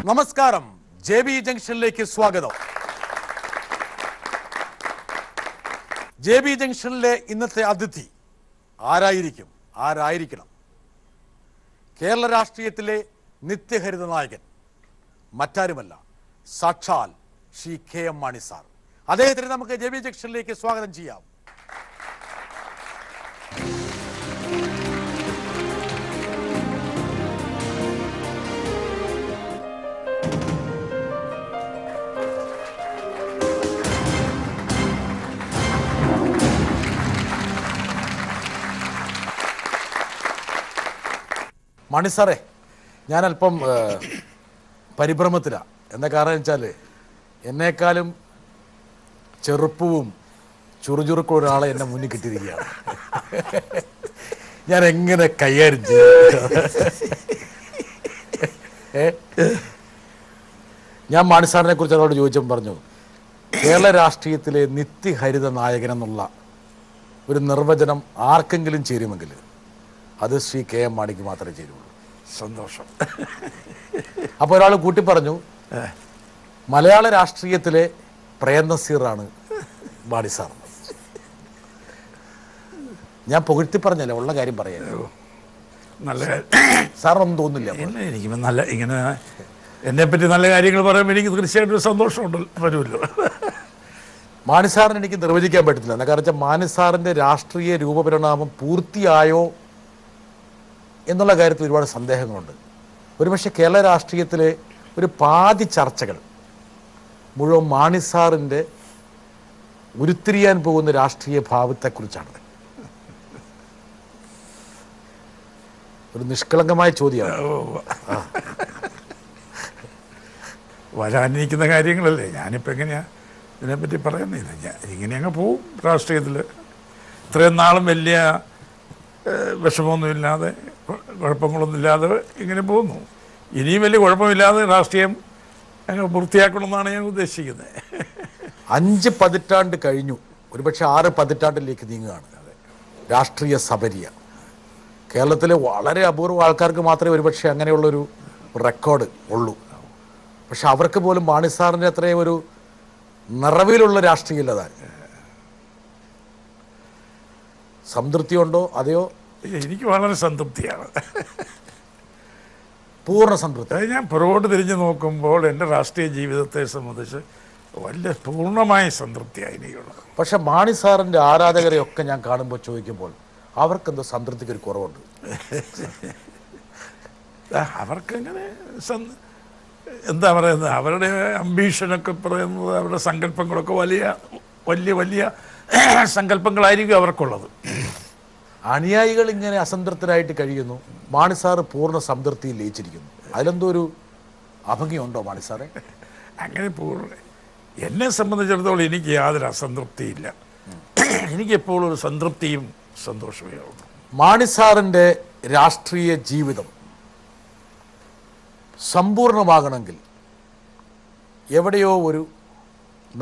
നമസ്കാരം. JB ജംഗ്ഷനിലേക്ക് സ്വാഗതം. JB ജംഗ്ഷനിലെ ഇന്നത്തെ അതിഥി ആരായിരിക്കണം? കേരള രാഷ്ട്രീയത്തിലെ നിത്യഹരിത നായകൻ മറ്റാരുമല്ല, സാക്ഷാൽ ശ്രീ KM മാണി സാർ. അദ്ദേഹത്തിന് നമുക്ക് JB ജംഗ്ഷനിലേക്ക് സ്വാഗതം ചെയ്യാം. മാണി സാറേ, ഞാനല്പം പരിഭ്രമത്തിലാണ്. എന്താ കാരണം വെച്ചാൽ എന്നെക്കാളും ചെറുപ്പവും ചുറുചുറുക്കും ഒരാളെ എന്നെ മുന്നിൽ കിട്ടിയിരിക്കുകയാണ്. ഞാൻ എങ്ങനെ കൈകാര്യം ചെയ്യും? ഞാൻ മാണി സാറിനെ കുറിച്ച് അവരോട് ചോദിച്ചപ്പോൾ പറഞ്ഞു, കേരള രാഷ്ട്രീയത്തിലെ നിത്യഹരിത നായകൻ എന്നുള്ള ഒരു നിർവചനം ആർക്കെങ്കിലും ചേരുമെങ്കിൽ അത് ശ്രീ KM മാണിക്ക് മാത്രമേ ചേരുള്ളൂ. സന്തോഷം. അപ്പോൾ ഒരാൾ കൂട്ടി പറഞ്ഞു, മലയാള രാഷ്ട്രീയത്തിലെ പ്രേംനസീറാണ് മാണി സാർ. ഞാൻ പുകഴ്ത്തി പറഞ്ഞല്ലേ, ഉള്ള കാര്യം പറയാമല്ലോ. നല്ല സാറിനൊന്നും തോന്നില്ല? എനിക്ക് നല്ല ഇങ്ങനെ എന്നെപ്പറ്റി നല്ല കാര്യങ്ങൾ പറയുമ്പോൾ എനിക്ക് തീർച്ചയായിട്ടും സന്തോഷമുണ്ട് വരുമല്ലോ. മാണി സാറിന് എനിക്ക് നിർവചിക്കാൻ പറ്റത്തില്ല. എന്താ കാരണം വെച്ചാൽ മാണി സാറിൻ്റെ രാഷ്ട്രീയ രൂപപരിണാമം പൂർത്തിയായോ എന്നുള്ള കാര്യത്തിൽ ഒരുപാട് സന്ദേഹങ്ങളുണ്ട്. ഒരുപക്ഷെ കേരള രാഷ്ട്രീയത്തിലെ ഒരു പാതി ചർച്ചകൾ മുഴുവൻ മാണി സാറിൻ്റെ ഉരുത്തിരിയാൻ പോകുന്ന രാഷ്ട്രീയ ഭാവത്തെക്കുറിച്ചാണ്. ഒരു നിഷ്കളങ്കമായ ചോദ്യമാണ്. വരാനിരിക്കുന്ന കാര്യങ്ങളല്ലേ, ഞാനിപ്പോൾ എങ്ങനെയാ ഇതിനെപ്പറ്റി പറയുന്നില്ല. ഇങ്ങനെ അങ്ങ് പോവും രാഷ്ട്രീയത്തിൽ. ഇത്രയും നാളും വലിയ വിഷമമൊന്നുമില്ലാതെ കുഴപ്പങ്ങളൊന്നുമില്ലാതെ ഇങ്ങനെ പോകുന്നു. ഇനിയും വലിയ കുഴപ്പമില്ലാതെ രാഷ്ട്രീയം അങ്ങ് പൂർത്തിയാക്കണമെന്നാണ് ഞാൻ ഉദ്ദേശിക്കുന്നത്. 5 പതിറ്റാണ്ട് കഴിഞ്ഞു, ഒരുപക്ഷെ 6 പതിറ്റാണ്ടിലേക്ക് നീങ്ങുകയാണ് രാഷ്ട്രീയ സബരിയ. കേരളത്തിലെ വളരെ അപൂർവ ആൾക്കാർക്ക് മാത്രമേ ഒരുപക്ഷെ അങ്ങനെയുള്ളൊരു റെക്കോർഡ് ഉള്ളൂ. പക്ഷെ അവർക്ക് പോലും മാണി സാറിൻ്റെ അത്രയും ഒരു നിറവിലുള്ള രാഷ്ട്രീയമില്ലതാണ്. സംതൃപ്തിയുണ്ടോ? അതെയോ? എനിക്ക് വളരെ സംതൃപ്തിയാണ്, പൂർണ്ണ സംതൃപ്തി. അത് ഞാൻ പുറകോട്ട് തിരിഞ്ഞ് നോക്കുമ്പോൾ എൻ്റെ രാഷ്ട്രീയ ജീവിതത്തെ സംബന്ധിച്ച് വലിയ പൂർണ്ണമായ സംതൃപ്തിയാണ് എനിക്കുള്ളത്. പക്ഷെ മാണി സാറിൻ്റെ ആരാധകരെയൊക്കെ ഞാൻ കാണുമ്പോൾ ചോദിക്കുമ്പോൾ അവർക്കെന്തോ സംതൃപ്തിക്കൊരു കുറവുണ്ട്. അവർക്കങ്ങനെ എന്താ പറയുന്നത്, അവരുടെ അംബീഷനൊക്കെ പറയുന്നത്, അവരുടെ സങ്കല്പങ്ങളൊക്കെ വലിയ വലിയ വലിയ സങ്കല്പങ്ങളായിരിക്കും അവർക്കുള്ളത്. അനുയായികൾ ഇങ്ങനെ അസംതൃപ്തരായിട്ട് കഴിയുന്നു, മാണി സാറ് പൂർണ്ണ സംതൃപ്തിയിൽ ലയിച്ചിരിക്കുന്നു. അതിലെന്തോ ഒരു അഭംഗിയുണ്ടോ മാണി സാറെ? അങ്ങനെ എന്നെ സംബന്ധിച്ചിടത്തോളം എനിക്ക് യാതൊരു അസംതൃപ്തിയില്ല. എനിക്കെപ്പോഴും ഒരു സംതൃപ്തിയും സന്തോഷമേ ഉള്ളൂ. മാണി സാറിൻ്റെ രാഷ്ട്രീയ ജീവിതം സമ്പൂർണ്ണമാകണമെങ്കിൽ എവിടെയോ ഒരു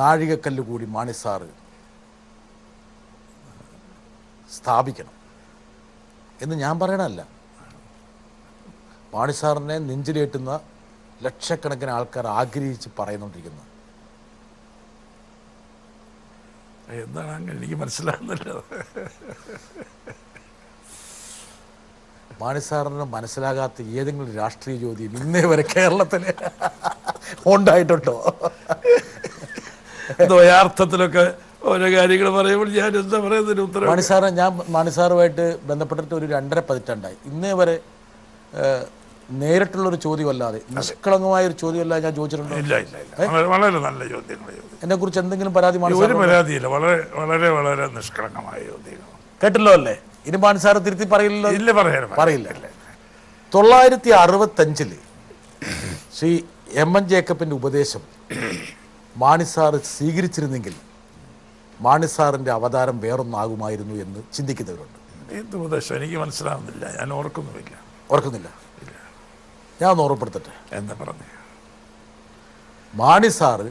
നാഴികക്കല്ല് കൂടി മാണി സാറ് സ്ഥാപിക്കണം എന്ന് ഞാൻ പറയണമല്ല. മാണി സാറിനെ നെഞ്ചിലേറ്റുന്ന ലക്ഷക്കണക്കിന് ആൾക്കാർ ആഗ്രഹിച്ച് പറയുന്നുണ്ടിരിക്കുന്നത്. എന്താണ് അങ്ങനെ എനിക്ക് മനസ്സിലാകുന്നില്ല. മാണി സാറിന് മനസ്സിലാകാത്ത ഏതെങ്കിലും രാഷ്ട്രീയ ചോദ്യം ഇന്നേ വരെ കേരളത്തിൽ ഉണ്ടായിട്ടുണ്ടോ? ദ്വയാർത്ഥത്തിലൊക്കെ ഓരോ കാര്യങ്ങൾ പറയുമ്പോൾ ഞാൻ എന്താ പറയുന്നതിന് ഉത്തരം? മാണി സാറ്, ഞാൻ മാണി സാറുമായിട്ട് ബന്ധപ്പെട്ടിട്ട് ഒരു 2.5 പതിറ്റാണ്ടായി. ഇന്നേ വരെ നേരിട്ടുള്ളൊരു ചോദ്യമല്ലാതെ, നിഷ്കളങ്കമായൊരു ചോദ്യമല്ലാതെ ഞാൻ ചോദിച്ചിട്ടുണ്ടോ? ഇല്ല ഇല്ല ഇല്ല, വളരെ നല്ല ചോദ്യങ്ങൾ. എന്നെ കുറിച്ച് എന്തെങ്കിലും പരാതി? ഒരു പരാതിയില്ല, വളരെ വളരെ വളരെ നിഷ്കളങ്കമായ ചോദ്യങ്ങൾ. കേട്ടല്ലോ അല്ലേ? ഇനി മാണി സാറ് തിരുത്തി പറയില്ലല്ലോ? ഇല്ല, പറയില്ല. 965 ശ്രീ MN ജേക്കബിൻ്റെ ഉപദേശം മാണി സാറ് സ്വീകരിച്ചിരുന്നെങ്കിൽ മാണി സാറിൻ്റെ അവതാരം വേറൊന്നാകുമായിരുന്നു എന്ന് ചിന്തിക്കുന്നവരുണ്ട്. എന്ത് ഉപദേശം എനിക്ക് മനസ്സിലാവുന്നില്ല, ഞാൻ ഓർക്കുന്നില്ല. ഞാൻ ഒന്ന് ഓർമ്മപ്പെടുത്തട്ടെ. എന്താ പറഞ്ഞു? മാണി സാറ്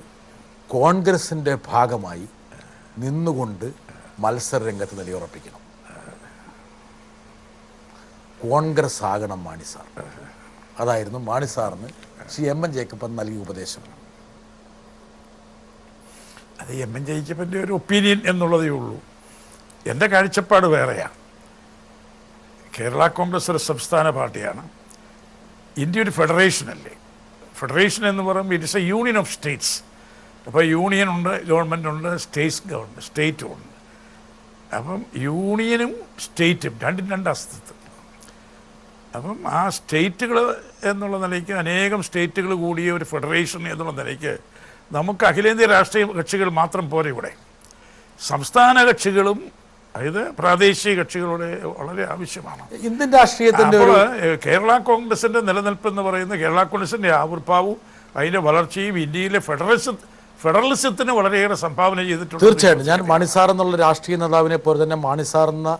കോൺഗ്രസിൻ്റെ ഭാഗമായി നിന്നുകൊണ്ട് മത്സരരംഗത്ത് നിലയുറപ്പിക്കണം. കോൺഗ്രസ് ആകണം മാണി സാർ. അതായിരുന്നു മാണി സാറിന് ശ്രീ എം എൻ ജേക്കബ് നൽകിയ ഉപദേശം. അത് എം എൻ ജേക്കബിൻ്റെ ഒരു ഒപ്പീനിയൻ എന്നുള്ളതേ ഉള്ളൂ. എൻ്റെ കാഴ്ചപ്പാട് വേറെയാണ്. കേരള കോൺഗ്രസ് ഒരു സംസ്ഥാന പാർട്ടിയാണ്. ഇന്ത്യ ഒരു ഫെഡറേഷനല്ലേ. ഫെഡറേഷൻ എന്ന് പറയുമ്പോൾ it's A union of States. അപ്പോൾ യൂണിയൻ ഉണ്ട്, ഗവൺമെൻറ് ഉണ്ട്, സ്റ്റേറ്റും ഉണ്ട്. അപ്പം യൂണിയനും സ്റ്റേറ്റും രണ്ടും രണ്ട് അസ്തിത്വം. അപ്പം ആ സ്റ്റേറ്റുകൾ എന്നുള്ള നിലയ്ക്ക് അനേകം സ്റ്റേറ്റുകൾ കൂടിയ ഒരു ഫെഡറേഷൻ എന്നുള്ള നിലയ്ക്ക് നമുക്ക് അഖിലേന്ത്യാ രാഷ്ട്രീയ കക്ഷികൾ മാത്രം പോരെ ഇവിടെ. സംസ്ഥാന കക്ഷികളും അതായത് പ്രാദേശിക കക്ഷികളുടെ വളരെ ആവശ്യമാണ് ഇന്ത്യൻ രാഷ്ട്രീയത്തിൻ്റെ. അപ്പോൾ കേരള കോൺഗ്രസിൻ്റെ നിലനിൽപ്പ് എന്ന് പറയുന്നത് കേരള കോൺഗ്രസിൻ്റെ ആവിർഭാവവും അതിൻ്റെ വളർച്ചയും ഇന്ത്യയിലെ ഫെഡറലിസത്തിന് വളരെയേറെ സംഭാവന ചെയ്തിട്ടുണ്ട്. തീർച്ചയായിട്ടും ഞാൻ മാണി സാർ എന്നുള്ള രാഷ്ട്രീയ നേതാവിനെ പോലെ തന്നെ മാണി സാർ എന്ന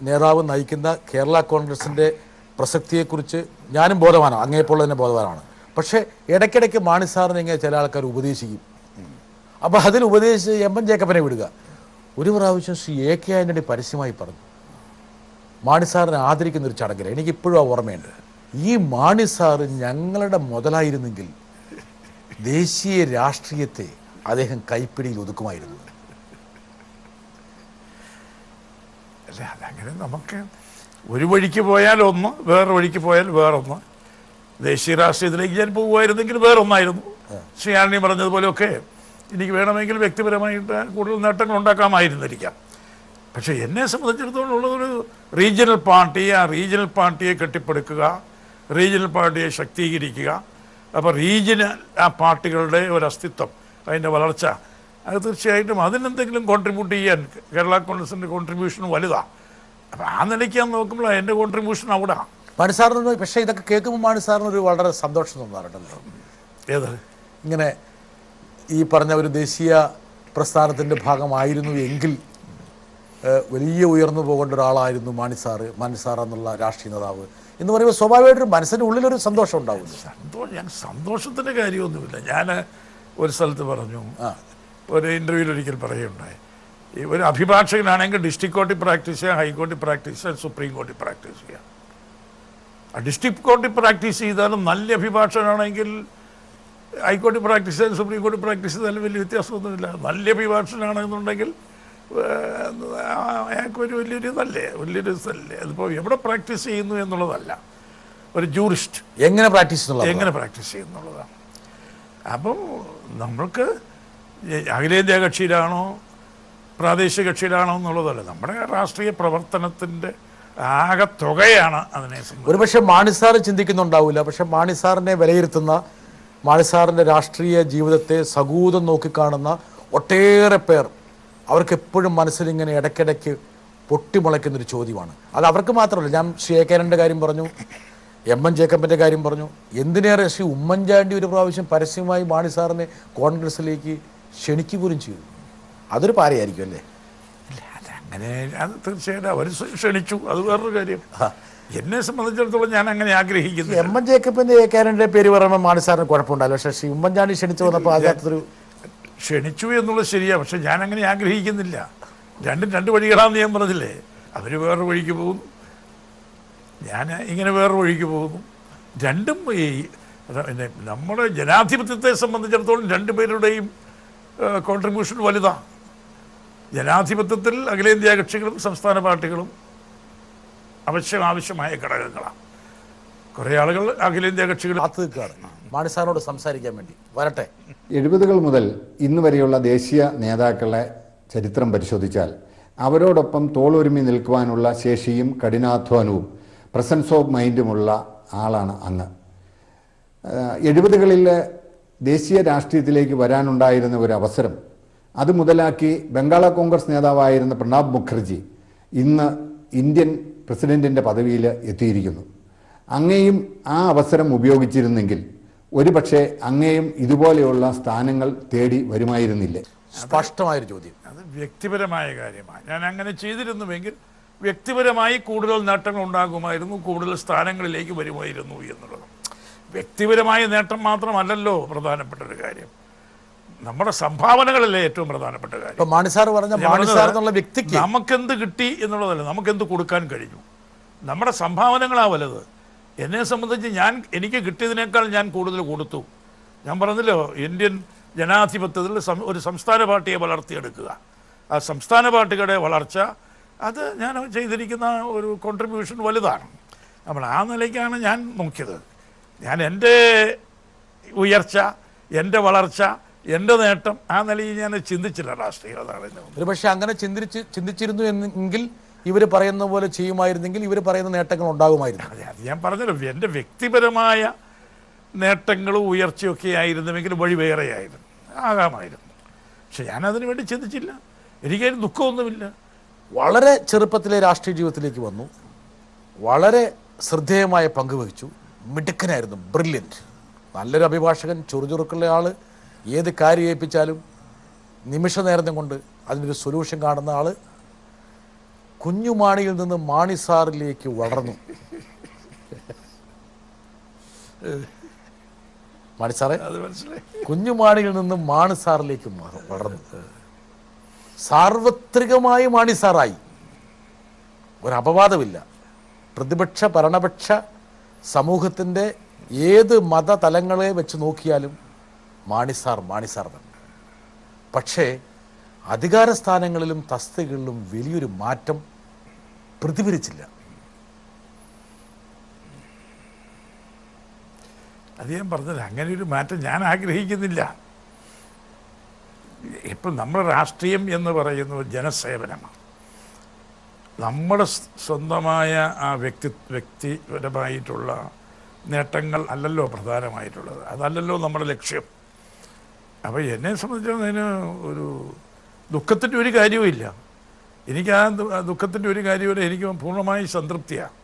നേതാവ് നയിക്കുന്ന കേരള കോൺഗ്രസിൻ്റെ പ്രസക്തിയെക്കുറിച്ച് ഞാനും ബോധവാനാണ്, അങ്ങേപ്പോലെ തന്നെ ബോധവാനാണ്. പക്ഷേ ഇടയ്ക്കിടയ്ക്ക് മാണി സാറിനെ ഇങ്ങനെ ചില ആൾക്കാർ ഉപദേശിക്കും. അപ്പോൾ അതിൽ ഉപദേശിച്ച് എം എൻ ജേക്കബിനെ വിടുക. ഒരു പ്രാവശ്യം ശ്രീ എ കെ ആൻ്റണി പരസ്യമായി പറഞ്ഞു മാണി സാറിനെ ആദരിക്കുന്നൊരു ചടങ്ങിൽ, എനിക്കിപ്പോഴും ആ ഓർമ്മയുണ്ട്, ഈ മാണി സാറ് ഞങ്ങളുടെ മുതലായിരുന്നെങ്കിൽ ദേശീയ രാഷ്ട്രീയത്തെ അദ്ദേഹം കൈപ്പിടിയിൽ ഒതുക്കുമായിരുന്നു. അല്ല, അതങ്ങനെ നമുക്ക് ഒരു വഴിക്ക് പോയാൽ ഒന്ന്, വേറെ വഴിക്ക് പോയാൽ വേറൊന്ന്. ദേശീയ രാഷ്ട്രീയത്തിലേക്ക് ഞാൻ പോകുമായിരുന്നെങ്കിൽ വേറൊന്നായിരുന്നു. ശ്രീ ആന്റണി പറഞ്ഞതുപോലെയൊക്കെ എനിക്ക് വേണമെങ്കിൽ വ്യക്തിപരമായിട്ട് കൂടുതൽ നേട്ടങ്ങൾ ഉണ്ടാക്കാമായിരുന്നിരിക്കാം. പക്ഷേ എന്നെ സംബന്ധിച്ചിടത്തോളം ഉള്ളതൊരു റീജിയണൽ പാർട്ടി, ആ റീജിയണൽ പാർട്ടിയെ കെട്ടിപ്പടുക്കുക, റീജിയണൽ പാർട്ടിയെ ശക്തീകരിക്കുക. അപ്പോൾ റീജിയണൽ ആ പാർട്ടികളുടെ ഒരു അസ്തിത്വം, അതിൻ്റെ വളർച്ച, അത് തീർച്ചയായിട്ടും അതിനെന്തെങ്കിലും കോൺട്രിബ്യൂട്ട് ചെയ്യാൻ കേരള കോൺഗ്രസിൻ്റെ കോൺട്രിബ്യൂഷൻ വലുതാണ്. അപ്പം ആ നിലയ്ക്ക് ഞാൻ നോക്കുമ്പോൾ എൻ്റെ കോൺട്രിബ്യൂഷൻ അവിടെ. മാണി സാറിന് പക്ഷേ ഇതൊക്കെ കേൾക്കുമ്പോൾ മാണി സാറിനൊരു വളരെ സന്തോഷം തോന്നാറുണ്ടല്ലോ. ഏത് ഇങ്ങനെ ഈ പറഞ്ഞ ഒരു ദേശീയ പ്രസ്ഥാനത്തിൻ്റെ ഭാഗമായിരുന്നു എങ്കിൽ വലിയ ഉയർന്നു പോകേണ്ട ഒരാളായിരുന്നു മാണി സാർ എന്നുള്ള രാഷ്ട്രീയ നേതാവ് എന്ന് പറയുമ്പോൾ സ്വാഭാവികമായിട്ടൊരു മനസ്സിൻ്റെ ഉള്ളിലൊരു സന്തോഷം ഉണ്ടാവില്ല. ഞാൻ സന്തോഷത്തിൻ്റെ കാര്യമൊന്നുമില്ല. ഞാൻ ഒരു സ്ഥലത്ത് പറഞ്ഞു, ഒരു ഇൻ്റർവ്യൂവിൽ ഒരിക്കൽ പറയുകയുണ്ടായി, ഈ ഒരു അഭിഭാഷകനാണെങ്കിൽ ഡിസ്ട്രിക്ട് കോർട്ടിൽ പ്രാക്ടീസ് ചെയ്യാം, ഹൈക്കോടതി പ്രാക്ടീസ് ചെയ്യാം, സുപ്രീം കോടതി പ്രാക്ടീസ് ചെയ്യാം. ആ ഡിസ്ട്രിക്ട് കോർട്ടിൽ പ്രാക്ടീസ് ചെയ്താലും നല്ല അഭിഭാഷകനാണെങ്കിൽ ഹൈക്കോടതി പ്രാക്ടീസ് ചെയ്താലും സുപ്രീം കോടതി പ്രാക്ടീസ് ചെയ്താലും വലിയ വ്യത്യാസമൊന്നുമില്ല. നല്ല അഭിഭാഷകനാണെന്നുണ്ടെങ്കിൽ അയാൾക്കൊരു വലിയൊരു ഇതല്ലേ. അതിപ്പോൾ എവിടെ പ്രാക്ടീസ് ചെയ്യുന്നു എന്നുള്ളതല്ല, ഒരു ജൂറിസ്റ്റ് എങ്ങനെ പ്രാക്ടീസ് ചെയ്യുന്നുള്ളതാണ്. അപ്പം നമ്മൾക്ക് അഖിലേന്ത്യാ കക്ഷിയിലാണോ പ്രാദേശിക കക്ഷിയിലാണോ എന്നുള്ളതല്ല, നമ്മുടെ രാഷ്ട്രീയ പ്രവർത്തനത്തിൻ്റെ ആകെ തുകയാണ് അതിനെ സംബന്ധിച്ച്. ഒരുപക്ഷെ മാണി സാർ ചിന്തിക്കുന്നുണ്ടാവില്ല, പക്ഷെ മാണി സാറിനെ വിലയിരുത്തുന്ന, മാണി സാറിൻ്റെ രാഷ്ട്രീയ ജീവിതത്തെ സകൂതം നോക്കിക്കാണുന്ന ഒട്ടേറെ പേർ, അവർക്ക് എപ്പോഴും മനസ്സിലിങ്ങനെ ഇടയ്ക്കിടയ്ക്ക് പൊട്ടിമുളയ്ക്കുന്നൊരു ചോദ്യമാണ്. അത് അവർക്ക് മാത്രമല്ല, ഞാൻ ശ്രീ എ കെ ആന്റണിയുടെ കാര്യം പറഞ്ഞു, എം എൻ ജേക്കബിൻ്റെ കാര്യം പറഞ്ഞു, എന്തിനേറെ ശ്രീ ഉമ്മൻചാണ്ടി ഒരു പ്രാവശ്യം പരസ്യമായി മാണി സാറിനെ കോൺഗ്രസിലേക്ക് ക്ഷണിക്കുക പോലും ചെയ്തു. അതൊരു പാരയായിരിക്കും അല്ലേ? അങ്ങനെ അത് തീർച്ചയായിട്ടും അവർ ക്ഷണിച്ചു, അത് വേറൊരു കാര്യം. എന്നെ സംബന്ധിച്ചിടത്തോളം ഞാൻ അങ്ങനെ ആഗ്രഹിക്കുന്നു. എം എൻ ജേക്കബിൻ്റെ എ കെ ആന്റണിയുടെ പേര് പറയുമ്പോൾ മാണി സാറിന് കുഴപ്പമുണ്ടാവില്ല, പക്ഷേ ശ്രീ ഉമ്മൻചാണ്ടി ക്ഷണിച്ചു വന്നപ്പോൾ അതിനകത്തൊരു ക്ഷണിച്ചു എന്നുള്ളത് ശരിയാണ്. പക്ഷെ ഞാൻ അങ്ങനെ ആഗ്രഹിക്കുന്നില്ല. രണ്ടും രണ്ട് വഴികളാണെന്ന് ഞാൻ പറഞ്ഞില്ലേ. അവർ വേറൊരു വഴിക്ക് പോകുന്നു, ഞാൻ ഇങ്ങനെ വേറൊരു വഴിക്ക് പോകുന്നു. രണ്ടും ഈ പിന്നെ നമ്മുടെ ജനാധിപത്യത്തെ സംബന്ധിച്ചിടത്തോളം രണ്ടുപേരുടെയും കോൺട്രിബ്യൂഷൻ വലുതാണ്. ജനാധിപത്യത്തിൽ അഖിലേന്ത്യാ കക്ഷികളും സംസ്ഥാന പാർട്ടികളും ആവശ്യമായ ഘടകങ്ങളാണ്. കുറേ ആളുകൾ അഖിലേന്ത്യാ കക്ഷികൾ കാത്തു നിൽക്കുകയാണ് മാണി സാറിനോട് സംസാരിക്കാൻ വേണ്ടി. വരട്ടെ. 70 മുതൽ ഇന്ന് വരെയുള്ള ദേശീയ നേതാക്കളെ ചരിത്രം പരിശോധിച്ചാൽ അവരോടൊപ്പം തോളൊരുമി നിൽക്കുവാനുള്ള ശേഷിയും കഠിനാധ്വാനവും പ്രസൻസ് ഓഫ് മൈൻഡുമുള്ള ആളാണ് അങ്ങ്. 70 ദേശീയ രാഷ്ട്രീയത്തിലേക്ക് വരാനുണ്ടായിരുന്ന ഒരു അവസരം അത് മുതലാക്കി ബംഗാള കോൺഗ്രസ് നേതാവായിരുന്ന പ്രണബ് മുഖർജി ഇന്ന് ഇന്ത്യൻ പ്രസിഡന്റിൻ്റെ പദവിയിൽ എത്തിയിരിക്കുന്നു. അങ്ങയും ആ അവസരം ഉപയോഗിച്ചിരുന്നെങ്കിൽ ഒരുപക്ഷെ അങ്ങയും ഇതുപോലെയുള്ള സ്ഥാനങ്ങൾ തേടി വരുമായിരുന്നില്ലേ? സ്പഷ്ടമായൊരു ചോദ്യം. അത് വ്യക്തിപരമായ കാര്യമാണ്. ഞാൻ അങ്ങനെ ചെയ്തിരുന്നുവെങ്കിൽ വ്യക്തിപരമായി കൂടുതൽ നേട്ടങ്ങൾ ഉണ്ടാകുമായിരുന്നു, കൂടുതൽ സ്ഥാനങ്ങളിലേക്ക് വരുമായിരുന്നു എന്നുള്ളത്. വ്യക്തിപരമായ നേട്ടം മാത്രമല്ലല്ലോ പ്രധാനപ്പെട്ട ഒരു കാര്യം, നമ്മുടെ സംഭാവനകളല്ലേ ഏറ്റവും പ്രധാനപ്പെട്ട കാര്യം. മാണി സാർ പറഞ്ഞ മാണി സാർ എന്നുള്ള വ്യക്തിക്ക് നമുക്കെന്ത് കിട്ടി എന്നുള്ളതല്ല, നമുക്കെന്ത് കൊടുക്കാൻ കഴിഞ്ഞു, നമ്മുടെ സംഭാവനകളാ വലുത്. എന്നെ സംബന്ധിച്ച് എനിക്ക് കിട്ടിയതിനേക്കാൾ ഞാൻ കൂടുതൽ കൊടുത്തു. ഞാൻ പറഞ്ഞല്ലോ, ഇന്ത്യൻ ജനാധിപത്യത്തിൽ ഒരു സംസ്ഥാന പാർട്ടിയെ വളർത്തിയെടുക്കുക, ആ സംസ്ഥാന പാർട്ടികളുടെ വളർച്ച, അത് ഞാൻ ചെയ്തിരിക്കുന്ന ഒരു കോൺട്രിബ്യൂഷൻ വലുതാണ്. അപ്പോൾ ആ നിലയ്ക്കാണ് ഞാൻ നോക്കിയത്. ഞാൻ എൻ്റെ ഉയർച്ച, എൻ്റെ വളർച്ച, എൻ്റെ നേട്ടം ആ നിലയിൽ ഞാൻ ചിന്തിച്ചില്ല രാഷ്ട്രീയം. അതാണ് ഒരു പക്ഷേ അങ്ങനെ ചിന്തിച്ചിരുന്നു എങ്കിൽ ഇവർ പറയുന്ന പോലെ ചെയ്യുമായിരുന്നെങ്കിൽ ഇവർ പറയുന്ന നേട്ടങ്ങൾ ഉണ്ടാകുമായിരുന്നു. അത് ഞാൻ പറഞ്ഞല്ലോ, എൻ്റെ വ്യക്തിപരമായ നേട്ടങ്ങളും ഉയർച്ചയൊക്കെ ആയിരുന്നുവെങ്കിൽ വഴി വേറെയായിരുന്നു, ആകാമായിരുന്നു. പക്ഷെ ഞാനതിനു വേണ്ടി ചിന്തിച്ചില്ല. എനിക്കതിന് ദുഃഖമൊന്നുമില്ല. വളരെ ചെറുപ്പത്തിലെ രാഷ്ട്രീയ ജീവിതത്തിലേക്ക് വന്നു, വളരെ ശ്രദ്ധേയമായ പങ്ക് വഹിച്ചു, മിടുക്കനായിരുന്നു, ബ്രില്യൻറ്റ്, നല്ലൊരു അഭിഭാഷകൻ, ചുറുചുറുക്കുള്ള ആൾ, ഏത് കാര്യം ഏൽപ്പിച്ചാലും നിമിഷ നേരം കൊണ്ട് അതിനൊരു സൊല്യൂഷൻ കാണുന്ന ആൾ. കുഞ്ഞുമാണിയിൽ നിന്ന് മാണി സാറിലേക്ക് വളർന്നു. മാണി സാറേ, അത് മനസ്സിലായി. കുഞ്ഞുമാണിയിൽ നിന്ന് മാണി സാറിലേക്ക് വളർന്നു. സാർവത്രികമായി മാണി സാറായി. ഒരു അപവാദമില്ല. പ്രതിപക്ഷ ഭരണപക്ഷ സമൂഹത്തിൻ്റെ ഏത് മതതലങ്ങളെ വെച്ച് നോക്കിയാലും മാണി സാർ തന്നെ. പക്ഷേ അധികാര സ്ഥാനങ്ങളിലും തസ്തികകളിലും വലിയൊരു മാറ്റം പ്രതിഫലിച്ചില്ല. അത് ഞാൻ പറഞ്ഞത്, അങ്ങനെ ഒരു മാറ്റം ഞാൻ ആഗ്രഹിക്കുന്നില്ല. ഇപ്പം നമ്മുടെ രാഷ്ട്രീയം എന്ന് പറയുന്നത് ജനസേവനമാണ്. നമ്മുടെ സ്വന്തമായ ആ വ്യക്തിപരമായിട്ടുള്ള നേട്ടങ്ങൾ അല്ലല്ലോ പ്രധാനമായിട്ടുള്ളത്, അതല്ലല്ലോ നമ്മുടെ ലക്ഷ്യം. അപ്പോൾ എന്നെ സംബന്ധിച്ചിടത്തോളം അതിന് ഒരു ദുഃഖത്തിൻ്റെ ഒരു കാര്യവുമില്ല. എനിക്ക് ആ ദുഃഖത്തിൻ്റെ ഒരു കാര്യമില്ല. എനിക്ക് പൂർണ്ണമായി സംതൃപ്തിയാണ്.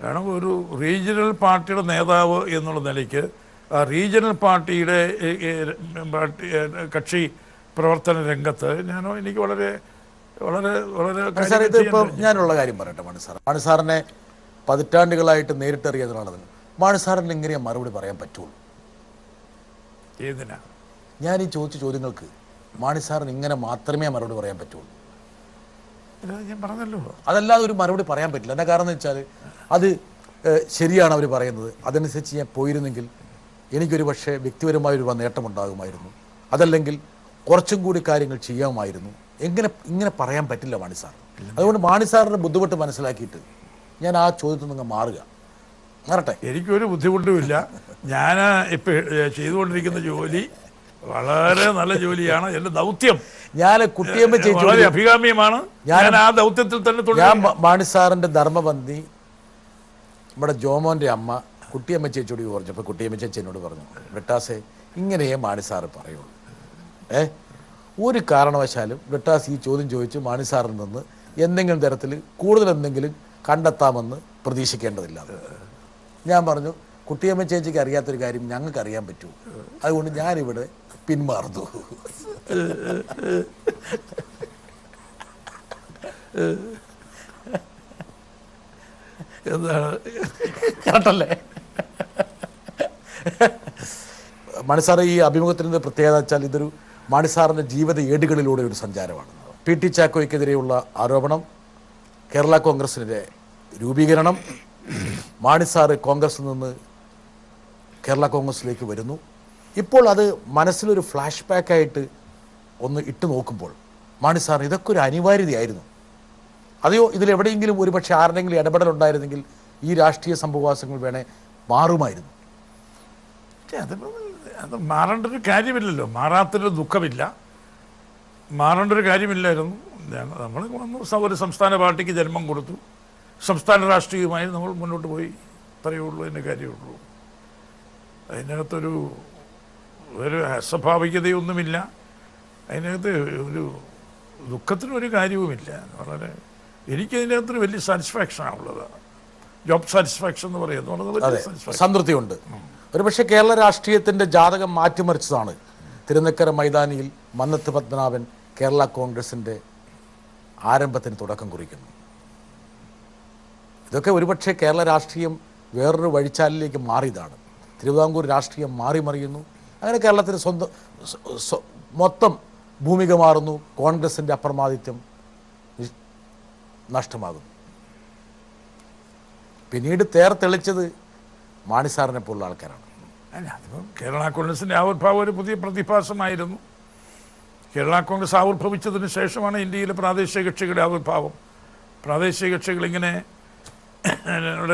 കാരണം ഒരു റീജിയണൽ പാർട്ടിയുടെ നേതാവ് എന്നുള്ള നിലയ്ക്ക് ആ റീജിയണൽ പാർട്ടിയുടെ കക്ഷി പ്രവർത്തന രംഗത്ത് എനിക്ക് വളരെ വളരെ വളരെ ഇതിപ്പോൾ ഞാനുള്ള കാര്യം പറയട്ടെ. മാണി സാറിനെ പതിറ്റാണ്ടുകളായിട്ട് നേരിട്ടറിയാവുന്നതാണ്. മാണി സാറിന് എങ്ങനെയാ മറുപടി പറയാൻ പറ്റുള്ളൂ? ഏതിനാ ഞാൻ ഈ ചോദിച്ച ചോദ്യങ്ങൾക്ക് മാണി സാറിന് ഇങ്ങനെ മാത്രമേ മറുപടി പറയാൻ പറ്റുള്ളൂ. ഞാൻ പറഞ്ഞല്ലോ, അതല്ലാതെ ഒരു മറുപടി പറയാൻ പറ്റില്ല. എന്താ കാരണം എന്ന് വെച്ചാൽ അത് ശരിയാണ് അവർ പറയുന്നത്, അതനുസരിച്ച് ഞാൻ പോയിരുന്നെങ്കിൽ എനിക്കൊരു പക്ഷേ വ്യക്തിപരമായൊരു നേട്ടമുണ്ടാകുമായിരുന്നു, അതല്ലെങ്കിൽ കുറച്ചും കൂടി കാര്യങ്ങൾ ചെയ്യാമായിരുന്നു. ഇങ്ങനെ പറയാൻ പറ്റില്ല മാണി സാർ. അതുകൊണ്ട് മാണി സാറിൻ്റെ ബുദ്ധിമുട്ട് മനസ്സിലാക്കിയിട്ട് ഞാൻ ആ ചോദ്യത്തിൽ നിന്ന് മാറട്ടെ. എനിക്കൊരു ബുദ്ധിമുട്ടുമില്ല. ഞാൻ ഇപ്പം ചെയ്തുകൊണ്ടിരിക്കുന്ന ജോലി വളരെ നല്ല ജോലിയാണ്. എൻ്റെ ദൗത്യം ഞാൻ കുട്ടിയമ്മ ചേച്ചി വളരെ അഭികാമ്യമാണ്. ഞാൻ ആ ദൗത്യത്തിൽ തന്നെ ഞാൻ മാണി സാറിൻ്റെ ധർമ്മപന്നി നമ്മുടെ ജോമോൻ്റെ അമ്മ കുട്ടിയമ്മ ചേച്ചിയോട് പറഞ്ഞപ്പോൾ കുട്ടിയമ്മ ചേച്ചി എന്നോട് പറഞ്ഞു, വെട്ടാസെ ഇങ്ങനെയേ മാണി സാറ് പറയുള്ളൂ. ഒരു കാരണവശാലും വെട്ടാസ് ഈ ചോദ്യം ചോദിച്ച് മാണി സാറിൽ നിന്ന് എന്തെങ്കിലും തരത്തിൽ കൂടുതൽ എന്തെങ്കിലും കണ്ടെത്താമെന്ന് പ്രതീക്ഷിക്കേണ്ടതില്ല. ഞാൻ പറഞ്ഞു, കുട്ടിയമ്മ ചേച്ചിക്ക് അറിയാത്തൊരു കാര്യം ഞങ്ങൾക്ക് അറിയാൻ പറ്റൂ, അതുകൊണ്ട് ഞാനിവിടെ പിന്മാറുന്നു. എന്താണ് കേട്ടല്ലേ മാണി സാറ് ഈ അഭിമുഖത്തിൻ്റെ പ്രത്യേകത വെച്ചാൽ ഇതൊരു മാണി സാറിൻ്റെ ജീവിത ഏടുകളിലൂടെ ഒരു സഞ്ചാരമാണ്. PT ചാക്കോയ്ക്കെതിരെയുള്ള ആരോപണം, കേരള കോൺഗ്രസിൻ്റെ രൂപീകരണം, മാണി സാറ് കോൺഗ്രസിൽ നിന്ന് കേരള കോൺഗ്രസിലേക്ക് വരുന്നു. ഇപ്പോൾ അത് മനസ്സിലൊരു ഫ്ലാഷ് ബാക്കായിട്ട് ഒന്ന് ഇട്ട് നോക്കുമ്പോൾ മാണി സാർ ഇതൊക്കെ ഒരു അനിവാര്യതയായിരുന്നു. അതെയോ ഇതിലെവിടെയെങ്കിലും ഒരുപക്ഷെ ആരുടെങ്കിലും ഇടപെടലുണ്ടായിരുന്നെങ്കിൽ ഈ രാഷ്ട്രീയ സംഭവവാസങ്ങൾ വേണേ മാറുമായിരുന്നു. അത് മാറേണ്ട ഒരു കാര്യമില്ലല്ലോ, മാറാത്തൊരു ദുഃഖമില്ല, മാറേണ്ട ഒരു കാര്യമില്ലായിരുന്നു. നമ്മൾ വന്നു ഒരു സംസ്ഥാന പാർട്ടിക്ക് ജന്മം കൊടുത്തു, സംസ്ഥാന രാഷ്ട്രീയവുമായി നമ്മൾ മുന്നോട്ട് പോയി, അത്രയേ ഉള്ളൂ, അതിൻ്റെ കാര്യമുള്ളൂ. അതിനകത്തൊരു അസ്വാഭാവികതയൊന്നുമില്ല, അതിനകത്ത് ഒരു ദുഃഖത്തിനൊരു കാര്യവുമില്ല. വളരെ എനിക്കതിനകത്തൊരു വലിയ സാറ്റിസ്ഫാക്ഷനാണുള്ളത്. ജോബ് സാറ്റിസ്ഫാക്ഷൻ എന്ന് പറയുന്നത് സംതൃപ്തിയുണ്ട്. ഒരുപക്ഷെ കേരള രാഷ്ട്രീയത്തിൻ്റെ ജാതകം മാറ്റിമറിച്ചതാണ് തിരുനക്കര മൈതാനിയിൽ മന്നത്ത് പത്മനാഭൻ കേരള കോൺഗ്രസിൻ്റെ ആരംഭത്തിന് തുടക്കം കുറിക്കുന്നു. ഇതൊക്കെ ഒരുപക്ഷെ കേരള രാഷ്ട്രീയം വേറൊരു വഴിച്ചാലിലേക്ക് മാറിയതാണ്. തിരുവിതാംകൂർ രാഷ്ട്രീയം മാറിമറിയുന്നു. അങ്ങനെ കേരളത്തിന് മൊത്തം ഭൂമിക മാറുന്നു. കോൺഗ്രസിൻ്റെ അപ്രമാദിത്യം നഷ്ടമാകുന്നു. പിന്നീട് തെളിച്ചത് മാണിസാറിനെ പോലുള്ള ആൾക്കാരാണ്. അല്ല, അതിപ്പം കേരള കോൺഗ്രസിൻ്റെ ആവിർഭാവം ഒരു പുതിയ പ്രതിഭാസമായിരുന്നു. കേരള കോൺഗ്രസ് ആവിർഭവിച്ചതിന് ശേഷമാണ് ഇന്ത്യയിലെ പ്രാദേശിക കക്ഷികളുടെ ആവിർഭാവം. പ്രാദേശിക കക്ഷികളിങ്ങനെ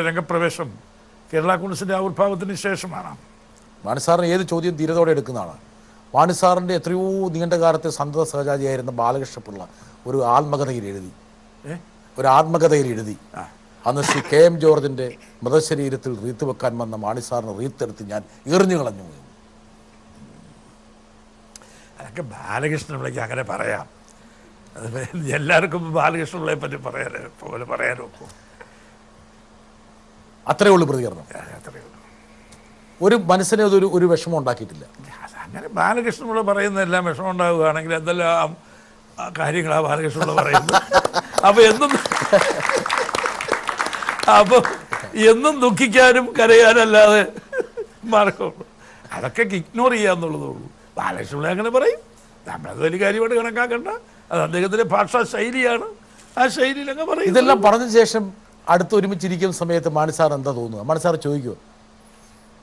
രംഗപ്രവേശം കേരള കോൺഗ്രസിൻ്റെ ആവിർഭാവത്തിന് ശേഷമാണ്. മാണിസാറിന് ഏത് ചോദ്യം ധീരതയോടെ എടുക്കുന്നതാണ്. മാണിസാറിൻ്റെ എത്രയോ നീണ്ട കാലത്തെ സന്തത സഹചാരിയായിരുന്ന ബാലകൃഷ്ണപിള്ള ഒരു ആത്മകഥയിൽ എഴുതി അന്ന് ശ്രീ KM ജോർജിൻ്റെ മൃതശരീരത്തിൽ റീത്ത് വെക്കാൻ വന്ന മാണിസാറിന് റീത്തെടുത്ത് ഞാൻ എറിഞ്ഞു കളഞ്ഞു. അതൊക്കെ ബാലകൃഷ്ണപിള്ളയ്ക്ക് അങ്ങനെ പറയാം. അത് എല്ലാവർക്കും ബാലകൃഷ്ണപിള്ളയെ പറ്റി പറയാനോ അത്രയേ ഉള്ളൂ പ്രതികരണം. അത്രയേ ഉള്ളൂ. ഒരു മനസ്സിനെ ഒരു വിഷമം ഉണ്ടാക്കിയിട്ടില്ല. അങ്ങനെ ബാലകൃഷ്ണപിള്ള പറയുന്നതെല്ലാം വിഷമം ഉണ്ടാവുകയാണെങ്കിൽ എന്തെല്ലാം കാര്യങ്ങളാണ് ബാലകൃഷ്ണപിള്ള പറയുന്നത്. അപ്പോൾ എന്നും ദുഃഖിക്കാനും കരയാനല്ലാതെ മാർഗമുള്ളൂ. അതൊക്കെ ഇഗ്നോർ ചെയ്യാന്നുള്ളതേ ഉള്ളൂ. ബാലകൃഷ്ണപിള്ള അങ്ങനെ പറയും. നമ്മളത് വലിയ കാര്യമായിട്ട് കണക്കാക്കണ്ട. അത് അദ്ദേഹത്തിൻ്റെ ഭാഷാ ശൈലിയാണ്. ആ ശൈലിയിൽ അങ്ങ് പറയും. ഇതെല്ലാം പറഞ്ഞ ശേഷം അടുത്ത് ഒരുമിച്ചിരിക്കുന്ന സമയത്ത് മാണിസാർ എന്താ തോന്നുക? മാണിസാർ ചോദിക്കുമോ,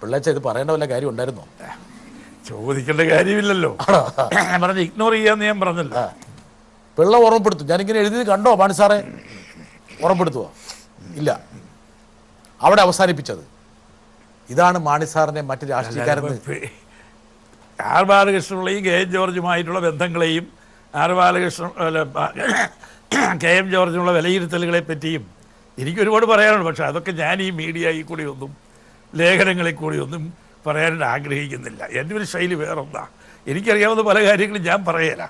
പിള്ളേച്ച ഇത് പറയേണ്ട വല്ല കാര്യം ഉണ്ടായിരുന്നോ? ചോദിക്കേണ്ട കാര്യമില്ലല്ലോ. പറഞ്ഞ് ഇഗ്നോർ ചെയ്യാന്ന് ഞാൻ പറഞ്ഞല്ലോ. പിള്ള ഓർമ്മപ്പെടുത്തും. ഞാനിങ്ങനെ എഴുതി കണ്ടോ മാണിസാറെ? ഓർമ്മപ്പെടുത്തുവോ? ഇല്ല. അവിടെ അവസാനിപ്പിച്ചത്. ഇതാണ് മാണിസാറിനെ മറ്റ് രാഷ്ട്രീയക്കാരൻ ആർ ബാലകൃഷ്ണപിള്ളയും KM ജോർജുമായിട്ടുള്ള ബന്ധങ്ങളെയും KM ജോർജിനുള്ള വിലയിരുത്തലുകളെ പറ്റിയും എനിക്കൊരുപാട് പറയാനുണ്ട്. പക്ഷെ അതൊക്കെ ഞാൻ ഈ മീഡിയയിൽ കൂടിയൊന്നും ലേഖനങ്ങളിൽ കൂടിയൊന്നും പറയാനായിട്ട് ആഗ്രഹിക്കുന്നില്ല. എൻ്റെ ഒരു ശൈലി വേറൊന്നാ. എനിക്കറിയാവുന്ന പല കാര്യങ്ങളും ഞാൻ പറയല,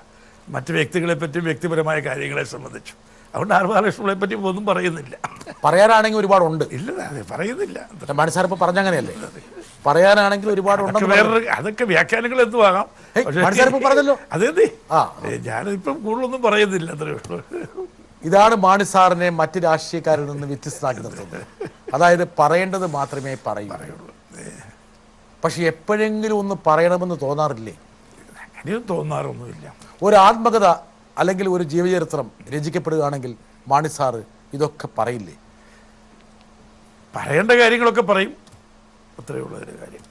മറ്റ് വ്യക്തികളെ പറ്റിയും വ്യക്തിപരമായ കാര്യങ്ങളെ സംബന്ധിച്ചും. അതുകൊണ്ട് ആർ ബാലകൃഷ്ണപിള്ളയെ പറ്റി ഒന്നും പറയുന്നില്ല. പറയാനാണെങ്കിൽ ഒരുപാടുണ്ട്. ഇല്ല, അതെ, പറയുന്നില്ല. മാണിസാർ ഇപ്പോൾ പറഞ്ഞങ്ങനെയല്ലേ? പറയാനാണെങ്കിൽ ഒരുപാടുണ്ട്. വേറൊരു അതൊക്കെ വ്യാഖ്യാനങ്ങൾ എന്തുവാകാം. പറഞ്ഞല്ലോ. അതെ, ഞാനിപ്പം കൂടുതലൊന്നും പറയുന്നില്ല. അത്രയേ ഉള്ളൂ. ഇതാണ് മാണിസാറിനെ മറ്റ് രാഷ്ട്രീയക്കാരിൽ നിന്ന് വ്യത്യസ്തമാക്കി നിർത്തുന്നത്. അതായത് പറയേണ്ടത് മാത്രമേ പറയുള്ളൂ. പക്ഷെ എപ്പോഴെങ്കിലും ഒന്ന് പറയണമെന്ന് തോന്നാറില്ലേ? അങ്ങനെയും തോന്നാറൊന്നുമില്ല. ഒരു ആത്മകഥ അല്ലെങ്കിൽ ഒരു ജീവചരിത്രം രചിക്കപ്പെടുകയാണെങ്കിൽ മാണിസാർ ഇതൊക്കെ പറയില്ലേ? പറയേണ്ട കാര്യങ്ങളൊക്കെ പറയും. അത്രയേ ഉള്ളൊരു കാര്യം.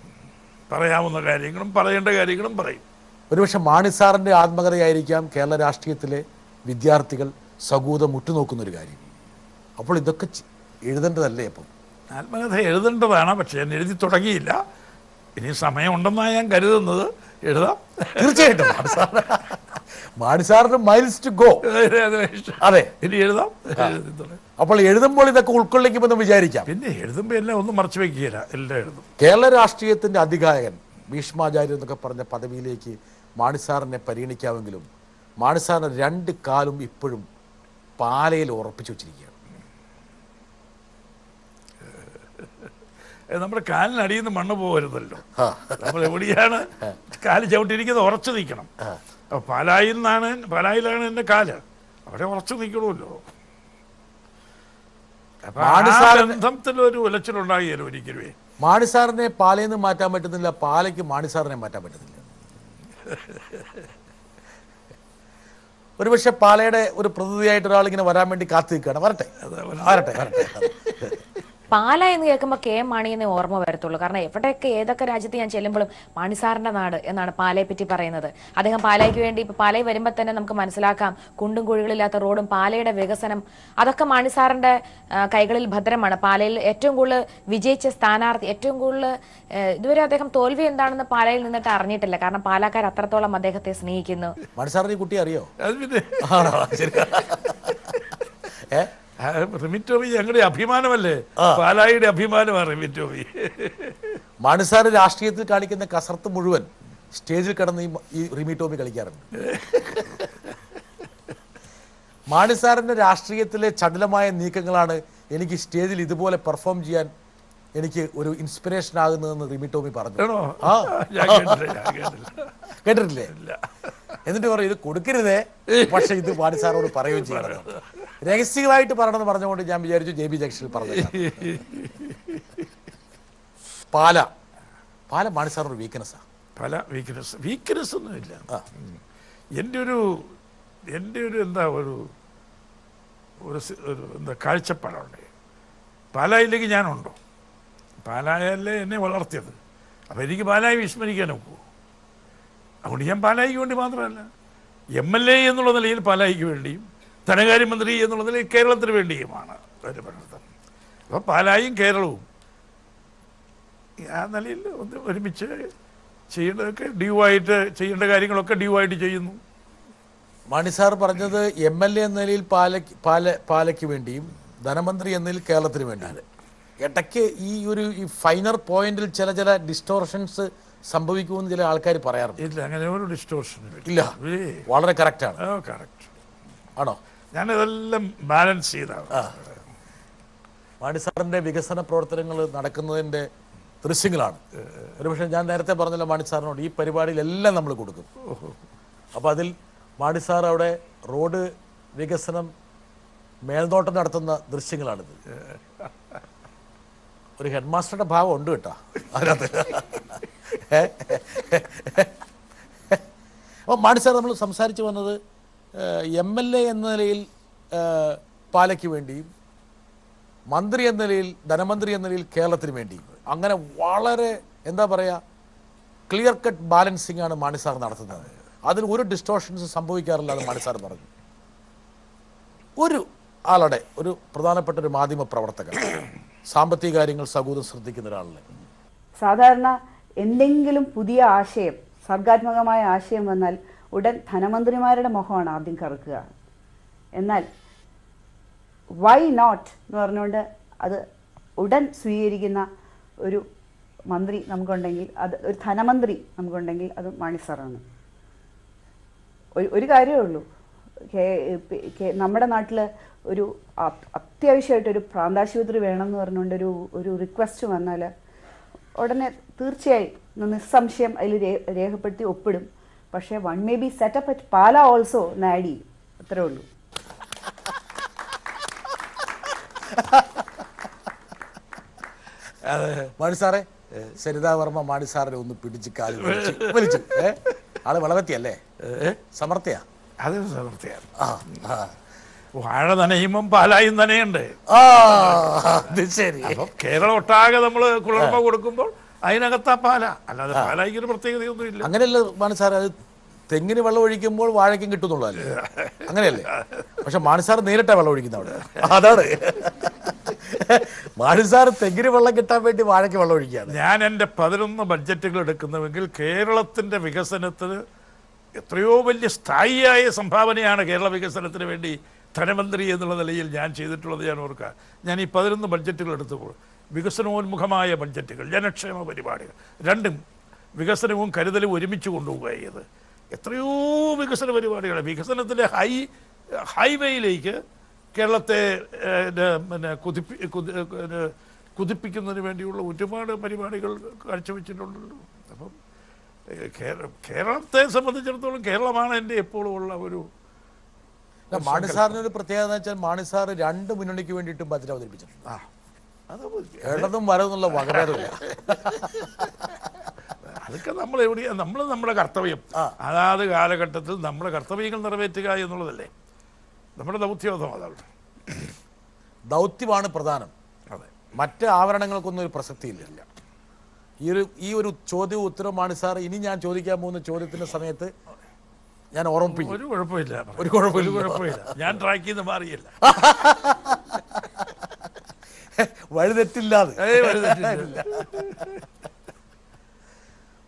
പറയാവുന്ന കാര്യങ്ങളും പറയേണ്ട കാര്യങ്ങളും പറയും. ഒരുപക്ഷെ മാണിസാറിൻ്റെ ആത്മകഥയായിരിക്കാം കേരള രാഷ്ട്രീയത്തിലെ വിദ്യാർത്ഥികൾ സകൂതം ഉറ്റുനോക്കുന്നൊരു കാര്യം. അപ്പോൾ ഇതൊക്കെ എഴുതേണ്ടതല്ലേ? അപ്പം ആത്മകഥ എഴുതേണ്ടതാണ്. പക്ഷെ ഞാൻ എഴുതി തുടങ്ങിയില്ല. ഇനി സമയമുണ്ടെന്നാണ് ഞാൻ കരുതുന്നത്. എഴുതാം, തീർച്ചയായിട്ടും. മാണിസാറിന് മൈൽസ് ടു ഗോ. അതെ, ഇനി എഴുതാം. അപ്പോൾ എഴുതുമ്പോൾ ഇതൊക്കെ ഉൾക്കൊള്ളിക്കുമെന്ന് വിചാരിക്കാം. പിന്നെ എഴുതുമ്പോൾ എല്ലാം ഒന്നും മറച്ചു വയ്ക്കുകയില്ല, എല്ലാം എഴുതും. കേരള രാഷ്ട്രീയത്തിൻ്റെ അധികായകൻ, ഭീഷ്മാചാര്യൻ എന്നൊക്കെ പറഞ്ഞ പദവിയിലേക്ക് മാണിസാറിനെ പരിഗണിക്കാമെങ്കിലും മാണിസാറിന് 2 കാലും ഇപ്പോഴും പാലയിൽ ഉറപ്പിച്ചു വച്ചിരിക്കുകയാണ്. നമ്മുടെ കാലിനടിയിൽ നിന്ന് മണ്ണ് പോകരുതല്ലോ. നമ്മൾ എവിടെയാണ് കാല് ചവിട്ടിയിരിക്കുന്നത് ഉറച്ചു നിൽക്കണം. അപ്പോൾ പാലായിലാണ് എൻ്റെ കാല്. അവിടെ ഉറച്ചു നിൽക്കണമല്ലോ. ബന്ധത്തിലൊരു ഉലച്ചിലുണ്ടാകിയല്ലോ ഒരിക്കലുമേ. മാണിസാറിനെ പാലയിൽ നിന്ന് മാറ്റാൻ പറ്റുന്നില്ല, പാലയ്ക്ക് മാണിസാറിനെ മാറ്റാൻ പറ്റുന്നില്ല. ഒരുപക്ഷെ പാലയുടെ ഒരു പ്രതിനിധിയായിട്ട് ഒരാളിങ്ങനെ വരാൻ വേണ്ടി കാത്തു നിൽക്കുകയാണ്. വരട്ടെ. പാല എന്ന് കേൾക്കുമ്പോൾ KM മാണിയെന്നേ ഓർമ്മ വരത്തുള്ളൂ. കാരണം എവിടെയൊക്കെ ഏതൊക്കെ രാജ്യത്ത് ഞാൻ ചെല്ലുമ്പോഴും മാണിസാറിന്റെ നാട് എന്നാണ് പാലയെ പറ്റി പറയുന്നത്. അദ്ദേഹം പാലയ്ക്ക് വേണ്ടി ഇപ്പൊ പാലയിൽ വരുമ്പോൾ തന്നെ നമുക്ക് മനസ്സിലാക്കാം, കുണ്ടും കുഴികളില്ലാത്ത റോഡും പാലയുടെ വികസനം അതൊക്കെ മാണിസാറിന്റെ കൈകളിൽ ഭദ്രമാണ്. പാലയിൽ ഏറ്റവും കൂടുതൽ വിജയിച്ച സ്ഥാനാർത്ഥി, ഏറ്റവും കൂടുതൽ ഇതുവരെ അദ്ദേഹം തോൽവി എന്താണെന്ന് പാലയിൽ നിന്നിട്ട് അറിഞ്ഞിട്ടില്ല. കാരണം പാലക്കാർ അത്രത്തോളം അദ്ദേഹത്തെ സ്നേഹിക്കുന്നു. മാണിസാറിന് കുട്ടി അറിയോ? റിമിറ്റോമി ഞങ്ങളുടെ അഭിമാനമല്ലേ? പാലായുടെ അഭിമാനമാണ് റിമിറ്റോമി. മാണിസാർ രാഷ്ട്രീയത്തിൽ കാണിക്കുന്ന കസർത്ത് മുഴുവൻ സ്റ്റേജിൽ കിടന്ന് ഈ റിമിറ്റോമി കളിക്കാറുണ്ട്. മാണിസാറിന്റെ രാഷ്ട്രീയത്തിലെ ചടുലമായ നീക്കങ്ങളാണ് എനിക്ക് സ്റ്റേജിൽ ഇതുപോലെ പെർഫോം ചെയ്യാൻ എനിക്ക് ഒരു ഇൻസ്പിറേഷൻ ആകുന്നതെന്ന് റിമിറ്റോമി പറഞ്ഞു. കേട്ടിട്ടില്ലേ? എന്നിട്ട് പറയും ഇത് കൊടുക്കരുതേ, പക്ഷെ ഇത് മാണിസാറോട് പറയുകയും ചെയ്യണം. രഹസ്യങ്ങളായിട്ട് പറയണമെന്ന് പറഞ്ഞുകൊണ്ട് ഞാൻ വിചാരിച്ചു JB ജംഗ്ഷനിൽ പറഞ്ഞു. പാല മാണിസാറിനൊരു വീക്ക്നെസ്സാണ്. പല വീക്ക്നെസ് ഒന്നുമില്ല. എൻ്റെ ഒരു എന്താ ഒരു എന്താ കാഴ്ചപ്പാടുണ്ട്. പാലായിലേക്ക് ഞാനുണ്ടോ? പാലായല്ലേ എന്നെ വളർത്തിയത്. അപ്പോൾ എനിക്ക് പാലായി വിസ്മരിക്കാൻ ഒക്കുമോ? അതുകൊണ്ട് ഞാൻ പാലായിക്ക് വേണ്ടി മാത്രമല്ല, MLA എന്നുള്ള നിലയിൽ പാലായിക്ക് വേണ്ടിയും ധനകാര്യമന്ത്രി എന്നുള്ള നിലയിൽ കേരളത്തിന് വേണ്ടിയുമാണ് ഒരു പ്രവർത്തനം. അപ്പോൾ പാലായും കേരളവും ആ നിലയിൽ ഒരുമിച്ച് ചെയ്യേണ്ടതൊക്കെ ഡ്യൂ ചെയ്യേണ്ട കാര്യങ്ങളൊക്കെ ഡ്യൂ ആയിട്ട് ചെയ്യുന്നു. മാണി സാർ പറഞ്ഞത് MLA എന്ന നിലയിൽ പാലയ്ക്ക് വേണ്ടിയും ധനമന്ത്രി എന്ന നിലയിൽ കേരളത്തിന് വേണ്ടിയാണ്. ഇടയ്ക്ക് ഈ ഫൈനർ പോയിന്റിൽ ചില ഡിസ്റ്റോർഷൻസ് സംഭവിക്കുമെന്ന് ചില ആൾക്കാർ പറയാറുണ്ട്. ഇല്ല, അങ്ങനെ ഒരു ഡിസ്റ്റോർഷൻ ഇല്ല, വളരെ കറക്റ്റാണ്. കറക്റ്റ് ആണോ? ഞാനിതെല്ലാം ബാലൻസ് ചെയ്താണ്. മാണി സാറിൻ്റെ വികസന പ്രവർത്തനങ്ങൾ നടക്കുന്നതിൻ്റെ ദൃശ്യങ്ങളാണ്. ഒരുപക്ഷെ ഞാൻ നേരത്തെ പറഞ്ഞല്ലോ മാണി സാറിനോട് ഈ പരിപാടിയിലെല്ലാം നമ്മൾ കൊടുക്കും. അപ്പോൾ അതിൽ മാണി സാർ അവിടെ റോഡ് വികസനം മേൽനോട്ടം നടത്തുന്ന ദൃശ്യങ്ങളാണിത്. ഒരു ഹെഡ് മാസ്റ്ററുടെ ഭാവം ഉണ്ട് കേട്ടോ അതിനകത്ത്. അപ്പോൾ മാണി സാർ നമ്മൾ സംസാരിച്ചു വന്നത് MLA എന്ന നിലയിൽ പാലയ്ക്ക് വേണ്ടിയും മന്ത്രി എന്ന നിലയിൽ ധനമന്ത്രി എന്ന നിലയിൽ കേരളത്തിന് വേണ്ടിയും അങ്ങനെ വളരെ എന്താ പറയുക ക്ലിയർ കട്ട് ബാലൻസിങ് ആണ് മാണി സാർ നടത്തുന്നത്. അതിൽ ഒരു ഡിസ്റ്റോർഷൻസ് സംഭവിക്കാറില്ല എന്ന് മാണി സാർ പറഞ്ഞു. ഒരു ആളുടെ ഒരു പ്രധാനപ്പെട്ട ഒരു മാധ്യമ പ്രവർത്തകൻ സാമ്പത്തിക കാര്യങ്ങൾ സകൂതം ശ്രദ്ധിക്കുന്ന ഒരാളിനെ സാധാരണ എന്തെങ്കിലും പുതിയ ആശയം, സർഗാത്മകമായ ആശയം വന്നാൽ ഉടൻ ധനമന്ത്രിമാരുടെ മുഖമാണ് ആദ്യം കറുക്കുക. എന്നാൽ വൈ നോട്ട് എന്ന് പറഞ്ഞുകൊണ്ട് അത് ഉടൻ സ്വീകരിക്കുന്ന ഒരു മന്ത്രി നമുക്കുണ്ടെങ്കിൽ, അത് ഒരു ധനമന്ത്രി നമുക്കുണ്ടെങ്കിൽ അത് മാണി സാറാണ്. ഒരു കാര്യമേ ഉള്ളൂ, നമ്മുടെ നാട്ടിൽ ഒരു അത്യാവശ്യമായിട്ടൊരു പ്രാന്താശുപത്രി വേണമെന്ന് പറഞ്ഞുകൊണ്ട് ഒരു റിക്വസ്റ്റ് വന്നാൽ ഉടനെ തീർച്ചയായും നിസ്സംശയം അതിൽ രേഖപ്പെടുത്തി ഒപ്പിടും. പക്ഷേ one may be setup at Pala also add ചെയ്യും, അത്രേ ഉള്ളൂ. മാണി സാറേ, സരിതാ വർമ്മ മാണി സാറിനെ ഒന്ന് പിടിച്ച് കാലിൽ വലിച്ചു. ആള് വളവത്തിയല്ലേ? സമർത്ഥ്യ? അത് സമർത്ഥ്യാണ്. വാഴ നനയുമ്പം പാലായും നനയുണ്ട്. ശരി. അപ്പൊ കേരളം ഒട്ടാകെ നമ്മൾ കുളിർമ കൊടുക്കുമ്പോൾ അതിനകത്താ പാല, അല്ലാതെ പാലായിക്ക് ഒരു പ്രത്യേകതയൊന്നും ഇല്ല. അങ്ങനെയല്ല മാണി സാർ, അത് തെങ്ങിന് വെള്ളം ഒഴിക്കുമ്പോൾ വാഴയ്ക്കും കിട്ടുന്നുള്ളതല്ലേ? അങ്ങനെയല്ലേ? പക്ഷെ മാണി സാർ നേരിട്ടാ വെള്ളം ഒഴിക്കുന്ന അവിടെ. അതാണ് മാണി സാർ തെങ്ങിന് വെള്ളം കിട്ടാൻ വേണ്ടി വാഴയ്ക്ക് വെള്ളം ഒഴിക്കുകയാണ്. ഞാൻ എൻ്റെ 11 ബഡ്ജറ്റുകൾ എടുക്കുന്നുവെങ്കിൽ കേരളത്തിൻ്റെ വികസനത്തിന് എത്രയോ വലിയ സ്ഥായിയായ സംഭാവനയാണ് കേരള വികസനത്തിന് വേണ്ടി ധനമന്ത്രി എന്നുള്ള നിലയിൽ ഞാൻ ചെയ്തിട്ടുള്ളത്. ഞാൻ ഓർക്കാം, ഞാൻ ഈ 11 ബഡ്ജറ്റുകൾ എടുത്തപ്പോൾ വികസനോന്മുഖമായ ബഡ്ജറ്റുകൾ, ജനക്ഷേമ പരിപാടികൾ, രണ്ടും വികസനവും കരുതലും ഒരുമിച്ച് കൊണ്ടുപോവുക ചെയ്ത് എത്രയോ വികസന പരിപാടികൾ, വികസനത്തിൻ്റെ ഹൈവേയിലേക്ക് കേരളത്തെ പിന്നെ കുതിപ്പിക്കുന്നതിന് വേണ്ടിയുള്ള ഒരുപാട് പരിപാടികൾ കാഴ്ചവെച്ചിട്ടുണ്ടല്ലോ. അപ്പം കേരളത്തെ സംബന്ധിച്ചിടത്തോളം കേരളമാണ് എൻ്റെ എപ്പോഴും ഉള്ള ഒരു. മാണി സാറിനൊരു പ്രത്യേകത എന്ന് വെച്ചാൽ മാണി സാർ 2 മുന്നണിക്ക് വേണ്ടിയിട്ടും ബജറ്റ് അവതരിപ്പിച്ചിട്ടുണ്ട്. ഇടതും വരതെന്നുള്ള വകഭേദമില്ല. അതൊക്കെ നമ്മൾ എവിടെയാണ്, നമ്മുടെ കർത്തവ്യം അതാത് കാലഘട്ടത്തിൽ നമ്മുടെ കർത്തവ്യങ്ങൾ നിറവേറ്റുക എന്നുള്ളതല്ലേ നമ്മുടെ ദൗത്യം. അതാണ് ദൗത്യമാണ് പ്രധാനം. അതെ, മറ്റ് ആവരണങ്ങൾക്കൊന്നും ഒരു പ്രസക്തിയില്ല. ഈ ഒരു ചോദ്യവും ഉത്തരവും മാണി സാർ ഇനി ഞാൻ ചോദിക്കാൻ പോകുന്ന ചോദ്യത്തിന്റെ സമയത്ത് ഞാൻ ഓർമ്മിപ്പിക്കും. ഒരു കുഴപ്പമില്ല, ഒരു കുഴപ്പമില്ല. ഞാൻ ട്രാക്കിൽ നിന്ന് മാറിയില്ല, വഴിതെറ്റില്ലാതെ.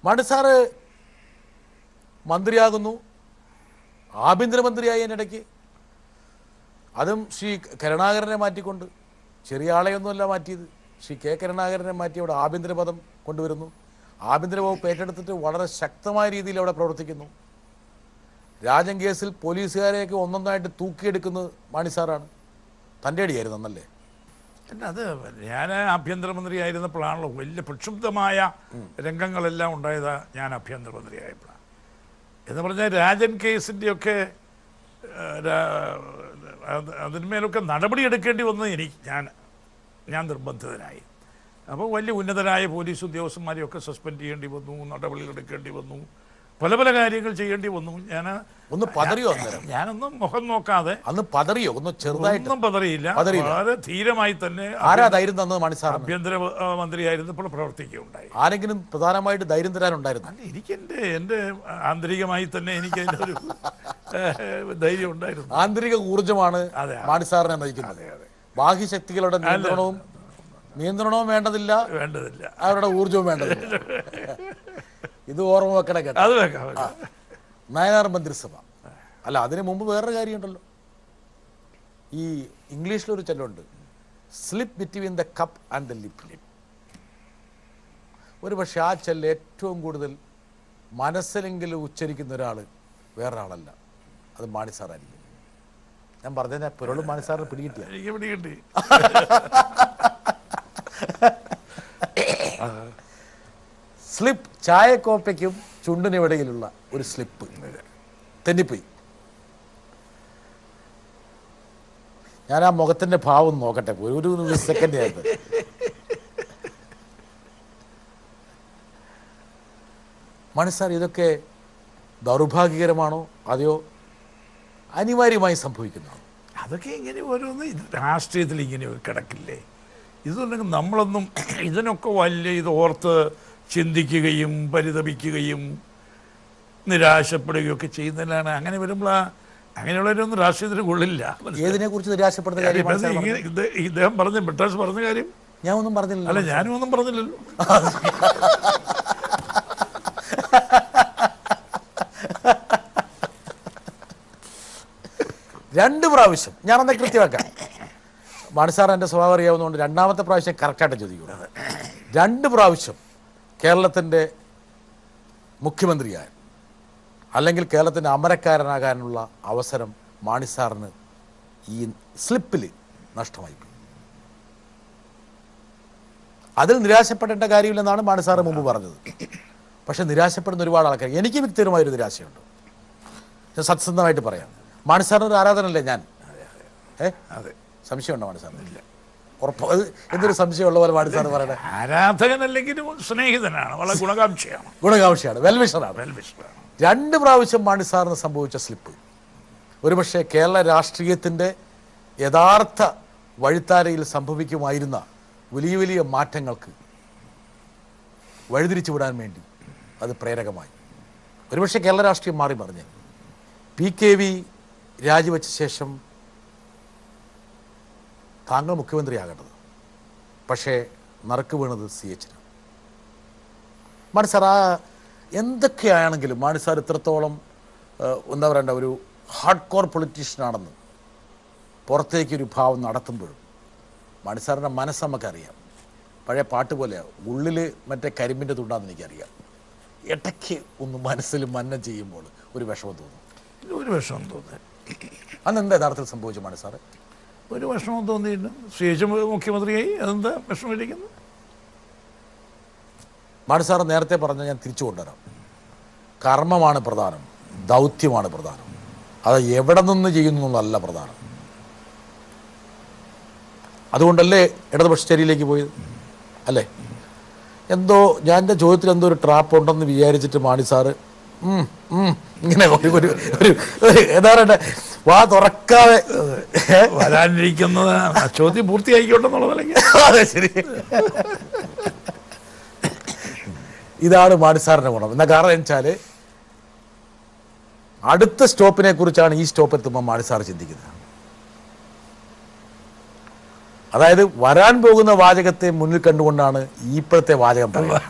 മാണി സാറ് മന്ത്രിയാകുന്നു, ആഭ്യന്തരമന്ത്രിയായി അതിനിടയ്ക്ക്, അതും ശ്രീ കരുണാകരനെ മാറ്റിക്കൊണ്ട്. ചെറിയ ആളെയൊന്നുമല്ല മാറ്റിയത്, ശ്രീ കെ കരുണാകരനെ മാറ്റി അവിടെ ആഭ്യന്തര പദം കൊണ്ടുവരുന്നു. ആഭ്യന്തര വകുപ്പ് ഏറ്റെടുത്തിട്ട് വളരെ ശക്തമായ രീതിയിൽ അവിടെ പ്രവർത്തിക്കുന്നു. രാജൻ കേസിൽ പോലീസുകാരെയൊക്കെ ഒന്നൊന്നായിട്ട് തൂക്കിയെടുക്കുന്നത് മാണി സാറാണ്. തൻ്റെ അടിയായിരുന്നു എന്നല്ലേ? അത് ഞാൻ ആഭ്യന്തരമന്ത്രി ആയിരുന്നപ്പോഴാണല്ലോ വലിയ പ്രക്ഷുബ്ധമായ രംഗങ്ങളെല്ലാം ഉണ്ടായത്. ഞാൻ ആഭ്യന്തരമന്ത്രിയായപ്പോഴാണ് എന്ന് പറഞ്ഞാൽ രാജൻ കേസിൻ്റെയൊക്കെ അതിന്മേലൊക്കെ നടപടിയെടുക്കേണ്ടി വന്നത് ഞാൻ നിർബന്ധിതനായി. അപ്പോൾ വലിയ ഉന്നതരായ പോലീസ് ഉദ്യോഗസ്ഥന്മാരെയൊക്കെ സസ്പെൻഡ് ചെയ്യേണ്ടി വന്നു, നടപടികൾ എടുക്കേണ്ടി വന്നു. പല പല കാര്യങ്ങൾ ചെയ്യേണ്ടി വന്നു. ഒന്ന് പതറിയോ അന്നേരം? ഞാനൊന്നും മുഖം നോക്കാതെ അന്ന് പതറിയോ? ഒന്ന് ചെറുതായിട്ട് ഒന്നും പതറിയില്ല. വളരെ ധീരമായി തന്നെ ആരാ ധൈര്യം തന്നത്? മണിസാർ ആഭ്യന്തര മന്ത്രിയായിരുന്നപ്പോൾ പ്രവർത്തിക്കുകയുണ്ടായി. ആരെങ്കിലും പ്രധാനമായിട്ട് ധൈര്യം തരാനുണ്ടായിരുന്നു? എനിക്ക് എൻ്റെ ആന്തരികമായി തന്നെ എനിക്ക് അതിൻ്റെ ഒരു ധൈര്യം ഉണ്ടായിരുന്നു. ആന്തരിക ഊർജ്ജമാണ് മാണിസാറിനെ നയിക്കുന്നത്. ബാഹ്യശക്തികളുടെ നിയന്ത്രണവും വേണ്ടതില്ല, അവരുടെ ഊർജ്ജവും വേണ്ടതില്ല. ഇത് ഓർമ്മ വെക്കണ കേട്ടോ. അത് വെക്കാം. നയനാർ മന്ത്രിസഭ അല്ല, അതിന് മുമ്പ് വേറൊരു കാര്യമുണ്ടല്ലോ. ഈ ഇംഗ്ലീഷിലൊരു ചൊല്ലുണ്ട്, slip between the cup and the lip. ഒരു പക്ഷെ ആ ചൊല്ല് ഏറ്റവും കൂടുതൽ മനസ്സിലെങ്കിലും ഉച്ചരിക്കുന്ന ഒരാൾ വേറൊരാളല്ല, അത് മാണിസാറായിരിക്കും. ഞാൻ പറഞ്ഞ പുരളും മാണിസാറിന് പിടികിട്ടി. സ്ലിപ്പ്, ചായക്കോപ്പയ്ക്കും ചുണ്ടിനിടയിലുള്ള ഒരു സ്ലിപ്പ് തെന്നിപ്പോയി. ഞാൻ ആ മുഖത്തിന്റെ ഭാവം നോക്കട്ടെ, ഒരു സെക്കൻഡ് ആയിരുന്നു. മാണിസാർ, ഇതൊക്കെ ദൗർഭാഗ്യകരമാണോ അതെയോ അനിവാര്യമായി സംഭവിക്കുന്നതാണോ? അതൊക്കെ ഇങ്ങനെ ഓരോന്ന് രാഷ്ട്രീയത്തിൽ ഇങ്ങനെ കിടക്കില്ലേ? ഇതുണ്ടെങ്കിൽ നമ്മളൊന്നും ഇതിനൊക്കെ ഇത് ഓർത്ത് ചിന്തിക്കുകയും പരിതപിക്കുകയും നിരാശപ്പെടുകയൊക്കെ ചെയ്യുന്നതിലാണ്. അങ്ങനെ വരുമ്പോൾ അങ്ങനെയുള്ളവരൊന്നും രാഷ്ട്രീയത്തിന് കൊള്ളില്ല. ഏതിനെ കുറിച്ച് നിരാശപ്പെടുന്ന കാര്യം ഇദ്ദേഹം പറഞ്ഞ ബ്രിട്ടാസ് പറഞ്ഞ കാര്യം ഞാൻ ഒന്നും പറഞ്ഞില്ല. അല്ല, ഞാനും ഒന്നും പറഞ്ഞില്ലല്ലോ. രണ്ട് പ്രാവശ്യം ഞാനൊന്ന് കൃത്യമാക്കാം. മാണിസാർ എൻ്റെ സ്വഭാവം അറിയാവുന്നതുകൊണ്ട് രണ്ടാമത്തെ പ്രാവശ്യം കറക്റ്റായിട്ട് ചോദിക്കുന്നത്. 2 പ്രാവശ്യം കേരളത്തിൻ്റെ മുഖ്യമന്ത്രിയായ അല്ലെങ്കിൽ കേരളത്തിൻ്റെ അമരക്കാരനാകാനുള്ള അവസരം മാണിസാറിന് ഈ സ്ലിപ്പിൽ നഷ്ടമായി. അതിൽ നിരാശപ്പെടേണ്ട കാര്യമില്ലെന്നാണ് മാണിസാർ മുമ്പ് പറഞ്ഞത്. പക്ഷെ നിരാശപ്പെടുന്ന ഒരുപാട് ആൾക്കാർ, എനിക്ക് വ്യക്തിപരമായൊരു നിരാശയുണ്ട്. ഞാൻ സത്യസന്ധമായിട്ട് പറയാം. മാണിസാറിന് ഒരു ആരാധനല്ലേ ഞാൻ? അതെ. സംശയമുണ്ടോ മാണിസാറിന്? ഇല്ല, ഉറപ്പ്. എന്തൊരു സംശയമുള്ള പോലെ മാണിസാർ പറയണേ. ആരാധകനല്ലെങ്കിലും സ്നേഹിതനാണ്, വളരെ ഗുണകാംക്ഷയാണ്, വെൽവിഷറാണ്. 2 പ്രാവശ്യം മാണിസാറിന് സംഭവിച്ച സ്ലിപ്പ് ഒരുപക്ഷെ കേരള രാഷ്ട്രീയത്തിൻ്റെ യഥാർത്ഥ വഴിത്താരയിൽ സംഭവിക്കുമായിരുന്ന വലിയ വലിയ മാറ്റങ്ങൾക്ക് വഴിതിരിച്ചു വിടാൻ വേണ്ടി അത് പ്രേരകമായി. ഒരുപക്ഷെ കേരള രാഷ്ട്രീയം മാറി മറിഞ്ഞ് PKV രാജിവെച്ച ശേഷം താങ്കൾ മുഖ്യമന്ത്രിയാകേണ്ടത്, പക്ഷേ നറുക്ക് വീണത് CH. മാണിസാർ എന്തൊക്കെയാണെങ്കിലും മാണിസാർ ഇത്രത്തോളം എന്താ പറയണ്ട ഒരു ഹാർഡ് കോർ പൊളിറ്റീഷ്യനാണെന്ന് പുറത്തേക്കൊരു ഭാവം നടത്തുമ്പോഴും മാണിസാറിൻ്റെ മനസ്സ് നമുക്കറിയാം. പഴയ പാട്ട് പോലെയാണ്, ഉള്ളിൽ മറ്റേ കരിമ്പിൻ്റെ തുണ്ടാന്ന് എനിക്കറിയാം. ഇടയ്ക്ക് ഒന്ന് മനസ്സിൽ മന്നം ചെയ്യുമ്പോൾ ഒരു വിഷമം തോന്നും. ഒരു വിഷമം തോന്നി. അന്നെന്താ യഥാർത്ഥത്തിൽ സംഭവിച്ചു മാണിസാറ്? ഒരു വിഷമം തോന്നിയില്ല. CH മുഖ്യമന്ത്രിയായി, അതെന്താ വിഷമിരിക്കുന്നു? മാണിസാർ നേരത്തെ പറഞ്ഞ ഞാൻ തിരിച്ചു കൊണ്ടുവരാം. കർമ്മമാണ് പ്രധാനം, ദൗത്യമാണ് പ്രധാനം. അത് എവിടെ നിന്ന് ചെയ്യുന്നു എന്നല്ല പ്രധാനം. അതുകൊണ്ടല്ലേ ഇടതുപക്ഷച്ചേരിയിലേക്ക് പോയത് അല്ലേ? എന്തോ ഞാൻ എൻ്റെ ചോദ്യത്തിൽ എന്തോ ഒരു ട്രാപ്പ് ഉണ്ടെന്ന് വിചാരിച്ചിട്ട് മാണിസാറ് ഇങ്ങനെ ഒരു എന്താ പറയണ്ടേ, വാ തുറക്കാതെ വരാനിരിക്കുന്നത് ചോദ്യം പൂർത്തിയായിക്കോട്ടെന്നുള്ളതല്ലെങ്കിൽ. അതെ, ശരി. ഇതാണ് മാണിസാറിൻ്റെ ഗുണം. എന്താ കാരണം വെച്ചാൽ അടുത്ത സ്റ്റോപ്പിനെ കുറിച്ചാണ് ഈ സ്റ്റോപ്പ് എത്തുമ്പോൾ മാണിസാർ ചിന്തിക്കുന്നത്. അതായത് വരാൻ പോകുന്ന വാചകത്തെ മുന്നിൽ കണ്ടുകൊണ്ടാണ് ഇപ്പോഴത്തെ വാചകം പറയുന്നത്.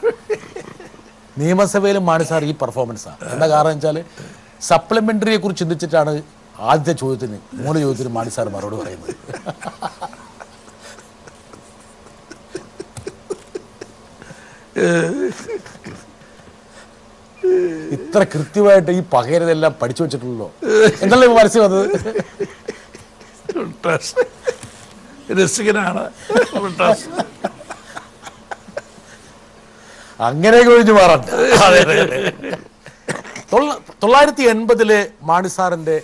നിയമസഭയിലും മാണിസാർ ഈ പെർഫോമൻസാണ്. എന്താ കാരണം വെച്ചാൽ സപ്ലിമെൻ്ററിയെ കുറിച്ച് ചിന്തിച്ചിട്ടാണ് ആദ്യത്തെ ചോദ്യത്തിന് 3 ചോദ്യത്തിന് മാണിസാർ മറുപടി പറയുന്നത്. ഇത്ര കൃത്യമായിട്ട് ഈ പകരതെല്ലാം പഠിച്ചു വെച്ചിട്ടുള്ളൂ എന്നല്ലേ മനസ്സിൽ വന്നത്? രസികനാണ്. അങ്ങനെയൊക്കെ ഒഴിഞ്ഞു മാറണ്ട. 1980 മാണിസാറിൻ്റെ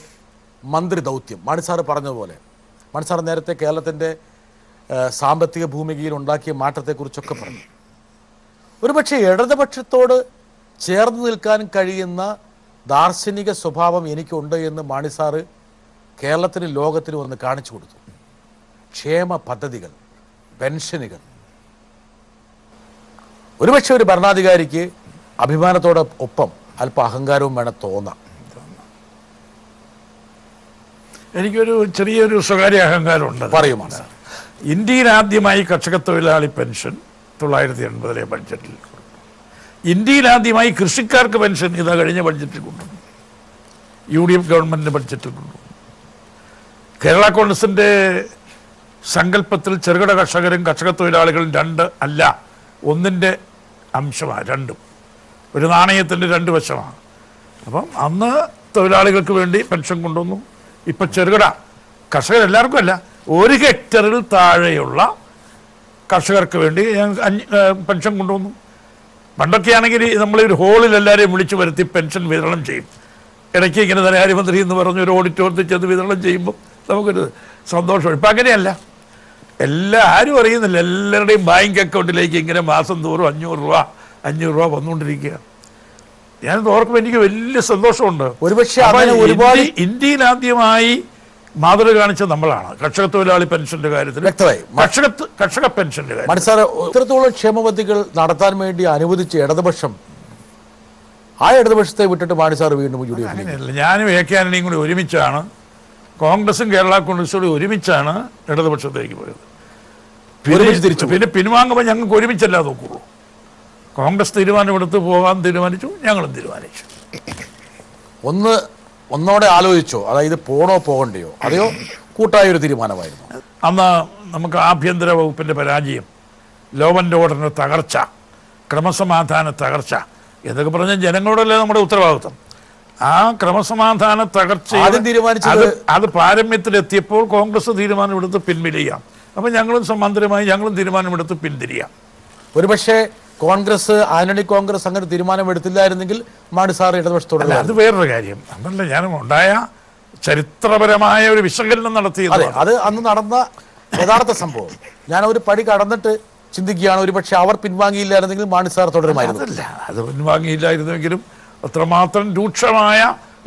മന്ത്രി ദൗത്യം, മാണിസാർ പറഞ്ഞതുപോലെ, മാണിസാർ നേരത്തെ കേരളത്തിൻ്റെ സാമ്പത്തിക ഭൂമികയിൽ ഉണ്ടാക്കിയ മാറ്റത്തെക്കുറിച്ചൊക്കെ പറഞ്ഞു. ഒരുപക്ഷെ ഇടതുപക്ഷത്തോട് ചേർന്ന് നിൽക്കാൻ കഴിയുന്ന ദാർശനിക സ്വഭാവം എനിക്കുണ്ട് എന്ന് മാണി സാറ് കേരളത്തിനും ലോകത്തിനും ഒന്ന് കാണിച്ചു കൊടുത്തു. ക്ഷേമ പദ്ധതികൾ, പെൻഷനുകൾ. ഒരുപക്ഷെ ഒരു ഭരണാധികാരിക്ക് അഭിമാനത്തോടെ ഒപ്പം അല്പം അഹങ്കാരവും വേണം തോന്നാം. എനിക്കൊരു ചെറിയൊരു സ്വകാര്യ അഹങ്കാരമുണ്ട്. പറയുമാണ് സാർ. ഇന്ത്യയിൽ ആദ്യമായി കർഷക തൊഴിലാളി പെൻഷൻ 1980 ബഡ്ജറ്റിൽ, ഇന്ത്യയിൽ ആദ്യമായി കൃഷിക്കാർക്ക് പെൻഷൻ ഇതാ കഴിഞ്ഞ ബഡ്ജറ്റിൽ കൊണ്ടുവന്നു, UDF ഗവൺമെൻറ്റിൻ്റെ ബഡ്ജറ്റിൽ കൊണ്ടുവന്നു. കേരള കോൺഗ്രസിൻ്റെ സങ്കല്പത്തിൽ ചെറുകിട കർഷകരും കർഷക തൊഴിലാളികളും രണ്ട് അല്ല, ഒന്നിൻ്റെ അംശമാണ്, രണ്ടും ഒരു നാണയത്തിൻ്റെ രണ്ട് വശമാണ്. അപ്പം അന്ന് തൊഴിലാളികൾക്ക് വേണ്ടി പെൻഷൻ കൊണ്ടുവന്നു. ഇപ്പം ചെറുകിട കർഷകരെല്ലാവർക്കും അല്ല, 1 ഹെക്ടറിൽ താഴെയുള്ള കർഷകർക്ക് വേണ്ടി പെൻഷൻ കൊണ്ടുവന്നു. പണ്ടൊക്കെ ആണെങ്കിൽ നമ്മളൊരു ഹോളിൽ എല്ലാവരെയും വിളിച്ചു വരുത്തി പെൻഷൻ വിതരണം ചെയ്യും. ഇടയ്ക്ക് ഇങ്ങനെ ധനകാര്യമന്ത്രി എന്ന് പറഞ്ഞ് ഒരു ഓഡിറ്റോറിയത്തിൽ ചെന്ന് വിതരണം ചെയ്യുമ്പോൾ നമുക്കൊരു സന്തോഷം. ഇപ്പം അങ്ങനെയല്ല, ആരും അറിയുന്നില്ല, എല്ലാവരുടെയും ബാങ്ക് അക്കൗണ്ടിലേക്ക് ഇങ്ങനെ മാസം തോറും 500 രൂപ വന്നുകൊണ്ടിരിക്കുക. ഞാനത് ഓർക്കുമ്പോൾ എനിക്ക് വലിയ സന്തോഷമുണ്ട്. ഒരുപക്ഷെ ഒരുപാട് ഇന്ത്യയിൽ ആദ്യമായി മാതൃക കാണിച്ച നമ്മളാണ് കർഷക തൊഴിലാളി പെൻഷന്റെ കാര്യത്തിൽ, വ്യക്തമായി കർഷക പെൻഷന്റെ കാര്യം. മനസ്സാറ് ഇത്രത്തോളം ക്ഷേമ പദ്ധതികൾ നടത്താൻ വേണ്ടി അനുവദിച്ച ഇടതുപക്ഷം, ആ ഇടതുപക്ഷത്തെ വിട്ടിട്ട് മാണി സാർ വീണ്ടും UDF. അങ്ങനെയല്ല, ഞാനും AK ആന്റണിയും കൂടി ഒരുമിച്ചാണ്, കോൺഗ്രസും കേരള കോൺഗ്രസും കൂടി ഒരുമിച്ചാണ് ഇടതുപക്ഷത്തേക്ക് പോയത്. പിന്നെ പിൻവാങ്ങുമ്പോൾ ഞങ്ങൾക്ക് ഒരുമിച്ചല്ല നോക്കുള്ളൂ. കോൺഗ്രസ് തീരുമാനമെടുത്ത് പോകാൻ തീരുമാനിച്ചു, ഞങ്ങളും തീരുമാനിച്ചു. ഒന്നോടെ ആലോചിച്ചോ, അതായത് പോണോ പോകണ്ടയോ, അതെയോ കൂട്ടായൊരു തീരുമാനമായിരുന്നു? അന്ന് നമുക്ക് ആഭ്യന്തര വകുപ്പിൻ്റെ പരാജയം, ലോ ആൻഡ് ഓർഡറിൻ്റെ തകർച്ച, ക്രമസമാധാന തകർച്ച എന്നൊക്കെ പറഞ്ഞ ജനങ്ങളോടല്ലേ നമ്മുടെ ഉത്തരവാദിത്വം. ആ ക്രമസമാധാന തകർച്ച അത് പാരമ്യത്തിലെത്തിയപ്പോൾ കോൺഗ്രസ് തീരുമാനമെടുത്ത് പിൻവലിയാം. അപ്പം ഞങ്ങളും തീരുമാനമെടുത്ത് പിന്തിരിയാം. ഒരുപക്ഷെ കോൺഗ്രസ്, ആന്റണി കോൺഗ്രസ് അങ്ങനെ തീരുമാനമെടുത്തില്ലായിരുന്നെങ്കിൽ മാണി സാർ ഇടതുപക്ഷത്തോടെ. അത് വേറൊരു കാര്യം. അതല്ല, ഞാൻ ഉണ്ടായ ചരിത്രപരമായ ഒരു വിശകലനം നടത്തിയത്. അത് അന്ന് നടന്ന യഥാർത്ഥ സംഭവം. ഞാൻ ഒരു പടി കടന്നിട്ട് ചിന്തിക്കുകയാണ്, ഒരുപക്ഷെ അവർ പിൻവാങ്ങിയില്ലായിരുന്നെങ്കിൽ മാണി സാർ തുടരുമായിരുന്നു. അതല്ല, അത് പിൻവാങ്ങിയില്ലായിരുന്നെങ്കിലും അത്രമാത്രം രൂക്ഷമായ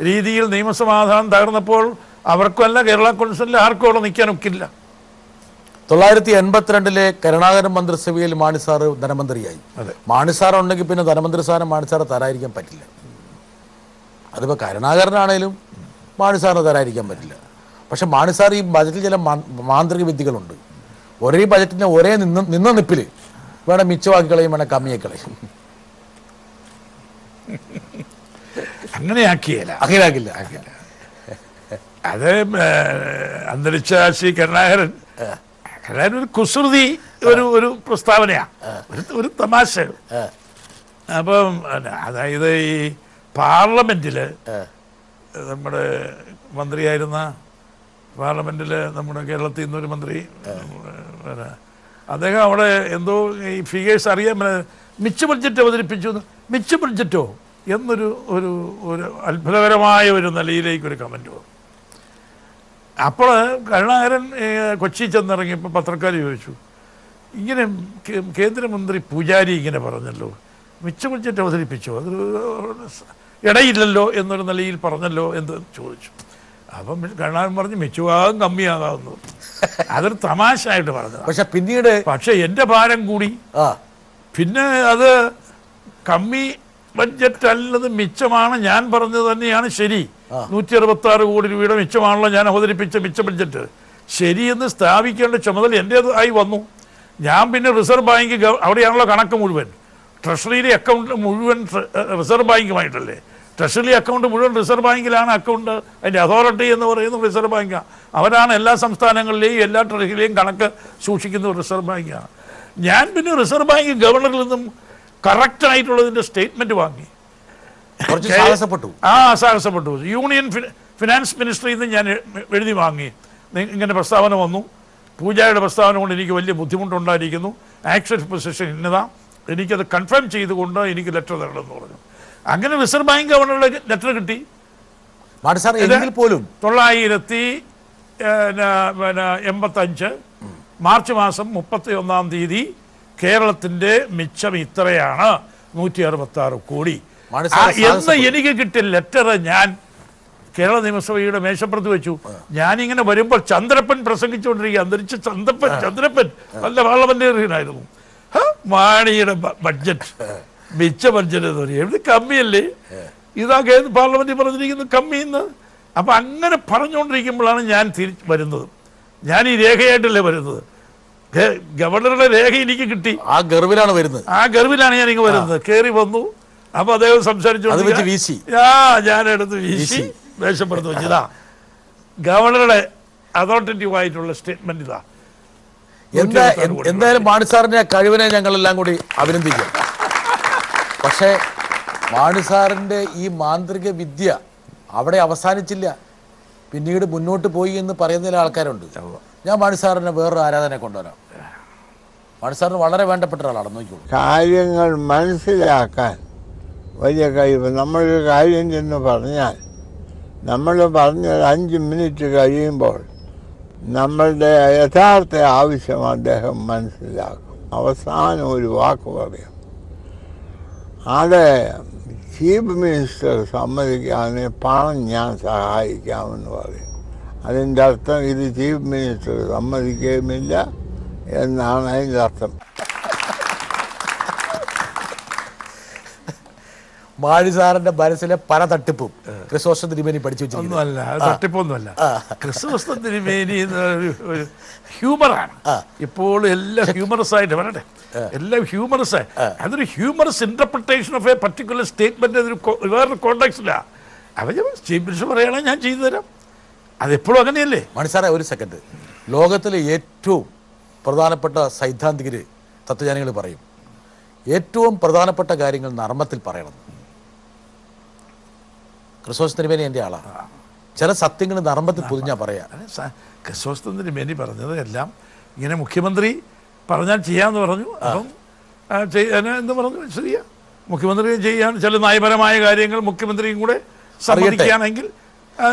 രീതിയിൽ നിയമസമാധാനം തകർന്നപ്പോൾ അവർക്കല്ല കേരള കോൺഗ്രസിലെ ആർക്കും അവിടെ നിൽക്കാനൊക്കില്ല. 1982 കരുണാകരൻ മന്ത്രിസഭയിൽ മാണി സാറ് ധനമന്ത്രിയായി. മാണി സാർ ഉണ്ടെങ്കിൽ പിന്നെ ധനമന്ത്രി സ്ഥാനം മാണി സാറ് തരാതിരിക്കാൻ പറ്റില്ല. അതിപ്പോൾ കരുണാകരനാണേലും മാണി സാറിന് തരാതിരിക്കാൻ പറ്റില്ല. പക്ഷെ മാണി സാർ ഈ ബജറ്റിൽ ചില മാന്ത്രിക വിദ്യകളുണ്ട്. ഒരേ ബജറ്റിനെ ഒരേ നിന്ന നിപ്പിൽ വേണം മിച്ചമാക്കി കളയും, വേണം കമ്മിയാക്കളയും. അങ്ങനെയാക്കിയില്ല. അത് അന്തരിച്ച ശ്രീ കരുണാകരൻ ഒരു കുസൃതി ഒരു പ്രസ്താവനയാണ്, ഒരു തമാശ. അപ്പം അതായത് ഈ പാർലമെന്റിൽ നമ്മുടെ മന്ത്രിയായിരുന്ന നമ്മുടെ കേരളത്തിൽ നിന്നൊരു മന്ത്രി, അദ്ദേഹം അവിടെ എന്തോ ഈ ഫിഗേഴ്സ് അറിയാൻ മിച്ച ബഡ്ജറ്റ് അവതരിപ്പിച്ചു. മിച്ച ബഡ്ജറ്റോ എന്നൊരു ഒരു അത്ഭുതകരമായ ഒരു നിലയിലേക്കൊരു കമൻറ്റ് വന്നു. അപ്പോൾ കരുണാകരൻ കൊച്ചി ചെന്നിറങ്ങിയപ്പോൾ പത്രക്കാർ ചോദിച്ചു, ഇങ്ങനെ കേന്ദ്രമന്ത്രി പൂജാരി ഇങ്ങനെ പറഞ്ഞല്ലോ, മിച്ച ബഡ്ജറ്റ് അവതരിപ്പിച്ചോ, അതൊരു ഇടയില്ലല്ലോ എന്നൊരു നിലയിൽ പറഞ്ഞല്ലോ എന്ന് ചോദിച്ചു. അപ്പം കരുണാകരൻ പറഞ്ഞു മിച്ചമാകും കമ്മിയാകാവുന്നു. അതൊരു തമാശയായിട്ട് പറഞ്ഞത്. പക്ഷെ എൻ്റെ ഭാരം കൂടി, പിന്നെ അത് കമ്മി ബഡ്ജറ്റ് അല്ലത് മിച്ചമാണ്, ഞാൻ പറഞ്ഞത് തന്നെയാണ് ശരി. 166 കോടി രൂപയുടെ മിച്ചമാണല്ലോ ഞാൻ അവതരിപ്പിച്ച മിച്ച ബഡ്ജറ്റ്, ശരിയെന്ന് സ്ഥാപിക്കേണ്ട ചുമതല എൻ്റേതായി വന്നു. ഞാൻ പിന്നെ റിസർവ് ബാങ്ക്, അവിടെയാണല്ലോ കണക്ക് മുഴുവൻ, ട്രഷറിയിലെ അക്കൗണ്ട് മുഴുവൻ റിസർവ് ബാങ്കുമായിട്ടല്ലേ, ട്രഷറി അക്കൗണ്ട് മുഴുവൻ റിസർവ് ബാങ്കിലാണ് അക്കൗണ്ട്, അതിൻ്റെ അതോറിറ്റി എന്ന് പറയുന്നത് റിസർവ് ബാങ്കാണ്. അവരാണ് എല്ലാ സംസ്ഥാനങ്ങളിലെയും എല്ലാ ട്രഷറിയിലെയും കണക്ക് സൂക്ഷിക്കുന്നത് റിസർവ് ബാങ്കാണ്. ഞാൻ പിന്നെ റിസർവ് ബാങ്ക് ഗവർണറിൽ നിന്നും കറക്റ്റായിട്ടുള്ളതിൻ്റെ സ്റ്റേറ്റ്മെൻറ്റ് വാങ്ങി. സാഹസപ്പെട്ടു. യൂണിയൻ ഫിനാൻസ് മിനിസ്ട്രിയിൽ നിന്ന് ഞാൻ എഴുതി വാങ്ങി, ഇങ്ങനെ പ്രസ്താവന വന്നു, പൂജയുടെ പ്രസ്താവന കൊണ്ട് എനിക്ക് വലിയ ബുദ്ധിമുട്ടുണ്ടായിരിക്കുന്നു, ആക്ച്വൽ പൊസിഷൻ ഇന്നതാ, എനിക്കത് കൺഫേം ചെയ്തുകൊണ്ട് എനിക്ക് ലെറ്റർ തരണമെന്ന് പറഞ്ഞു. അങ്ങനെ റിസർവ് ബാങ്ക് ഗവർണറുടെ ലെറ്റർ കിട്ടി. 1985 മാർച്ച് മാസം 31 തീയതി കേരളത്തിൻ്റെ മിച്ചം ഇത്രയാണ്, 166 കോടി. എന്ന് എനിക്ക് കിട്ടിയ ലെറ്റർ ഞാൻ കേരള നിയമസഭയുടെ മേശപ്പുറത്ത് വെച്ചു. ഞാനിങ്ങനെ വരുമ്പോൾ ചന്ദ്രപ്പൻ പ്രസംഗിച്ചുകൊണ്ടിരിക്കുക. അന്തരിച്ച ചന്ദ്രപ്പൻ നല്ല പാർലമെന്റേറിയനായിരുന്നു. മാണിയുടെ ബഡ്ജറ്റ് മിച്ച ബഡ്ജറ്റ് എന്ന് പറയും, എവിടെ കമ്മിയല്ലേ, ഇതാകെ പാർലമെന്റിൽ പറഞ്ഞിരിക്കുന്നു കമ്മിന്ന്. അപ്പൊ അങ്ങനെ പറഞ്ഞുകൊണ്ടിരിക്കുമ്പോഴാണ് ഞാൻ വരുന്നത്. ഞാൻ ഈ രേഖയായിട്ടല്ലേ വരുന്നത്. ഗവർണറുടെ രേഖ എനിക്ക് കിട്ടി. ആ ഗർവിലാണ് വരുന്നത്. ആ ഗർവിലാണ് ഞാൻ ഇങ്ങ് വരുന്നത്. കയറി വന്നു. അപ്പൊ അദ്ദേഹം സംസാരിച്ചു. ഞാനെടുത്ത് വീശി മേശപ്പുറത്ത് വെച്ച് ഇതാ ഗവർണറുടെ അതോറിറ്റേറ്റീവ് ആയിട്ടുള്ള സ്റ്റേറ്റ്മെന്റ് ഇതാ. എന്തായാലും മാണി സാറിന്റെ കഴിവിനെ ഞങ്ങളെല്ലാം കൂടി അഭിനന്ദിക്കും. പക്ഷേ മാണി സാറിന്റെ ഈ മാന്ത്രിക വിദ്യ അവിടെ അവസാനിച്ചില്ല, പിന്നീട് മുന്നോട്ട് പോയി എന്ന് പറയുന്ന ആൾക്കാരുണ്ട്. ഞാൻ മാണി സാറിനെ വേറൊരു ആരാധനയെ കൊണ്ടുവരാം. മാണി സാറിന് വളരെ വേണ്ടപ്പെട്ട ഒരാളാണ്. നോക്കിക്കോളൂ, കാര്യങ്ങൾ മനസ്സിലാക്കാൻ വലിയ കഴിവ്. നമ്മളൊരു കാര്യം ചെന്ന് പറഞ്ഞാൽ നമ്മൾ പറഞ്ഞ 5 മിനിറ്റ് കഴിയുമ്പോൾ നമ്മളുടെ യഥാർത്ഥ ആവശ്യം അദ്ദേഹം മനസ്സിലാക്കും. അവസാനം ഒരു വാക്ക് പറയും. അത് ചീഫ് മിനിസ്റ്റർ സമ്മതിക്കാമെങ്കിൽ പണം ഞാൻ സഹായിക്കാമെന്ന് പറയും. അതിൻ്റെ അർത്ഥം ഇത് ചീഫ് മിനിസ്റ്റർ സമ്മതിക്കുകയുമില്ല എന്നാണ് അതിൻ്റെ അർത്ഥം. മാണി സാറിന്റെ മനസ്സിലെ പല തട്ടിപ്പും ക്രിസോസ്റ്റം തിരുമേനി പഠിച്ചു വെച്ചിരിക്കുന്നു. ഒന്നുമല്ല, തട്ടിപ്പൊന്നുമല്ല. ക്രിസോസ്റ്റം തിരുമേനി ഒരു ഹ്യൂമറാണ്. ഇപ്പോൾ എല്ലാം ഹ്യൂമറസ് ആയിട്ട് വരട്ടെ, എല്ലാം ഹ്യൂമറസ് ആയി. അതൊരു humorous interpretation of A particular statement. അതൊരു വേറൊരു കോണ്ടെക്സ്റ്റിലാ. അവർ ചീഫ് മിനിസ്റ്റർ പറയുകയാണെങ്കിൽ ഞാൻ ചെയ്തു തരാം. അതെപ്പോഴും അങ്ങനെയല്ലേ. മാണി സാറേ, ഒരു സെക്കൻഡ്. ലോകത്തിലെ ഏറ്റവും പ്രധാനപ്പെട്ട സൈദ്ധാന്തികര്, തത്വജ്ഞാനികൾ പറയും ഏറ്റവും പ്രധാനപ്പെട്ട കാര്യങ്ങൾ നർമ്മത്തിൽ പറയണം. ക്രിസോസ്റ്റം തിരുമേനി എൻ്റെ ആളാണ്. ചില സത്യങ്ങൾ നർമ്മത്തിൽ പൊതിഞ്ഞാൽ പറയാം. ക്രിസോസ്റ്റം തിരുമേനി പറഞ്ഞത് എല്ലാം ഇങ്ങനെ മുഖ്യമന്ത്രി പറഞ്ഞാൽ ചെയ്യാമെന്ന് പറഞ്ഞു. അപ്പം എന്ന് പറഞ്ഞു, ശരിയാ, മുഖ്യമന്ത്രി ചെയ്യാൻ ചില നയപരമായ കാര്യങ്ങൾ മുഖ്യമന്ത്രിയും കൂടെ സമ്മതിക്കുകയാണെങ്കിൽ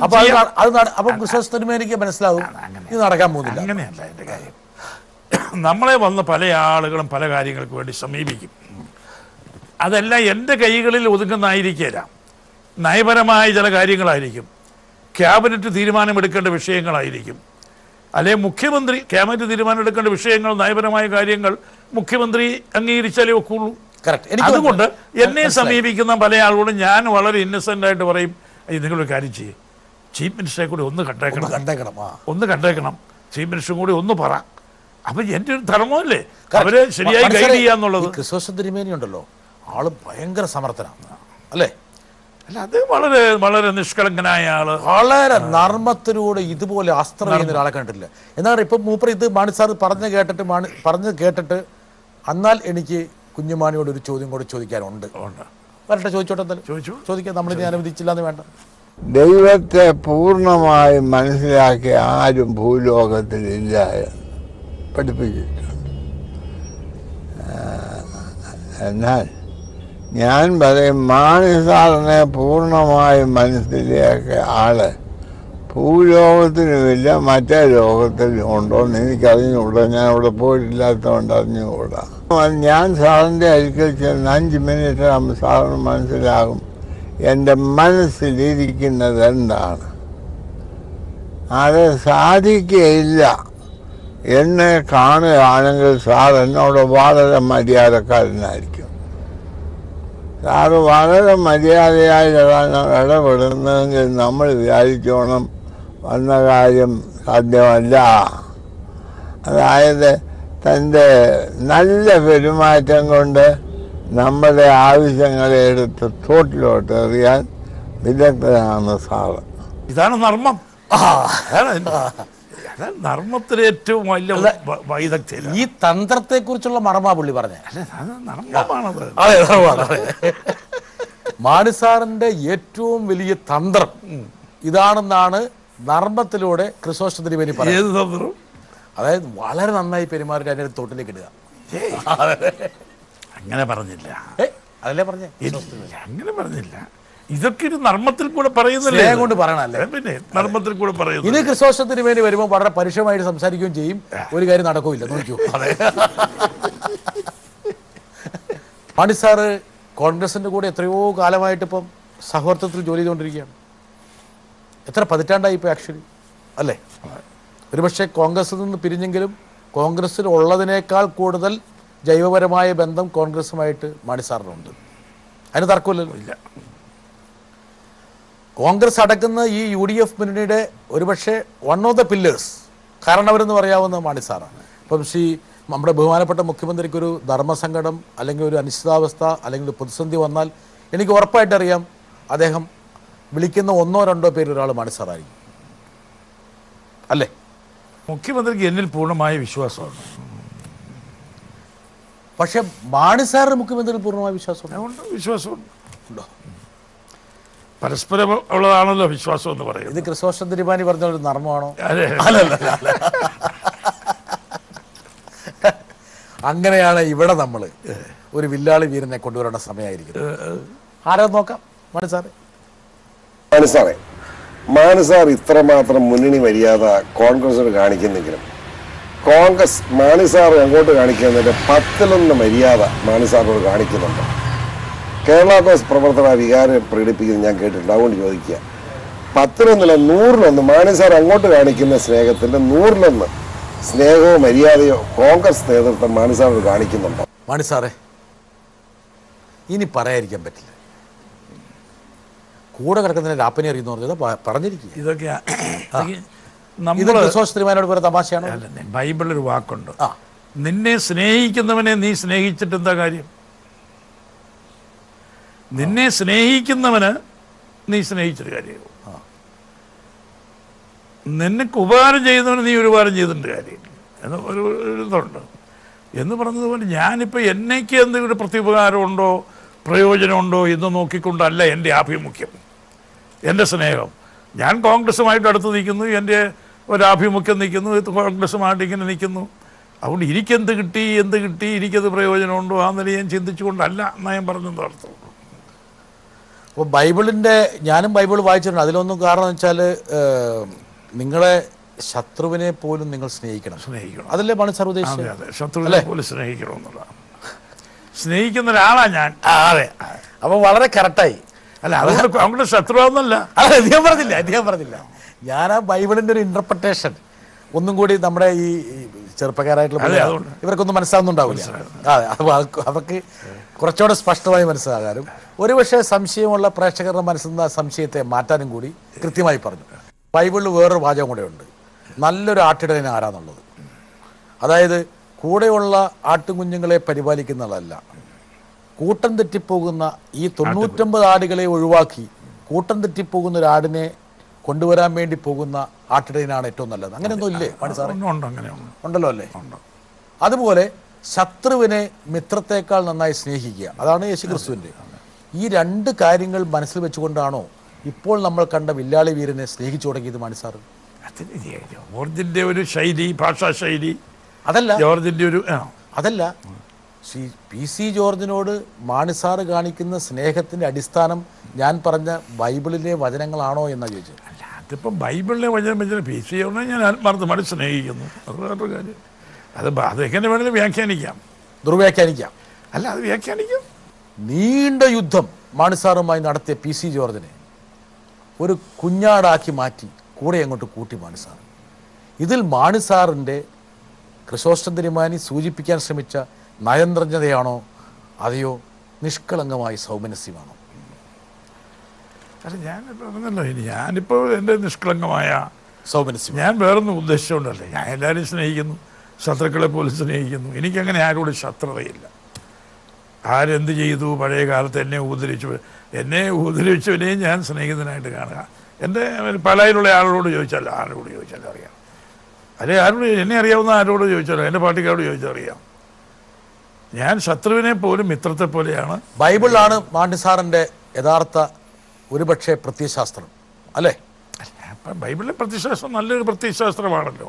അപ്പം ക്രിസോസ്റ്റം തിരുമേനിക്ക് മനസ്സിലാവും ഇത് നടക്കാൻ പോകുന്നില്ല. അങ്ങനെയല്ല എൻ്റെ കാര്യം. നമ്മളെ വന്ന് പല ആളുകളും പല കാര്യങ്ങൾക്ക് വേണ്ടി സമീപിക്കും. അതെല്ലാം എൻ്റെ കൈകളിൽ ഒതുങ്ങുന്നതായിരിക്കില്ല. നയപരമായ ചില കാര്യങ്ങളായിരിക്കും, ക്യാബിനറ്റ് തീരുമാനമെടുക്കേണ്ട വിഷയങ്ങളായിരിക്കും, അല്ലെങ്കിൽ മുഖ്യമന്ത്രി ക്യാബിനറ്റ് തീരുമാനമെടുക്കേണ്ട വിഷയങ്ങൾ, നയപരമായ കാര്യങ്ങൾ മുഖ്യമന്ത്രി അംഗീകരിച്ചാലേ ഒക്കുള്ളൂ. അതുകൊണ്ട് എന്നെ സമീപിക്കുന്ന പല ആളുകളും ഞാൻ വളരെ ഇന്നസെന്റ് ആയിട്ട് പറയും, നിങ്ങളൊരു കാര്യം ചെയ്യും, ചീഫ് മിനിസ്റ്ററെ കൂടി ഒന്ന് കണ്ടേക്കണം, ചീഫ് മിനിസ്റ്ററും കൂടി ഒന്ന് പറ. അപ്പൊ എന്റെ ഒരു ധർമ്മമല്ലേ അവരെ ശരിയായി ഗൈഡ് ചെയ്യാന്നുള്ളത്. ക്രിസോസ്റ്റം തിരുമേനി ഉണ്ടല്ലോ, ആള് ഭയങ്കര സമർത്ഥനാണ് അല്ലേ? അല്ല, അത് വളരെ വളരെ നിഷ്കളങ്കനായ ആള്, വളരെ നർമ്മത്തിലൂടെ ഇതുപോലെ അസ്ത്രം ചെയ്യുന്ന ഒരാളെ കണ്ടിട്ടില്ല. എന്നാൽ ഇപ്പൊ മൂപ്പർ ഇത് മാണി സാർ പറഞ്ഞു കേട്ടിട്ട് എന്നാൽ എനിക്ക് കുഞ്ഞുമാണിയോട് ഒരു ചോദ്യം കൂടെ ചോദിക്കാനുണ്ട്. വരട്ടെ, ചോദിച്ചോട്ടെ. എന്തായാലും ചോദിക്കാം, നമ്മളിത് അനുവദിച്ചില്ലാന്ന് വേണ്ട. ദൈവത്തെ പൂർണ്ണമായി മനസ്സിലാക്കിയ ആരും ഭൂലോകത്തിലില്ല പഠിപ്പിച്ചിട്ടുണ്ട്. എന്നാൽ ഞാൻ പറയും, മാണി സാറിനെ പൂർണ്ണമായി മനസ്സിലാക്കിയ ആള് ഭൂലോകത്തിനുമില്ല, മറ്റേ ലോകത്തിലും ഉണ്ടോയെന്ന് എനിക്കറിഞ്ഞുകൂടാ. ഞാൻ അവിടെ പോയിട്ടില്ലാത്തതുകൊണ്ട് അറിഞ്ഞുകൂടാ. ഞാൻ സാറിൻ്റെ അടുക്കൽ ചെന്ന് 5 മിനിറ്റ് ആകുമ്പോൾ സാറിന് മനസ്സിലാകും എൻ്റെ മനസ്സിലിരിക്കുന്നത് എന്താണ്. അത് സാധിക്കുകയില്ല. എന്നെ കാണുകയാണെങ്കിൽ സാർ എന്നോട് വളരെ മര്യാദക്കാരനായിരിക്കും. സാറ് വളരെ മര്യാദയായിട്ടാണ് ഇടപെടുന്നതെങ്കിൽ നമ്മൾ വിചാരിച്ചോണം വന്ന കാര്യം സാധ്യമല്ല. അതായത് തൻ്റെ നല്ല പെരുമാറ്റം കൊണ്ട് നമ്മുടെ ആവശ്യങ്ങളെ എടുത്ത് തോട്ടിലോട്ട് എറിയാൻ വിദഗ്ധനാണ് സാറ്. ഇതാണ് നർമ്മം. നർമ്മത്തിന് ഏറ്റവും വലിയ വൈദഗ്ധ്യത. ഈ തന്ത്രത്തെ കുറിച്ചുള്ള മർമ്മ പുള്ളി പറഞ്ഞ മാണി സാറിന്റെ ഏറ്റവും വലിയ തന്ത്രം ഇതാണെന്നാണ് നർമ്മത്തിലൂടെ ക്രിസോസ്റ്റം തിരുമേനി പറയുന്നത്. അതായത് വളരെ നന്നായി പെരുമാറിയിട്ട് അതിന്റെ തോട്ടിലേക്ക് ഇടുക. അങ്ങനെ പറഞ്ഞില്ല, അതല്ലേ പറഞ്ഞേ? അങ്ങനെ പറഞ്ഞില്ല. ഇതൊക്കെ ഒരു നർമ്മത്തിൽ കൂടെ പറയുന്നില്ലേ കൊണ്ട് പറയണല്ലേ? പിന്നെ നർമ്മത്തിൽ കൂടെ പറയുന്നു. ഇനി ക്രിസോസ്റ്റം തിരുമേനി വരുമ്പോൾ വളരെ പരുഷമായിട്ട് സംസാരിക്കുകയും ചെയ്യും, ഒരു കാര്യം നടക്കൂല്ല. നോക്കൂ, മാണി സാറ് കോൺഗ്രസിൻ്റെ കൂടെ എത്രയോ കാലമായിട്ട് ഇപ്പം സഹവർത്തത്തിൽ ജോലി ചെയ്തുകൊണ്ടിരിക്കുകയാണ്. എത്ര പതിറ്റാണ്ടായി ഇപ്പോൾ ആക്ച്വലി അല്ലേ? ഒരുപക്ഷെ കോൺഗ്രസിൽ നിന്ന് പിരിഞ്ഞെങ്കിലും കോൺഗ്രസ്സിൽ ഉള്ളതിനേക്കാൾ കൂടുതൽ ജൈവപരമായ ബന്ധം കോൺഗ്രസുമായിട്ട് മാണി സാറിനുണ്ട്. അതിന് തർക്കമില്ലല്ലോ. ഇല്ല. കോൺഗ്രസ് അടക്കുന്ന ഈ UDF മുന്നണിയുടെ ഒരുപക്ഷെ വൺ ഓഫ് ദ പില്ലേഴ്സ് കാരണവരെന്ന് പറയാവുന്ന മാണി സാറാണ്. ഇപ്പം നമ്മുടെ ബഹുമാനപ്പെട്ട മുഖ്യമന്ത്രിക്കൊരു ധർമ്മസങ്കടം അല്ലെങ്കിൽ ഒരു അനിശ്ചിതാവസ്ഥ അല്ലെങ്കിൽ ഒരു പ്രതിസന്ധി വന്നാൽ എനിക്ക് ഉറപ്പായിട്ടറിയാം അദ്ദേഹം വിളിക്കുന്ന 1-2 പേര് ഒരാൾ മാണി സാറായിരിക്കും അല്ലേ? മുഖ്യമന്ത്രിക്ക് എന്നിൽ പൂർണ്ണമായ വിശ്വാസമാണ്. പക്ഷെ മാണി സാറിന് മുഖ്യമന്ത്രിയിൽ പൂർണ്ണമായ വിശ്വാസമുണ്ട്. അതുകൊണ്ട് വിശ്വാസമുണ്ട്. ഉണ്ടോ? പരസ്പരം ഉള്ളതാണല്ലോ വിശ്വാസം എന്ന് പറയുന്നത്. ഇത് ക്രിസോസ്റ്റം തിരുമാനി പറഞ്ഞ ഒരു നർമ്മമാണോ? അതെ. അല്ല. അങ്ങനെയാണ് ഇവിടെ നമ്മൾ ഒരു വില്ലാളി വീരനെ കൊണ്ടുവരേണ്ട സമയമായിരിക്കും. ആരോ നോക്കാം. മാണി സാറേ, മാണി സാർ ഇത്രമാത്രം മുന്നണി മര്യാദ കോൺഗ്രസിന് കാണിക്കുന്നെങ്കിലും കോൺഗ്രസ് മാണി സാർ അങ്ങോട്ട് കാണിക്കുന്നതിന്റെ 10-1 മര്യാദ മാണി സാറിനോട് കാണിക്കുന്നുണ്ട്. കേരള കോൺഗ്രസ് പ്രവർത്തന വികാരം പ്രകടിപ്പിക്കുന്നത് ഞാൻ കേട്ടിട്ടുണ്ട്. അതുകൊണ്ട് ചോദിക്കുക, 10-1 100-1 മാണി സാർ അങ്ങോട്ട് കാണിക്കുന്ന സ്നേഹത്തിന്റെ 100-1 സ്നേഹമോ മര്യാദയോ കോൺഗ്രസ് നേതൃത്വം മാണി സാറിനോട് കാണിക്കുന്നുണ്ടോ? മാണി സാറേ, ഇനി പറയാതിരിക്കാൻ പറ്റില്ല. കൂടെ കിടക്കുന്നതിന് രാപ്പനെ അറിയുന്ന പറഞ്ഞത് പറഞ്ഞിരിക്കുക. ഇതൊക്കെ ഇത് ക്രിസോസ്റ്റം തിരുമാനിയോട് പോലെ തമാശയാണ്. ബൈബിളിലൊരു വാക്കുണ്ട്, നിന്നെ സ്നേഹിക്കുന്നവനെ നീ സ്നേഹിച്ചിട്ട് എന്താ കാര്യം? നിന്നെ സ്നേഹിക്കുന്നവന് നീ സ്നേഹിച്ചൊരു കാര്യമോ? നിനക്ക് ഉപകാരം ചെയ്യുന്നവന് നീ ഒരു ഉപകാരം ചെയ്തിട്ടുണ്ട് കാര്യം എന്ന് ഒരു ഇതുണ്ട്. എന്ന് പറഞ്ഞതുപോലെ ഞാനിപ്പോൾ എന്നേക്ക് എന്തെങ്കിലും പ്രത്യുപകാരമുണ്ടോ പ്രയോജനമുണ്ടോ എന്ന് നോക്കിക്കൊണ്ടല്ല എൻ്റെ ആഭിമുഖ്യം, എൻ്റെ സ്നേഹം. ഞാൻ കോൺഗ്രസുമായിട്ട് അടുത്ത് നിൽക്കുന്നു, എൻ്റെ ഒരാഭിമുഖ്യം നിൽക്കുന്നു, കോൺഗ്രസുമായിട്ട് ഇങ്ങനെ നിൽക്കുന്നു. അതുകൊണ്ട് എനിക്കെന്ത് കിട്ടി എനിക്കത് പ്രയോജനമുണ്ടോ ആ നില ഞാൻ ചിന്തിച്ചുകൊണ്ടല്ല എന്നാ ഞാൻ പറഞ്ഞത് അർത്ഥം. അപ്പോൾ ഞാനും ബൈബിൾ വായിച്ചിട്ടുണ്ട്. അതിലൊന്നും കാരണം എന്ന് വെച്ചാൽ നിങ്ങളെ ശത്രുവിനെ പോലും നിങ്ങൾ സ്നേഹിക്കണം. അതല്ലേ മാണി സാർ ഉദ്ദേശിച്ചത്? ശത്രുവിനെ പോലും സ്നേഹിക്കണം എന്നുള്ളതാണ്. സ്നേഹിക്കുന്ന ഒരാളാണ് ഞാൻ. അതെ. അപ്പോൾ വളരെ കറക്റ്റായി. അല്ല, അതുകൊണ്ട് അവരുടെ ശത്രുവാന്നല്ല. അധികം പറഞ്ഞില്ല. ഞാൻ ആ ബൈബിളിൻ്റെ ഒരു ഇൻ്റർപ്രിട്ടേഷൻ ഒന്നും കൂടി നമ്മുടെ ഈ ചെറുപ്പക്കാരായിട്ടുള്ള ഇവർക്കൊന്നും മനസ്സിലാവുന്നുണ്ടാവില്ല. അതെ, അപ്പോൾ അവർക്ക് കുറച്ചുകൂടെ സ്പഷ്ടമായി മനസ്സിലാകാനും ഒരുപക്ഷെ സംശയമുള്ള പ്രേക്ഷകരുടെ മനസ്സിൽ നിന്ന് ആ സംശയത്തെ മാറ്റാനും കൂടി കൃത്യമായി പറഞ്ഞു. ബൈബിളിൽ വേറൊരു വാചകം കൂടെ ഉണ്ട്, നല്ലൊരു ആട്ടിടയൻ ആരാന്നുള്ളത്. അതായത് കൂടെയുള്ള ആട്ടുകുഞ്ഞുങ്ങളെ പരിപാലിക്കുന്നതല്ല, കൂട്ടം തെറ്റിപ്പോകുന്ന ഈ 99 ആടുകളെ ഒഴിവാക്കി കൂട്ടം തെറ്റിപ്പോകുന്ന ഒരു ആടിനെ കൊണ്ടുവരാൻ വേണ്ടി പോകുന്ന ആട്ടിടയനാണ് ഏറ്റവും നല്ലത്. അങ്ങനെയൊന്നും ഇല്ലേ മാണി സാറേ? ഉണ്ടല്ലോ അല്ലേ? അതുപോലെ ശത്രുവിനെ മിത്രത്തെക്കാൾ നന്നായി സ്നേഹിക്കുക, അതാണ് യേശുക്രിസ്തുവിൻ്റെ. ഈ 2 കാര്യങ്ങൾ മനസ്സിൽ വെച്ചുകൊണ്ടാണോ ഇപ്പോൾ നമ്മൾ കണ്ട വില്ലാളി വീരനെ സ്നേഹിച്ചു തുടങ്ങിയത് മാണി സാറ്? ജോർജിന്റെ ഒരു ശൈലി, ഭാഷാ ശൈലി അതല്ല, ജോർജിന്റെ ഒരു അതല്ല. PC ജോർജിനോട് മാണി സാറ് കാണിക്കുന്ന സ്നേഹത്തിന്റെ അടിസ്ഥാനം ഞാൻ പറഞ്ഞ ബൈബിളിലെ വചനങ്ങളാണോ എന്നാ ചോദിച്ചത്. അല്ല, അതിപ്പം ബൈബിളിലെ വചനം വെച്ചാൽ PC ജോർജിനെ ഞാൻ ആത്മാർത്ഥമായിട്ട് സ്നേഹിക്കുന്നു. അത് വേറൊരു കാര്യം. അതെങ്ങനെ വേണമെങ്കിലും വ്യാഖ്യാനിക്കാം, ദുർവ്യാഖ്യാനിക്കാം. അല്ല, അത് വ്യാഖ്യാനിക്കാം. നീണ്ട യുദ്ധം മാണി സാറുമായി നടത്തിയ PC ജോർജിനെ ഒരു കുഞ്ഞാടാക്കി മാറ്റി കൂടെ അങ്ങോട്ട് കൂട്ടി മാണി സാർ. ഇതിൽ മാണി സാറിൻ്റെ ക്രിസോസ്റ്റം തിരുമാനി സൂചിപ്പിക്കാൻ ശ്രമിച്ച നയന്ത്രജ്ഞതയാണോ അതെയോ നിഷ്കളങ്കമായ സൗമനസ്യമാണോ? അല്ല, ഞാനിപ്പോൾ എൻ്റെ നിഷ്കളങ്കമായ സൗമനസ്യം ഞാൻ വേറൊന്നും ഉദ്ദേശിച്ചുകൊണ്ടല്ലേ. ഞാൻ എല്ലാവരും സ്നേഹിക്കുന്നു, ശത്രുക്കളെ പോലും സ്നേഹിക്കുന്നു. എനിക്കങ്ങനെ ആരോടും ശത്രുതയില്ല. ആരെന്ത് ചെയ്തു, പഴയ കാലത്ത് എന്നെ ഉപദ്രവിച്ചവനെയും ഞാൻ സ്നേഹിതനായിട്ട് കാണുക. എൻ്റെ പലയിലുള്ള ആളോട് ചോദിച്ചാലോ അറിയാം. അല്ലെ എന്നെ അറിയാവുന്ന ആരോട് ചോദിച്ചാലോ, എൻ്റെ പാർട്ടിക്കാരോട് ചോദിച്ചാൽ അറിയാം. ഞാൻ ശത്രുവിനെ പോലും മിത്രത്തെ പോലെയാണ്. ബൈബിളിലാണ് മാണി സാറിൻ്റെ യഥാർത്ഥ ഒരുപക്ഷെ പ്രത്യയശാസ്ത്രം അല്ലേ? അപ്പം ബൈബിളിലെ പ്രത്യയശാസ്ത്രം നല്ലൊരു പ്രത്യയശാസ്ത്രമാണല്ലോ.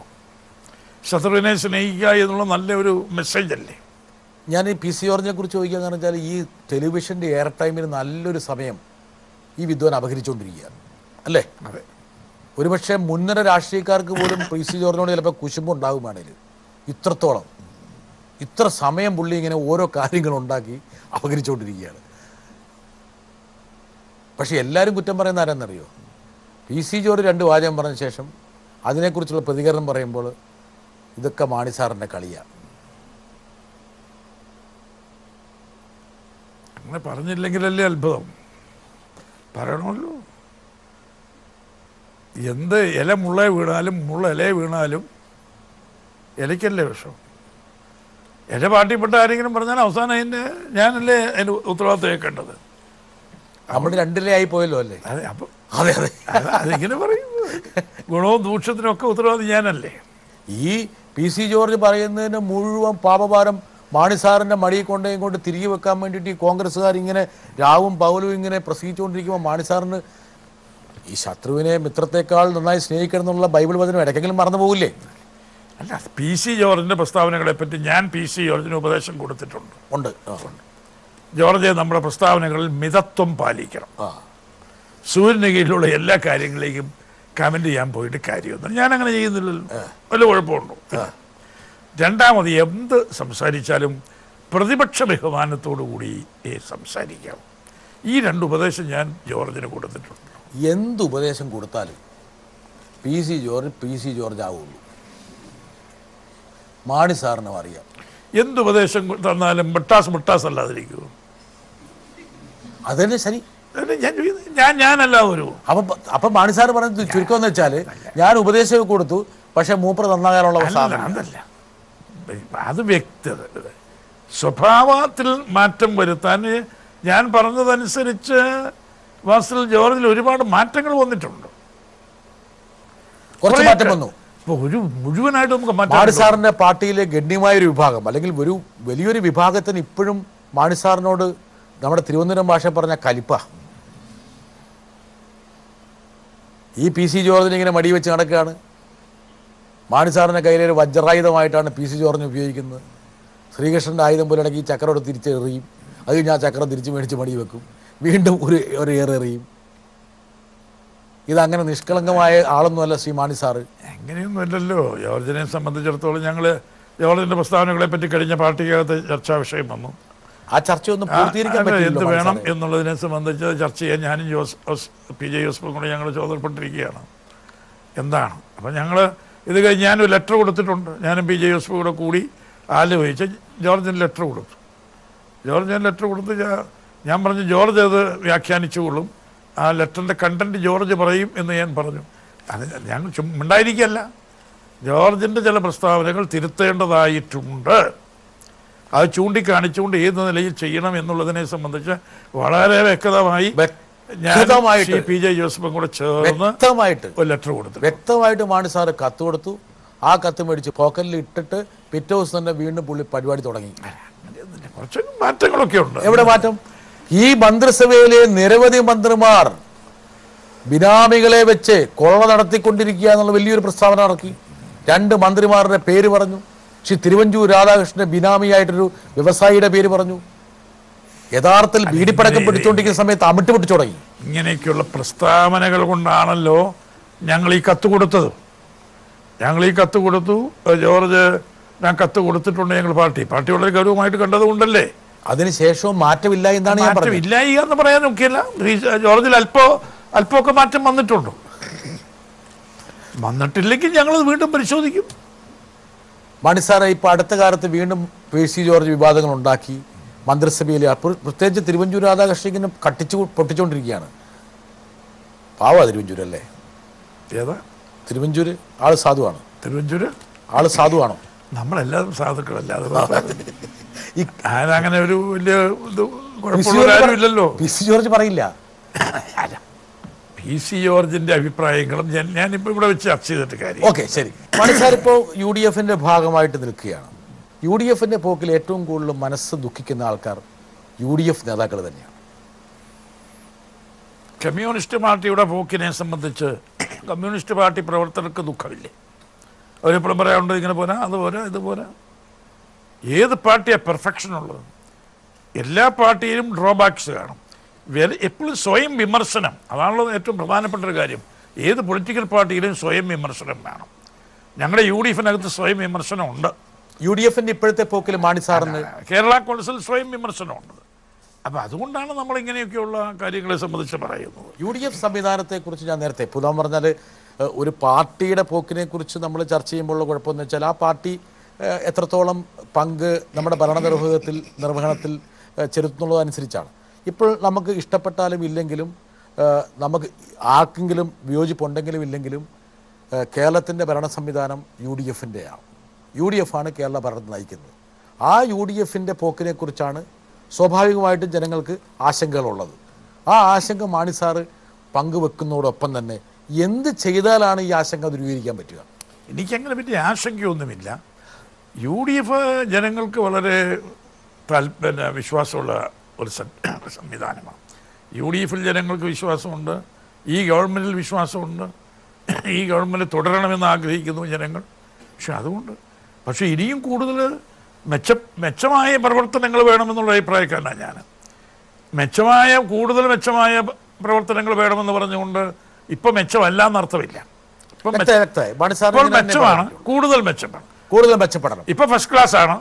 ശത്രുവിനെ സ്നേഹിക്കുക എന്നുള്ള നല്ലൊരു മെസ്സേജ് അല്ലേ? ഞാൻ ഈ PC ജോർജിനെ കുറിച്ച് ചോദിക്കുക എന്ന് വെച്ചാൽ ഈ ടെലിവിഷൻ്റെ എയർ ടൈമിന് നല്ലൊരു സമയം ഈ വിദ്വാൻ അപഹരിച്ചുകൊണ്ടിരിക്കുകയാണ് അല്ലേ? അതെ. ഒരുപക്ഷെ മുൻനിര രാഷ്ട്രീയക്കാർക്ക് പോലും PC ജോർജിനോട് ചിലപ്പോൾ കുശുമ്പുണ്ടാകുമാണെങ്കിൽ ഇത്ര സമയം പുള്ളി ഇങ്ങനെ ഓരോ കാര്യങ്ങളുണ്ടാക്കി അപഹരിച്ചുകൊണ്ടിരിക്കുകയാണ്. പക്ഷെ എല്ലാവരും കുറ്റം പറയുന്ന ആരാന്നറിയോ? PC ജോർജ് 2 വാചകം പറഞ്ഞ ശേഷം അതിനെക്കുറിച്ചുള്ള പ്രതികരണം പറയുമ്പോൾ ഇതൊക്കെ മാണി സാറിൻ്റെ കളിയാണ്. അങ്ങനെ പറഞ്ഞില്ലെങ്കിലല്ലേ അത്ഭുതം, പറയണമല്ലോ. എന്ത് ഇല മുള്ള വീണാലും മുള്ള ഇല വീണാലും ഇലയ്ക്കല്ലേ വിഷം. എൻ്റെ പാർട്ടിപ്പെട്ട ആരെങ്കിലും പറഞ്ഞാൽ അവസാനം ഞാനല്ലേ അതിൻ്റെ ഉത്തരവാദിത്വം ഏൽക്കേണ്ടത്. നമ്മൾ 2 ആയി പോയല്ലോ അല്ലേ? അതെ, അപ്പം അതെ അതെ അതിങ്ങനെ പറയും. ഗുണവും ദൂഷ്യത്തിനും ഒക്കെ ഉത്തരവാദി ഞാനല്ലേ. ഈ PC ജോർജ് പറയുന്നതിന് മുഴുവൻ പാപഭാരം മാണി സാറിൻ്റെ മടിയിൽ കൊണ്ട് തിരികെ വെക്കാൻ വേണ്ടിയിട്ട് ഈ കോൺഗ്രസ്സുകാർ ഇങ്ങനെ രാവും പകലും ഇങ്ങനെ പ്രസംഗിച്ചുകൊണ്ടിരിക്കുമ്പോൾ മാണി സാറിന് ഈ ശത്രുവിനെ മിത്രത്തെക്കാൾ നന്നായി സ്നേഹിക്കണം എന്നുള്ള ബൈബിൾ വചനം ഇടയ്ക്കെങ്കിലും മറന്നു പോകില്ലേ? അല്ല, PC ജോർജിൻ്റെ പ്രസ്താവനകളെ പറ്റി ഞാൻ PC ജോർജിന് ഉപദേശം കൊടുത്തിട്ടുണ്ട്. ഉണ്ട്. ജോർജ് നമ്മുടെ പ്രസ്താവനകളിൽ മിതത്വം പാലിക്കണം. സൂര്യന് കീഴിലുള്ള എല്ലാ കാര്യങ്ങളിലേക്കും കമൻറ്റ് ചെയ്യാൻ പോയിട്ട് കാര്യമൊന്നും ഞാനങ്ങനെ ചെയ്യുന്നില്ലല്ലോ. വല്ല കുഴപ്പമുണ്ടോ? രണ്ടാമത്, എന്ത് സംസാരിച്ചാലും പ്രതിപക്ഷ ബഹുമാനത്തോടു കൂടി സംസാരിക്കാം. ഈ 2 ഉപദേശം ഞാൻ ജോർജിന് കൊടുത്തിട്ടുണ്ട്. എന്ത് ഉപദേശം കൊടുത്താലും PC ജോർജ് ആവുള്ളൂ. മാണി സാറിനും അറിയാം. എന്ത് ഉപദേശം തന്നാലും മിട്ടാസ് അല്ലാതിരിക്കുമോ? അതന്നെ ശരി. ഞാനല്ല ഒരു അപ്പം മാണി സാർ പറഞ്ഞത് ചുരുക്കം എന്ന് വെച്ചാൽ ഞാൻ ഉപദേശം കൊടുത്തു, പക്ഷെ മൂപ്പർ നന്നാകാനുള്ള അതല്ല, അത് വ്യക്തത. സ്വഭാവത്തിൽ മാറ്റം വരുത്താൻ ഞാൻ പറഞ്ഞതനുസരിച്ച് വാസിൽ ജോർജിൽ ഒരുപാട് മാറ്റങ്ങൾ വന്നിട്ടുണ്ട്. കുറച്ച് മാറ്റം വന്നു. ഒരു മുഴുവനായിട്ട് നമുക്ക് മാണി സാറിന്റെ പാർട്ടിയിലെ ഗണ്യമായൊരു വിഭാഗം, അല്ലെങ്കിൽ വലിയൊരു വിഭാഗത്തിന് ഇപ്പോഴും മാണി സാറിനോട് നമ്മുടെ തിരുവനന്തപുരം ഭാഷ പറഞ്ഞ കലിപ്പ. ഈ PC ജോർജിനെ ഇങ്ങനെ മടി വെച്ച് നടക്കുകയാണ്. മാണി സാറിൻ്റെ കയ്യിലൊരു വജ്രായുധമായിട്ടാണ് PC ജോർജിനെ ഉപയോഗിക്കുന്നത്. ശ്രീകൃഷ്ണൻ്റെ ആയുധം പോലെ ഇടയ്ക്ക് ഈ ചക്രം തിരിച്ചെറിയും, അത് ഞാൻ ചക്രം തിരിച്ച് മേടിച്ച് മടി വെക്കും, വീണ്ടും ഒരു ഏറെറിയും. ഇതങ്ങനെ നിഷ്കളങ്കമായ ആളൊന്നുമല്ല ശ്രീ മാണി സാറ്. അങ്ങനെയൊന്നുമല്ലല്ലോ. ജോർജിനെ സംബന്ധിച്ചിടത്തോളം ഞങ്ങൾ ജോർജിൻ്റെ പ്രസ്താവനകളെ പറ്റി കഴിഞ്ഞ പാർട്ടിക്കകത്ത് ചർച്ചാ വിഷയം വന്നു. ആ ചർച്ചയൊന്നും പൂർത്തീകരിക്കാൻ പറ്റില്ല. എന്ത് വേണം എന്നുള്ളതിനെ സംബന്ധിച്ച് ചർച്ച ചെയ്യാൻ ഞാനും PJ ജോസഫും കൂടെ ഞങ്ങൾ ചുമതലപ്പെട്ടിരിക്കുകയാണ്. എന്താണ് അപ്പം ഞങ്ങൾ ഇത് കഴിഞ്ഞ് ഞാനൊരു ലെറ്റർ കൊടുത്തിട്ടുണ്ട്. ഞാനും PJ ജോസഫും കൂടെ കൂടി ആലോചിച്ച് ജോർജിന് ലെറ്റർ കൊടുത്തു. ജോർജിന് ലെറ്റർ കൊടുത്ത് ഞാൻ പറഞ്ഞു ജോർജ് അത് വ്യാഖ്യാനിച്ചുകൊള്ളും, ആ ലെറ്ററിൻ്റെ കണ്ടൻറ്റ് ജോർജ് പറയും എന്ന് ഞാൻ പറഞ്ഞു. അത് ഞങ്ങൾ ഉണ്ടായിരിക്കല്ല, ജോർജിൻ്റെ ചില പ്രസ്താവനകൾ തിരുത്തേണ്ടതായിട്ടുണ്ട്. അത് ചൂണ്ടിക്കാണിച്ചുകൊണ്ട് ഏത് നിലയിൽ ചെയ്യണം എന്നുള്ളതിനെ സംബന്ധിച്ച് വളരെ വ്യക്തമായി PJ ജോസഫും കൂടെ ചേർന്ന് ഒരു ലെറ്റർ കൊടുത്തു. വ്യക്തമായിട്ട് മാണി സാറ് കത്ത് കൊടുത്തു. ആ കത്ത് മേടിച്ച് പോക്കറ്റിൽ ഇട്ടിട്ട് പിറ്റേ ദിവസം തന്നെ വീണ്ടും പുള്ളി പരിപാടി തുടങ്ങി. കുറച്ച് മാറ്റങ്ങളൊക്കെ ഉണ്ട്. എവിടെ മാറ്റം? ഈ മന്ത്രിസഭയിലെ നിരവധി മന്ത്രിമാർ ബിനാമികളെ വെച്ച് കൊള്ള നടത്തിക്കൊണ്ടിരിക്കുക എന്നുള്ള വലിയൊരു പ്രസ്താവന ഇറക്കി. 2 മന്ത്രിമാരുടെ പേര് പറഞ്ഞു. ശ്രീ തിരുവഞ്ചൂർ രാധാകൃഷ്ണന്റെ ബിനാമിയായിട്ടൊരു വ്യവസായിയുടെ പേര് പറഞ്ഞു. യഥാർത്ഥത്തിൽ ബീഡിപ്പടക്കം പിടിച്ചുകൊണ്ടിരിക്കുന്ന സമയത്ത് അമിട്ട് പിടിച്ചു തുടങ്ങി. ഇങ്ങനെയൊക്കെയുള്ള പ്രസ്താവനകൾ കൊണ്ടാണല്ലോ ഞങ്ങൾ ഈ കത്ത് കൊടുത്തത്. ജോർജ് ഞാൻ കത്ത് കൊടുത്തിട്ടുണ്ട്. ഞങ്ങൾ പാർട്ടി വളരെ ഗൗരവമായിട്ട് കണ്ടതുകൊണ്ടല്ലേ. അതിനുശേഷവും മാറ്റമില്ല എന്നാണ് ഞാൻ പറഞ്ഞത്. ഇല്ല എന്ന് പറയാൻ നോക്കിയല്ല. ജോർജിൽ അല്പമൊക്കെ മാറ്റം വന്നിട്ടുണ്ട്. വന്നിട്ടില്ലെങ്കിൽ ഞങ്ങളത് വീണ്ടും പരിശോധിക്കും. മാണി സാറ് ഇപ്പം അടുത്ത കാലത്ത് വീണ്ടും PC ജോർജ് വിവാദങ്ങൾ ഉണ്ടാക്കി. മന്ത്രിസഭയിൽ പ്രത്യേകിച്ച് തിരുവഞ്ചൂർ രാധാകൃഷ്ണനെ പൊട്ടിച്ചുകൊണ്ടിരിക്കുകയാണ്. പാവാ തിരുവഞ്ചൂരല്ലേ? ഏതാ തിരുവഞ്ചൂർ? ആള് സാധുവാണ്. തിരുവഞ്ചൂർ ആള് സാധുവാണോ? നമ്മളെല്ലാവരും സാധുക്കളല്ലാതെ അങ്ങനെ ഒരു വലിയ കുഴപ്പമില്ലല്ലോ. PC ജോർജ് പറയില്ല. PC ജോർജിന്റെ അഭിപ്രായങ്ങളും ഞാനിപ്പോൾ ഇവിടെ വെച്ച് ചർച്ച ചെയ്തിട്ട് കാര്യം. ഓക്കെ, ശരി. മാണി സാർ ഇപ്പോൾ UDFന്റെ ഭാഗമായിട്ട് നിൽക്കുകയാണ്. UDFന്റെ പോക്കിൽ ഏറ്റവും കൂടുതൽ മനസ്സ് ദുഃഖിക്കുന്ന ആൾക്കാർ UDF നേതാക്കൾ തന്നെയാണ്. കമ്മ്യൂണിസ്റ്റ് പാർട്ടിയുടെ പോക്കിനെ സംബന്ധിച്ച് കമ്മ്യൂണിസ്റ്റ് പാർട്ടി പ്രവർത്തകർക്ക് ദുഃഖമില്ലേ? അവരെപ്പോഴും പറയാറുണ്ട് ഇങ്ങനെ പോരാ, അതുപോരാ, ഇതുപോരാ. ഏത് പാർട്ടിയാണ് പെർഫെക്ഷൻ ഉള്ളത്? എല്ലാ പാർട്ടിയിലും ഡ്രോബാക്സ് കാണും. എപ്പോഴും സ്വയം വിമർശനം, അതാണല്ലോ ഏറ്റവും പ്രധാനപ്പെട്ട ഒരു കാര്യം. ഏത് പൊളിറ്റിക്കൽ പാർട്ടിയിലും സ്വയം വിമർശനം വേണം. ഞങ്ങളുടെ UDFനകത്ത് സ്വയം വിമർശനമുണ്ട്. UDFന്റെ ഇപ്പോഴത്തെ പോക്കിൽ മാണി സാറിന് കേരള കോൺഗ്രസിൽ സ്വയം വിമർശനമുണ്ട്. അപ്പം അതുകൊണ്ടാണ് നമ്മളിങ്ങനെയൊക്കെയുള്ള കാര്യങ്ങളെ സംബന്ധിച്ച് പറയുന്നത്. UDF സംവിധാനത്തെക്കുറിച്ച് ഞാൻ നേരത്തെ പുതാൻ പറഞ്ഞാൽ ഒരു പാർട്ടിയുടെ പോക്കിനെ കുറിച്ച് നമ്മൾ ചർച്ച ചെയ്യുമ്പോഴുള്ള കുഴപ്പമെന്ന് വെച്ചാൽ ആ പാർട്ടി എത്രത്തോളം പങ്ക് നമ്മുടെ നിർവഹണത്തിൽ ചെലുത്തുന്നുള്ളതനുസരിച്ചാണ്. ഇപ്പോൾ നമുക്ക് ഇഷ്ടപ്പെട്ടാലും ഇല്ലെങ്കിലും നമുക്ക് ആർക്കെങ്കിലും വിയോജിപ്പുണ്ടെങ്കിലും ഇല്ലെങ്കിലും കേരളത്തിൻ്റെ ഭരണ സംവിധാനം UDFൻ്റെയാണ്. UDF ആണ് കേരള ഭരണത്തെ നയിക്കുന്നത്. ആ UDFൻ്റെ പോക്കിനെക്കുറിച്ചാണ് സ്വാഭാവികമായിട്ടും ജനങ്ങൾക്ക് ആശങ്കകളുള്ളത്. ആ ആശങ്ക മാണി സാറ് പങ്കുവെക്കുന്നതോടൊപ്പം തന്നെ എന്ത് ചെയ്താലാണ് ഈ ആശങ്ക ദൂരീകരിക്കാൻ പറ്റുക? എനിക്കങ്ങനെ വലിയ ആശങ്കയൊന്നുമില്ല. UDF ജനങ്ങൾക്ക് വളരെ വിശ്വാസമുള്ള ഒരു സംവിധാനമാണ്. UDFിൽ ജനങ്ങൾക്ക് വിശ്വാസമുണ്ട്, ഈ ഗവൺമെൻറ്റിൽ വിശ്വാസമുണ്ട്, ഈ ഗവൺമെൻറ് തുടരണമെന്ന് ആഗ്രഹിക്കുന്നു ജനങ്ങൾ. പക്ഷേ ഇനിയും കൂടുതൽ മെച്ചമായ പ്രവർത്തനങ്ങൾ വേണമെന്നുള്ള അഭിപ്രായക്കാരനാണ് ഞാൻ. കൂടുതൽ മെച്ചമായ പ്രവർത്തനങ്ങൾ വേണമെന്ന് പറഞ്ഞുകൊണ്ട് ഇപ്പം മെച്ചമല്ല എന്നർത്ഥമില്ല. ഇപ്പം മെച്ചമാണ്, കൂടുതൽ മെച്ചപ്പെടണം. ഇപ്പം ഫസ്റ്റ് ക്ലാസ് ആണ്,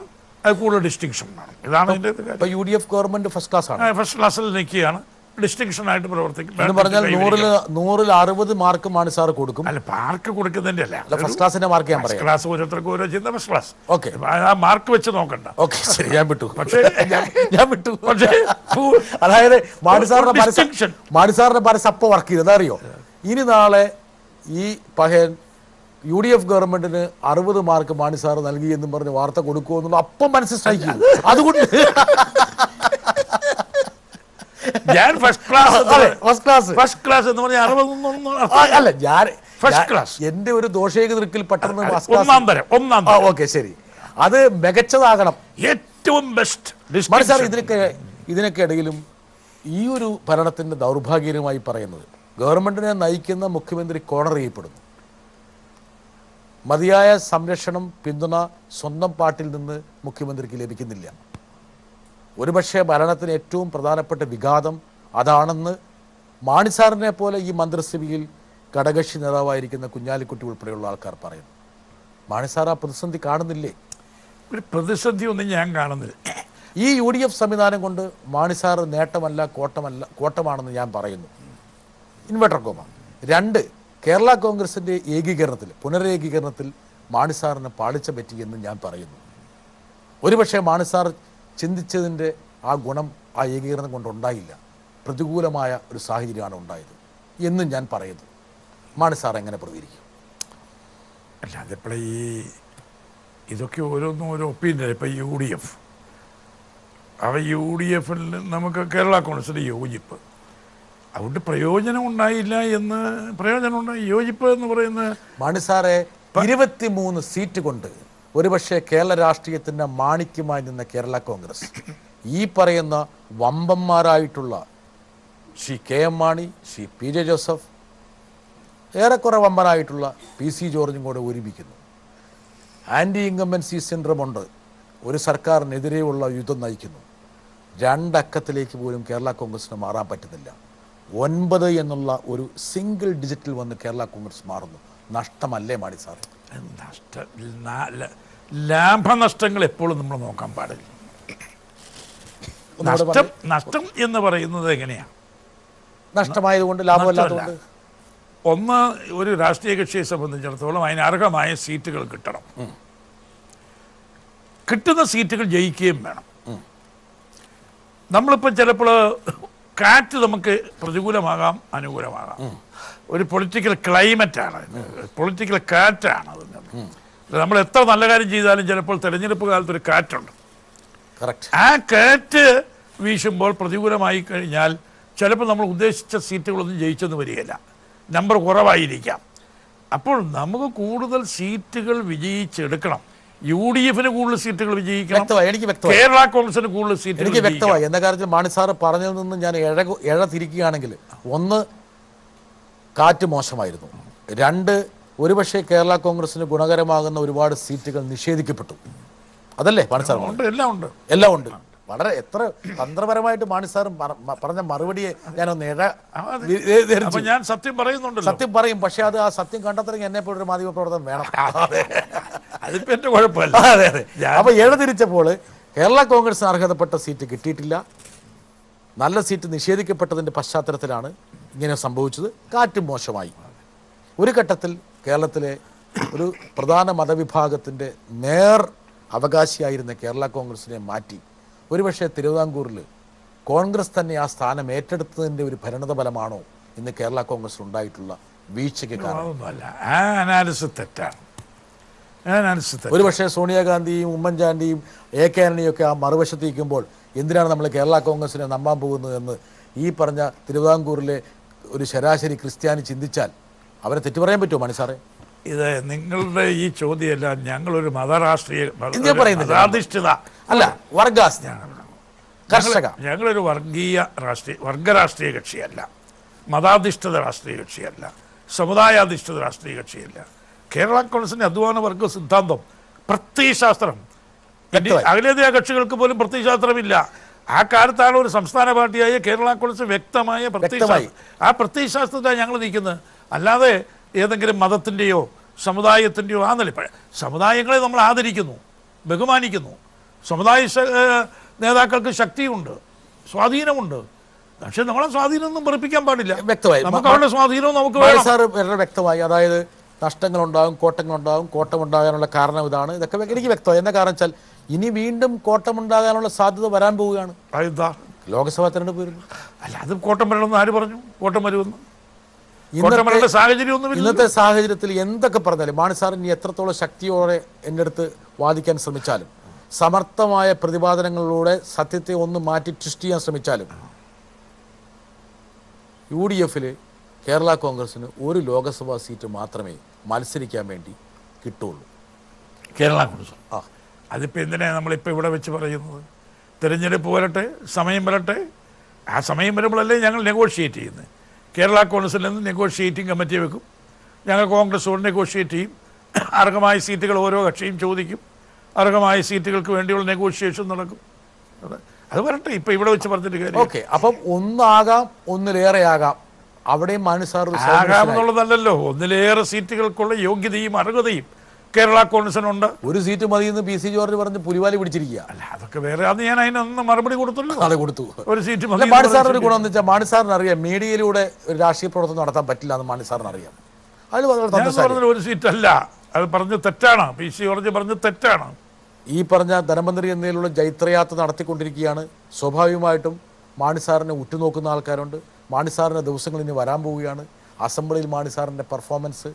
അത് കൂടുതൽ ഡിസ്റ്റിങ്ഷൻ ആണ്. ഇതാണ് ഇതിൻ്റെ UDF ഗവൺമെന്റ് ഫസ്റ്റ് ക്ലാസ് ആണ്. ഫസ്റ്റ് ക്ലാസ്സിൽ നിൽക്കുകയാണ്, ഡിസ്റ്റിങ്ഷൻ ആയിട്ട് പ്രവർത്തിക്കും. എന്ന് പറഞ്ഞാൽ 100-ൽ 60 മാർക്ക് മാണി സാർ കൊടുക്കും. അല്ല, മാർക്ക് കൊടുക്കുന്നതിന്റെ അല്ല, ഫസ്റ്റ് ക്ലാസിന്റെ മാർക്ക് ഞാൻ പറയാം. ക്ലാസ് ഓരോരുത്തർക്ക് ഓരോ ചെയ്യുന്ന ഫസ്റ്റ് ക്ലാസ്. ഓക്കെ, ആ മാർക്ക് വെച്ച് നോക്കണ്ട. ഓക്കെ, ശരി, ഞാൻ വിട്ടു. പക്ഷേ അതായത് മാണി സാറിന്റെ മനസ്സ് അപ്പൊ വർക്ക് ചെയ്ത് അതറിയോ? ഇനി നാളെ ഈ പഹയൻ UDF ഗവൺമെന്റിന് 60 മാർക്ക് മാണി സാർ നൽകി എന്നും പറഞ്ഞ് വാർത്ത കൊടുക്കുമോ എന്നുള്ള അപ്പം മനസ്സിൽ സ്ട്രൈക്ക് ചെയ്യും. അതുകൊണ്ട് ഞാൻ ഫസ്റ്റ് ക്ലാസ് എന്ന് പറഞ്ഞാൽ 60 അല്ല, ഞാൻ ഫസ്റ്റ് ക്ലാസ് എന്റെ ഒരു ദോഷേക ദൃക്കിൽ പെട്ടെന്ന് ഒന്നാം തരം. ഓക്കെ, ശരി, അത് മികച്ചതാകണം, ഏറ്റവും ബെസ്റ്റ്. മാണി സാർ ഇതിനൊക്കെ ഇടയിലും ഈ ഒരു ഭരണത്തിന്റെ ദൗർഭാഗ്യകരമായി പറയുന്നത് ഗവൺമെന്റിനെ നയിക്കുന്ന മുഖ്യമന്ത്രി കോർണർ ചെയ്യപ്പെടുന്നു. മതിയായ സംരക്ഷണം, പിന്തുണ സ്വന്തം പാർട്ടിയിൽ നിന്ന് മുഖ്യമന്ത്രിക്ക് ലഭിക്കുന്നില്ല. ഒരുപക്ഷെ ഭരണത്തിന് ഏറ്റവും പ്രധാനപ്പെട്ട വിഘാതം അതാണെന്ന് മാണി സാറിനെ പോലെ ഈ മന്ത്രിസഭയിൽ ഘടകകക്ഷി നേതാവായിരിക്കുന്ന കുഞ്ഞാലിക്കുട്ടി ഉൾപ്പെടെയുള്ള ആൾക്കാർ പറയുന്നു. മാണി സാർ ആ പ്രതിസന്ധി കാണുന്നില്ലേ? ഒരു പ്രതിസന്ധി ഒന്നും ഞാൻ കാണുന്നില്ല. ഈ UDF സംവിധാനം കൊണ്ട് മാണി സാർ നേട്ടമല്ല കോട്ടമാണെന്ന് ഞാൻ പറയുന്നു. ഇൻവെർട്ടർ കോമ 2, കേരള കോൺഗ്രസിൻ്റെ പുനരേകീകരണത്തിൽ മാണി സാറിന് പാളിച്ച പറ്റിയെന്ന് ഞാൻ പറയുന്നു. ഒരുപക്ഷെ മാണി സാർ ചിന്തിച്ചതിൻ്റെ ആ ഗുണം ആ ഏകീകരണം കൊണ്ടുണ്ടായില്ല, പ്രതികൂലമായ ഒരു സാഹചര്യമാണ് ഉണ്ടായത് എന്നും ഞാൻ പറയുന്നു. മാണി സാർ എങ്ങനെ പ്രതികരിക്കും? അല്ലാതെ ഇപ്പോൾ ഇതൊക്കെ ഓരോന്നും ഓരോ ഒപ്പീനിയൻ. ഇപ്പം UDF UDFിൽ നമുക്ക് കേരള കോൺഗ്രസിൻ്റെ യോജിപ്പ്, അതുകൊണ്ട് പ്രയോജനം ഉണ്ടായില്ല എന്ന് യോജിപ്പ് എന്ന് പറയുന്നത് മാണി സാറെ 23 സീറ്റ് കൊണ്ട് ഒരുപക്ഷെ കേരള രാഷ്ട്രീയത്തിൻ്റെ മാണിക്യമായി നിന്ന കേരള കോൺഗ്രസ് ഈ പറയുന്ന വമ്പന്മാരായിട്ടുള്ള ശ്രീ KM മാണി, ശ്രീ PJ ജോസഫ്, ഏറെക്കുറെ വമ്പനായിട്ടുള്ള PC ജോർജും കൂടെ ഒരുമിക്കുന്നു. ആൻറ്റി ഇൻകംബൻസി സിൻഡ്രം ഉണ്ട്, ഒരു സർക്കാരിനെതിരെയുള്ള യുദ്ധം നയിക്കുന്നു. 2 അക്കത്തിലേക്ക് പോലും കേരള കോൺഗ്രസിന് മാറാൻ പറ്റുന്നില്ല. 9 എന്നുള്ള ഒരു സിംഗിൾ ഡിജിറ്റിൽ വന്ന് കേരള കോൺഗ്രസ് മാറുന്നു. നഷ്ടമല്ലേ മാണി സാർ? ലാഭനഷ്ടങ്ങൾ എപ്പോഴും നമ്മൾ നോക്കാൻ പാടില്ല. നഷ്ടം എന്ന് പറയുന്നത് എങ്ങനെയാണ്? നഷ്ടമായതുകൊണ്ട്, ലാഭമല്ലാത്തതുകൊണ്ട്. ഒന്ന്, ഒരു രാഷ്ട്രീയ കക്ഷിയെ സംബന്ധിച്ചിടത്തോളം അതിന് അർഹമായ സീറ്റുകൾ കിട്ടണം. കിട്ടുന്ന സീറ്റുകൾ ജയിക്കുകയും വേണം. നമ്മളിപ്പോൾ ചിലപ്പോൾ കാറ്റ് നമുക്ക് പ്രതികൂലമാകാം, അനുകൂലമാകാം. ഒരു പൊളിറ്റിക്കൽ ക്ലൈമറ്റാണ്, പൊളിറ്റിക്കൽ കാറ്റാണ്. നമ്മൾ എത്ര നല്ല കാര്യം ചെയ്താലും ചിലപ്പോൾ തെരഞ്ഞെടുപ്പ് കാലത്ത് ഒരു കാറ്റുണ്ട്. ആ കാറ്റ് വീശുമ്പോൾ പ്രതികൂലമായി കഴിഞ്ഞാൽ ചിലപ്പോൾ നമ്മൾ ഉദ്ദേശിച്ച സീറ്റുകളൊന്നും ജയിച്ചെന്ന് വരികയില്ല, നമ്പർ കുറവായിരിക്കാം. അപ്പോൾ നമുക്ക് കൂടുതൽ സീറ്റുകൾ വിജയിച്ചെടുക്കണം. UDFിന് കൂടുതൽ സീറ്റുകൾ വിജയിക്കണം, കേരള കോൺഗ്രസിന് കൂടുതൽ സീറ്റുകൾ. എനിക്ക് വ്യക്തമായി എന്ന കാര്യത്തിൽ മാണി സാറ് പറഞ്ഞതിൽ നിന്ന് ഞാൻ എഴ തിരിക്കുകയാണെങ്കിൽ, 1, കാറ്റ് മോശമായിരുന്നു. 2, ഒരുപക്ഷെ കേരള കോൺഗ്രസിന് ഗുണകരമാകുന്ന ഒരുപാട് സീറ്റുകൾ നിഷേധിക്കപ്പെട്ടു. അതല്ലേ മാണി സാർ? എല്ലാം ഉണ്ട്. വളരെ എത്ര തന്ത്രപരമായിട്ട് മാണി സാർ പറഞ്ഞ മറുപടിയെ ഞാനൊന്ന് ഞാൻ സത്യം പറയുന്നുണ്ട്. സത്യം പറയും, പക്ഷെ അത് ആ സത്യം കണ്ടെത്തണമെങ്കിൽ എന്നെ പോലൊരു മാധ്യമ പ്രവർത്തനം വേണം. അതിപ്പോ എന്റെ കുഴപ്പമില്ല. അതെ. അപ്പൊ തിരിച്ചപ്പോൾ കേരള കോൺഗ്രസിന് അർഹതപ്പെട്ട സീറ്റ് കിട്ടിയിട്ടില്ല. നല്ല സീറ്റ് നിഷേധിക്കപ്പെട്ടതിൻ്റെ പശ്ചാത്തലത്തിലാണ് ഇങ്ങനെ സംഭവിച്ചത്. കാറ്റ് മോശമായി. ഒരു ഘട്ടത്തിൽ കേരളത്തിലെ ഒരു പ്രധാന മതവിഭാഗത്തിൻ്റെ നേർ അവകാശിയായിരുന്ന കേരള കോൺഗ്രസിനെ മാറ്റി ഒരുപക്ഷെ തിരുവിതാംകൂറിൽ കോൺഗ്രസ് തന്നെ ആ സ്ഥാനം ഏറ്റെടുത്തതിൻ്റെ ഒരു പരിണതഫലമാണോ ഇന്ന് കേരള കോൺഗ്രസ് ഉണ്ടായിട്ടുള്ള വീഴ്ചയ്ക്ക് കാരണം? അതൊന്നുമല്ല. ആ അനാലിസിസ് തെറ്റാണ്. ഒരുപക്ഷെ സോണിയാഗാന്ധിയും ഉമ്മൻചാണ്ടിയും AK ആന്റണിയും ഒക്കെ ആ മറുവശത്ത് നിൽക്കുമ്പോൾ എന്തിനാണ് നമ്മൾ കേരള കോൺഗ്രസിനെ നമ്പാൻ പോകുന്നതെന്ന് ഈ പറഞ്ഞ തിരുവിതാംകൂറിലെ ഒരു ശരാശരി ക്രിസ്ത്യാനി ചിന്തിച്ചാൽ അവരെ തെറ്റു പറയാൻ പറ്റുമോ മാണി സാറേ? ഇത് നിങ്ങളുടെ ഈ ചോദ്യമല്ല, ഞങ്ങളൊരു മതരാഷ്ട്രീയ മതാധിഷ്ഠിത അല്ല, വർഗാസ് കർഷക, ഞങ്ങളൊരു വർഗരാഷ്ട്രീയ കക്ഷിയല്ല, മതാധിഷ്ഠിത രാഷ്ട്രീയ കക്ഷിയല്ല, സമുദായാധിഷ്ഠിത രാഷ്ട്രീയ കക്ഷിയല്ല. കേരള കോൺഗ്രസിന്റെ അധ്വാന വർഗ സിദ്ധാന്തം പ്രത്യയശാസ്ത്രം അഖിലേന്ത്യാ കക്ഷികൾക്ക് പോലും പ്രത്യയശാസ്ത്രമില്ല. ആ കാലത്താണ് ഒരു സംസ്ഥാന പാർട്ടിയായ കേരള കോൺഗ്രസ് വ്യക്തമായ ആ പ്രത്യയശാസ്ത്രത്താണ് ഞങ്ങൾ നിൽക്കുന്നത്. അല്ലാതെ ഏതെങ്കിലും മതത്തിൻ്റെയോ സമുദായത്തിൻ്റെയോ ആ നില. സമുദായങ്ങളെ നമ്മൾ ആദരിക്കുന്നു, ബഹുമാനിക്കുന്നു. സമുദായ നേതാക്കൾക്ക് ശക്തിയുണ്ട്, സ്വാധീനമുണ്ട്. പക്ഷെ നമ്മളെ സ്വാധീനമൊന്നും പറയിപ്പിക്കാൻ പാടില്ല. വ്യക്തമായി നമുക്ക് അവരുടെ സ്വാധീനവും നമുക്ക് സാർ വളരെ വ്യക്തമായി. അതായത് നഷ്ടങ്ങളുണ്ടാകും, കോട്ടങ്ങളുണ്ടാകും, കോട്ടമുണ്ടാകാനുള്ള കാരണം ഇതാണ്. ഇതൊക്കെ എനിക്ക് വ്യക്തമായി. എന്താ കാരണം വെച്ചാൽ ഇനി വീണ്ടും കോട്ടമുണ്ടാകാനുള്ള സാധ്യത വരാൻ പോവുകയാണ്. ലോക്സഭാ തെരഞ്ഞെടുപ്പ് വരുന്നു. അല്ല, അത് കോട്ടം വരണമെന്ന് ആര് പറഞ്ഞു? കോട്ടം വരുമെന്ന് ഇന്നത്തെ സാഹചര്യത്തിൽ എന്തൊക്കെ പറഞ്ഞാലും മാണി സാർ ഇനി എത്രത്തോളം ശക്തിയോടെ എൻ്റെ അടുത്ത് വാദിക്കാൻ ശ്രമിച്ചാലും സമർത്ഥമായ പ്രതിപാദനങ്ങളിലൂടെ സത്യത്തെ ഒന്ന് മാറ്റി ട്വിസ്റ്റ് ചെയ്യാൻ ശ്രമിച്ചാലും UDF കേരള കോൺഗ്രസിന് ഒരു ലോക്സഭാ സീറ്റ് മാത്രമേ മത്സരിക്കാൻ വേണ്ടി കിട്ടുള്ളൂ. കേരള കോൺഗ്രസ് അതിപ്പോൾ എന്തിനാണ് നമ്മളിപ്പോൾ ഇവിടെ വെച്ച് പറയുന്നത്? തിരഞ്ഞെടുപ്പ് വരട്ടെ, സമയം വരട്ടെ. ആ സമയം വരുമ്പോഴല്ലേ ഞങ്ങൾ നെഗോഷിയേറ്റ് ചെയ്യുന്നത്. കേരള കോൺഗ്രസിൽ നിന്ന് നെഗോഷിയേറ്റിംഗ് കമ്മിറ്റി വെക്കും. ഞങ്ങൾ കോൺഗ്രസോട് നെഗോഷിയേറ്റ് ചെയ്യും. അർഹമായ സീറ്റുകൾ ഓരോ കക്ഷിയും ചോദിക്കും. അർഹമായ സീറ്റുകൾക്ക് വേണ്ടിയുള്ള നെഗോഷിയേഷൻ നടക്കും. അത് വരട്ടെ. ഇപ്പം ഇവിടെ വെച്ച് പറഞ്ഞിട്ട് കാര്യം. ഓക്കെ, അപ്പം ഒന്നാകാം, ഒന്നിലേറെയാകാം. അവിടെയും മാണി സാർ ആകാമെന്നുള്ളതല്ലോ, ഒന്നിലേറെ സീറ്റുകൾക്കുള്ള യോഗ്യതയും അർഹതയും കേരള കോൺഗ്രസിനുണ്ട്. ഒരു സീറ്റ് മതിയെന്ന് PC ജോർജ് പറഞ്ഞ് പുലിവാലി പിടിച്ചിരിക്കുക. അല്ല, അതൊക്കെ വേറെ. അത് ഞാൻ അതിനൊന്നും മറുപടി കൊടുത്തല്ലോ. അത് കൊടുത്തു. ഒരു സീറ്റ് മാണി സാറിന് ഒരു ഗുണം എന്ന് വെച്ചാൽ മാണി സാറിന് അറിയാം മീഡിയയിലൂടെ ഒരു രാഷ്ട്രീയ പ്രവർത്തനം നടത്താൻ പറ്റില്ല എന്ന് മാണി സാറിന് അറിയാം. അതിൽ ഒരു സീറ്റല്ല, അത് പറഞ്ഞ് തെറ്റാണ്. PC ജോർജ് പറഞ്ഞ് തെറ്റാണ്. ഈ പറഞ്ഞ ധനമന്ത്രി എന്നതിലുള്ള ജൈത്രയാത്ര നടത്തിക്കൊണ്ടിരിക്കുകയാണ്. സ്വാഭാവികമായിട്ടും മാണി സാറിനെ ഉറ്റുനോക്കുന്ന ആൾക്കാരുണ്ട്. മാണി സാറിൻ്റെ ദിവസങ്ങൾ ഇനി വരാൻ പോവുകയാണ്. അസംബ്ലിയിൽ മാണി സാറിൻ്റെ പെർഫോമൻസ്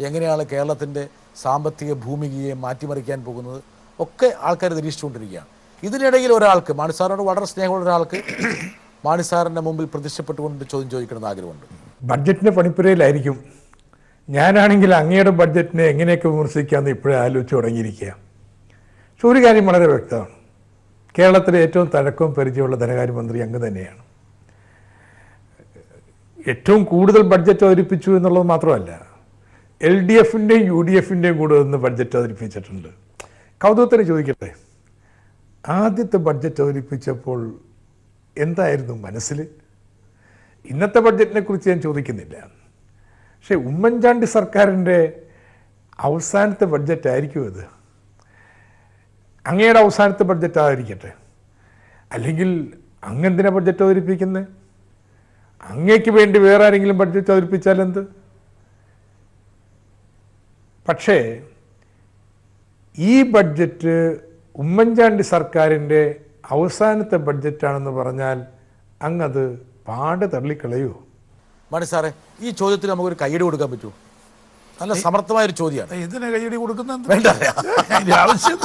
എങ്ങനെയാണ് കേരളത്തിൻ്റെ സാമ്പത്തിക ഭൂമികയെ മാറ്റിമറിക്കാൻ പോകുന്നത് ഒക്കെ ആൾക്കാർ നിരീക്ഷിച്ചുകൊണ്ടിരിക്കുകയാണ്. ഇതിനിടയിൽ ഒരാൾക്ക്, മാണി സാറിനോട് വളരെ സ്നേഹമുള്ള ഒരാൾക്ക് മാണി സാറിൻ്റെ മുമ്പിൽ പ്രത്യക്ഷപ്പെട്ടുകൊണ്ട് ചോദ്യം ചോദിക്കണമെന്ന് ആഗ്രഹമുണ്ട്. ബഡ്ജറ്റിൻ്റെ പണിപ്പുരയിലായിരിക്കും. ഞാനാണെങ്കിൽ അങ്ങയുടെ ബഡ്ജറ്റിനെ എങ്ങനെയൊക്കെ വിമർശിക്കാമെന്ന് ഇപ്പോഴേ ആലോചിച്ച് തുടങ്ങിയിരിക്കുക. പക്ഷെ ഒരു കാര്യം വളരെ വ്യക്തമാണ്, കേരളത്തിലെ ഏറ്റവും തഴക്കവും പരിചയമുള്ള ധനകാര്യമന്ത്രി അങ്ങ് തന്നെയാണ്. ഏറ്റവും കൂടുതൽ ബഡ്ജറ്റ് അവതരിപ്പിച്ചു എന്നുള്ളത് മാത്രമല്ല, LDFൻ്റെയും UDFൻ്റെയും കൂടെ നിന്ന് ബഡ്ജറ്റ് അവതരിപ്പിച്ചിട്ടുണ്ട്. കൗതുകത്തിന് ചോദിക്കട്ടെ, ആദ്യത്തെ ബഡ്ജറ്റ് അവതരിപ്പിച്ചപ്പോൾ എന്തായിരുന്നു മനസ്സിൽ? ഇന്നത്തെ ബഡ്ജറ്റിനെ കുറിച്ച് ഞാൻ ചോദിക്കുന്നില്ല. പക്ഷേ ഉമ്മൻചാണ്ടി സർക്കാരിൻ്റെ അവസാനത്തെ ബഡ്ജറ്റ് ആയിരിക്കും ഇത്. അങ്ങയുടെ അവസാനത്തെ ബഡ്ജറ്റ് ആയിരിക്കട്ടെ. അല്ലെങ്കിൽ അങ്ങെന്തിനാ ബഡ്ജറ്റ് അവതരിപ്പിക്കുന്നത്? അങ്ങയ്ക്ക് വേണ്ടി വേറെ ആരെങ്കിലും ബഡ്ജറ്റ് അവതരിപ്പിച്ചാലെന്ത്? പക്ഷേ ഈ ബഡ്ജറ്റ് ഉമ്മൻചാണ്ടി സർക്കാരിൻ്റെ അവസാനത്തെ ബഡ്ജറ്റാണെന്ന് പറഞ്ഞാൽ അങ്ങത് പാടെ തള്ളിക്കളയൂ. മാണി സാറേ, ഈ ചോദ്യത്തിൽ നമുക്കൊരു കയ്യടി കൊടുക്കാൻ പറ്റുമോ? നല്ല സമർത്ഥമായൊരു ചോദ്യമാണ്. ഇതിനെ കയ്യടി കൊടുക്കുന്നത് വേണ്ട, ആവശ്യം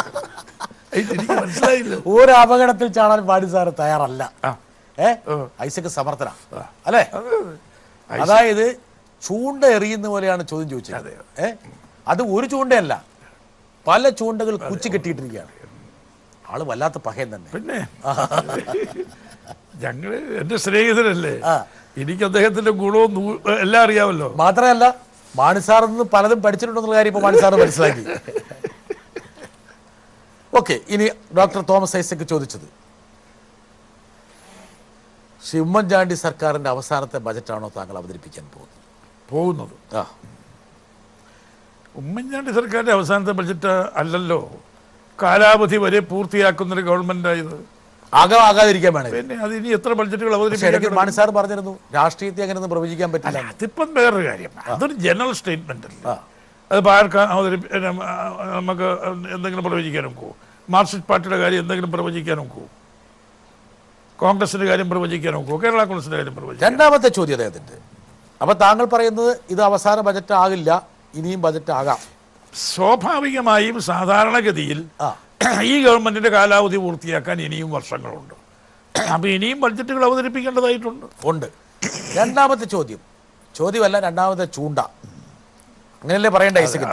എനിക്ക് മനസ്സിലായില്ല. ഒരു അപകടത്തിൽ ചാടാൻ മാണി സാറ് തയ്യാറല്ല. ഐസക്ക് സമർത്ഥന അല്ലേ? അതായത് ചൂണ്ട എറിയുന്ന പോലെയാണ് ചോദ്യം ചോദിച്ചത്. അത് ഒരു ചൂണ്ടയല്ല, പല ചൂണ്ടകൾ കുച്ചി കെട്ടിയിട്ടിരിക്കുകയാണ്. ആള് വല്ലാത്ത പഹയൻ തന്നെ. പിന്നെ ഞങ്ങള് എന്റെ സ്നേഹിതരല്ലേ, എനിക്ക് അദ്ദേഹത്തിന്റെ ഗുണവും എല്ലാം അറിയാമല്ലോ. മാത്രമല്ല മാണി സാറിൽ നിന്ന് പലതും പഠിച്ചിട്ടുണ്ടെന്നുള്ള കാര്യം ഇപ്പൊ മാണി സാറ് മനസ്സിലാക്കി. ഓക്കെ, ഇനി ഡോക്ടർ തോമസ് ഐസക് ചോദിച്ചത്, ശ്രീ ഉമ്മൻചാണ്ടി സർക്കാരിന്റെ അവസാനത്തെ ബജറ്റാണോ താങ്കൾ അവതരിപ്പിക്കാൻ പോകുന്നത്? ഉമ്മൻചാണ്ടി സർക്കാരിന്റെ അവസാനത്തെ ബഡ്ജറ്റ് അല്ലല്ലോ, കാലാവധി വരെ പൂർത്തിയാക്കുന്നൊരു ഗവൺമെന്റായത്. ആകാതിരിക്കാൻ വേണം. പിന്നെ അത് ഇനി എത്ര ബഡ്ജറ്റുകൾ അവതരിപ്പിക്കാൻ മാണി സാർ പറഞ്ഞിരുന്നു രാഷ്ട്രീയത്തെ അങ്ങനെയൊന്നും പ്രവചിക്കാൻ പറ്റില്ല. അതിപ്പം വേറൊരു കാര്യം, അതൊരു ജനറൽ സ്റ്റേറ്റ്മെന്റ് അല്ലേ. അത് ആർക്കാ നമുക്ക് എന്തെങ്കിലും പ്രവചിക്കാൻ ഒക്കുമോ? മാർക്സിസ്റ്റ് പാർട്ടിയുടെ കാര്യം എന്തെങ്കിലും പ്രവചിക്കാൻ ഒക്കുമോ? കോൺഗ്രസിന്റെ കാര്യം പ്രവചിക്കാൻ ഒക്കുമോ? കേരള കോൺഗ്രസിന്റെ കാര്യം പ്രവചിക്കാൻ? രണ്ടാമത്തെ ചോദ്യം അദ്ദേഹത്തിന്റെ. അപ്പൊ താങ്കൾ പറയുന്നത് ഇത് അവസാന ബജറ്റ് ആകില്ല, ഇനിയും ബജറ്റ് ആകാം. സ്വാഭാവികമായും സാധാരണഗതിയിൽ ഈ ഗവൺമെന്റിന്റെ കാലാവധി പൂർത്തിയാക്കാൻ ഇനിയും വർഷങ്ങളുണ്ട്. അപ്പൊ ഇനിയും ബഡ്ജറ്റുകൾ അവതരിപ്പിക്കേണ്ടതായിട്ടുണ്ട്. രണ്ടാമത്തെ ചോദ്യമല്ല, രണ്ടാമത്തെ ചൂണ്ട, അങ്ങനെയല്ലേ പറയേണ്ട ഐസക്?